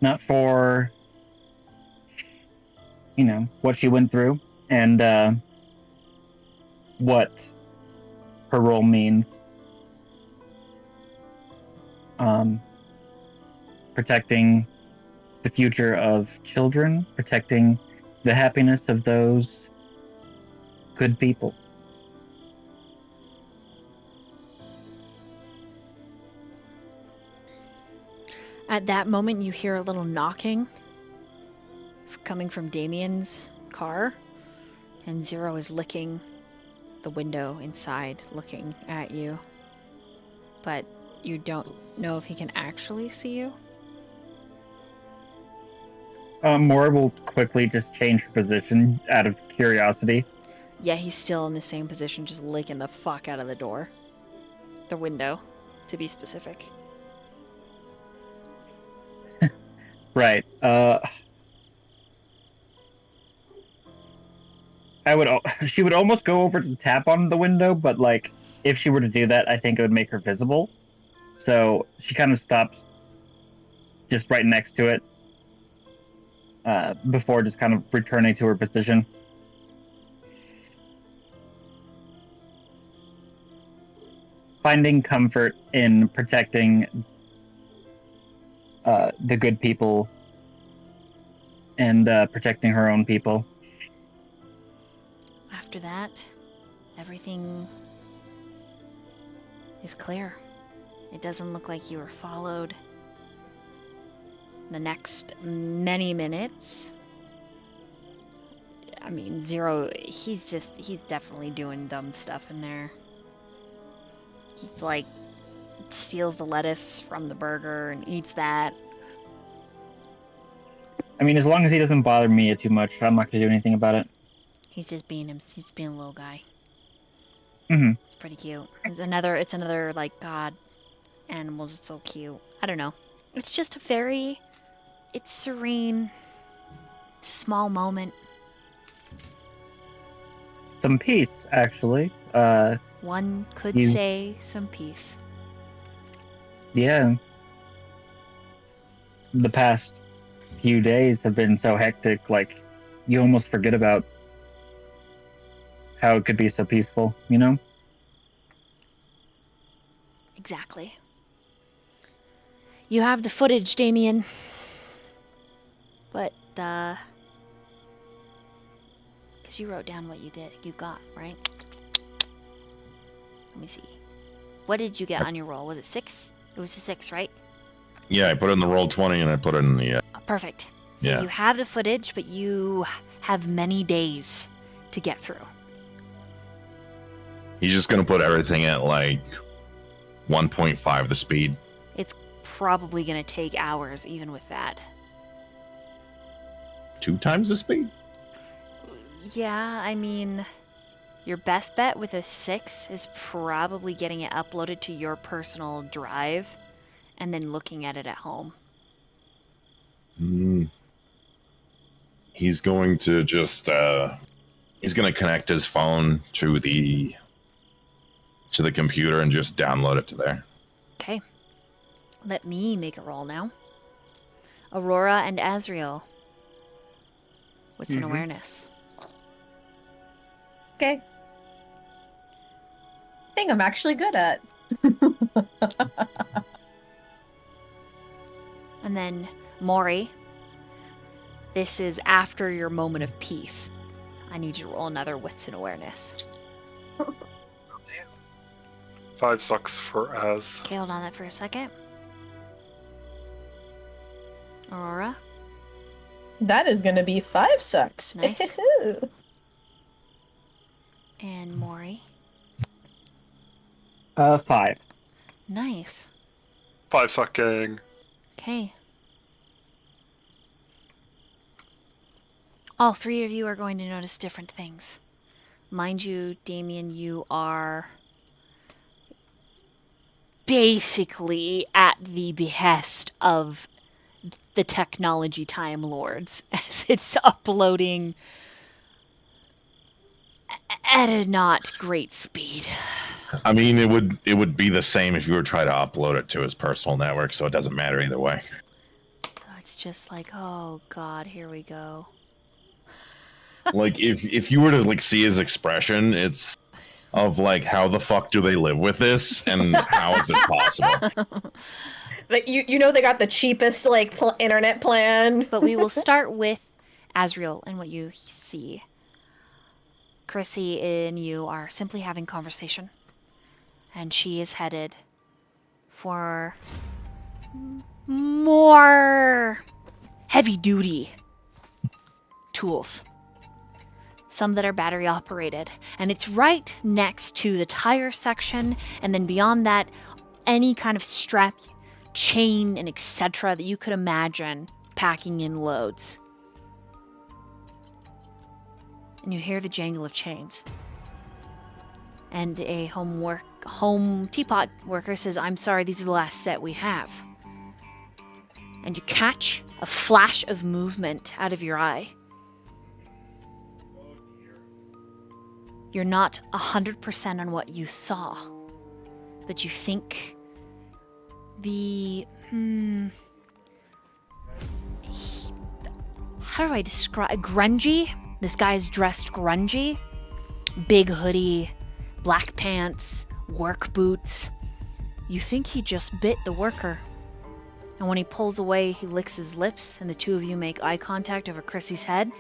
Not for, what she went through and what her role means. Protecting the future of children, protecting the happiness of those good people. At that moment, you hear a little knocking coming from Damien's car, and Zero is licking the window inside, looking at you. But you don't know if he can actually see you. Mori will quickly just change her position out of curiosity. Yeah, he's still in the same position, just licking the fuck out of the door. The window, to be specific. Right. She would almost go over to tap on the window, but like if she were to do that, I think it would make her visible. So she kind of stops just right next to it before just kind of returning to her position. Finding comfort in protecting the good people and protecting her own people. After that, everything is clear. It doesn't look like you were followed. The next many minutes, I mean, Zero, he's definitely doing dumb stuff in there. He's like, steals the lettuce from the burger and eats that. I mean, as long as he doesn't bother Mia too much, I'm not going to do anything about it. He's just being him. He's being a little guy. Mm-hmm. It's pretty cute. It's another like God. Animals are so cute. I don't know. It's just it's serene, small moment. Some peace, actually. One could say some peace. Yeah. The past few days have been so hectic, like, you almost forget about how it could be so peaceful, you know? Exactly. You have the footage, Damien. But, because you wrote down what you got, right? Let me see. What did you get on your roll? Was it 6? It was a 6, right? Yeah, I put it in the roll 20 and I put it in the. Perfect. So Yeah. you have the footage, but you have many days to get through. He's just gonna put everything at like 1.5 the speed. It's probably going to take hours, even with that. 2 times the speed? Yeah, I mean, your best bet with a 6 is probably getting it uploaded to your personal drive and then looking at it at home. He's going to just he's going to connect his phone to the computer and just download it to there. Okay. Let me make a roll now. Aurora and Azriel. What's an awareness? Okay. Thing I'm actually good at. And then Mori. This is after your moment of peace. I need you to roll another wits and awareness. 5 sucks for Az. Okay, hold on that for a second. Aurora. That is going to be 5 sucks. Nice. And Mori. 5. Nice. 5 sucking. Okay. All 3 of you are going to notice different things. Mind you, Damien, you are basically at the behest of the technology Time Lords as it's uploading at a not great speed. I mean, it would be the same if you were trying to upload it to his personal network, so it doesn't matter either way. So it's just like, oh God, here we go. Like if you were to like see his expression, it's of like, how the fuck do they live with this, and how is it possible? Like you know they got the cheapest like internet plan. But we will start with Azriel and what you see. Chrissy and you are simply having conversation, and she is headed for more heavy-duty tools. Some that are battery operated, and it's right next to the tire section, and then beyond that, any kind of strap, chain, and etc. that you could imagine packing in loads. And you hear the jangle of chains. And a home Teapot worker says, "I'm sorry, these are the last set we have." And you catch a flash of movement out of your eye. You're not 100% on what you saw, but you think the how do I describe grungy? This guy is dressed grungy, big hoodie, black pants, work boots. You think he just bit the worker. And when he pulls away, he licks his lips, and the two of you make eye contact over Chrissy's head.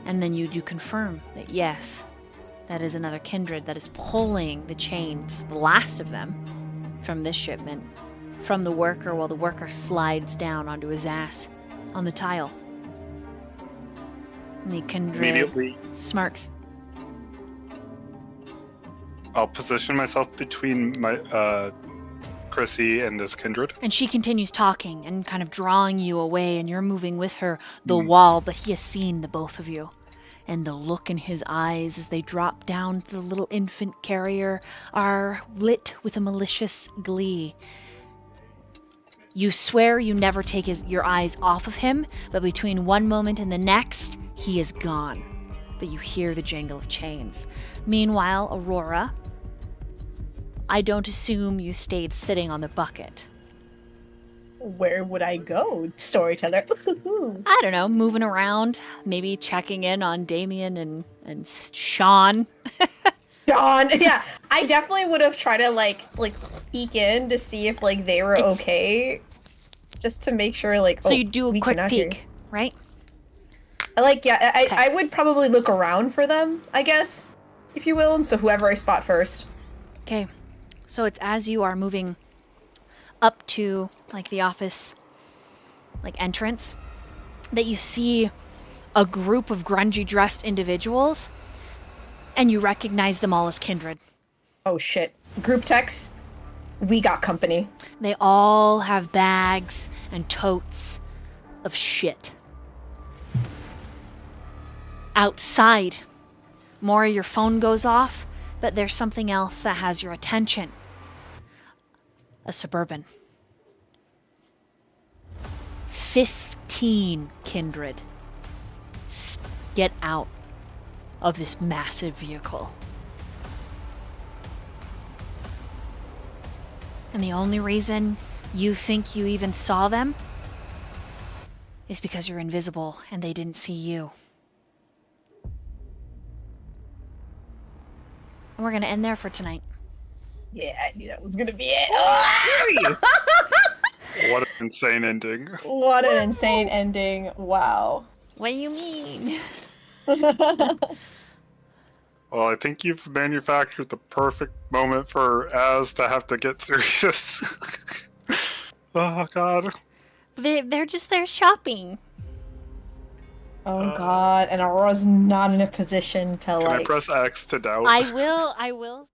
And then you do confirm that yes, that is another Kindred that is pulling the chains, the last of them, from this shipment, from the worker, while the worker slides down onto his ass on the tile. And the Kindred Immediately, smirks. I'll position myself between my Chrissy and this Kindred. And she continues talking and kind of drawing you away, and you're moving with her the wall, but he has seen the both of you. And the look in his eyes as they drop down to the little infant carrier are lit with a malicious glee. You swear you never take your eyes off of him, but between one moment and the next, he is gone. But you hear the jangle of chains. Meanwhile, Aurora, I don't assume you stayed sitting on the bucket. Where would I go, storyteller? I don't know, moving around, maybe checking in on Damien and Sean. John, yeah, I definitely would have tried to like peek in to see if like they were okay, just to make sure like. So you do a quick peek, right? I would probably look around for them, I guess, if you will, and so whoever I spot first. Okay, so it's as you are moving up to like the office like entrance that you see a group of grungy dressed individuals, and you recognize them all as Kindred. Oh shit. Group text, we got company. They all have bags and totes of shit. Outside, Mori, your phone goes off, but there's something else that has your attention. A Suburban. 15 Kindred. Get out of this massive vehicle. And the only reason you think you even saw them is because you're invisible and they didn't see you. And we're gonna end there for tonight. Yeah, I knew that was gonna be it. What an insane ending. What an insane ending. Wow. What do you mean? Well, I think you've manufactured the perfect moment for Az to have to get serious. Oh, God. They're just there shopping. Oh god, and Aurora's not in a position to Can I like. press X to doubt? I will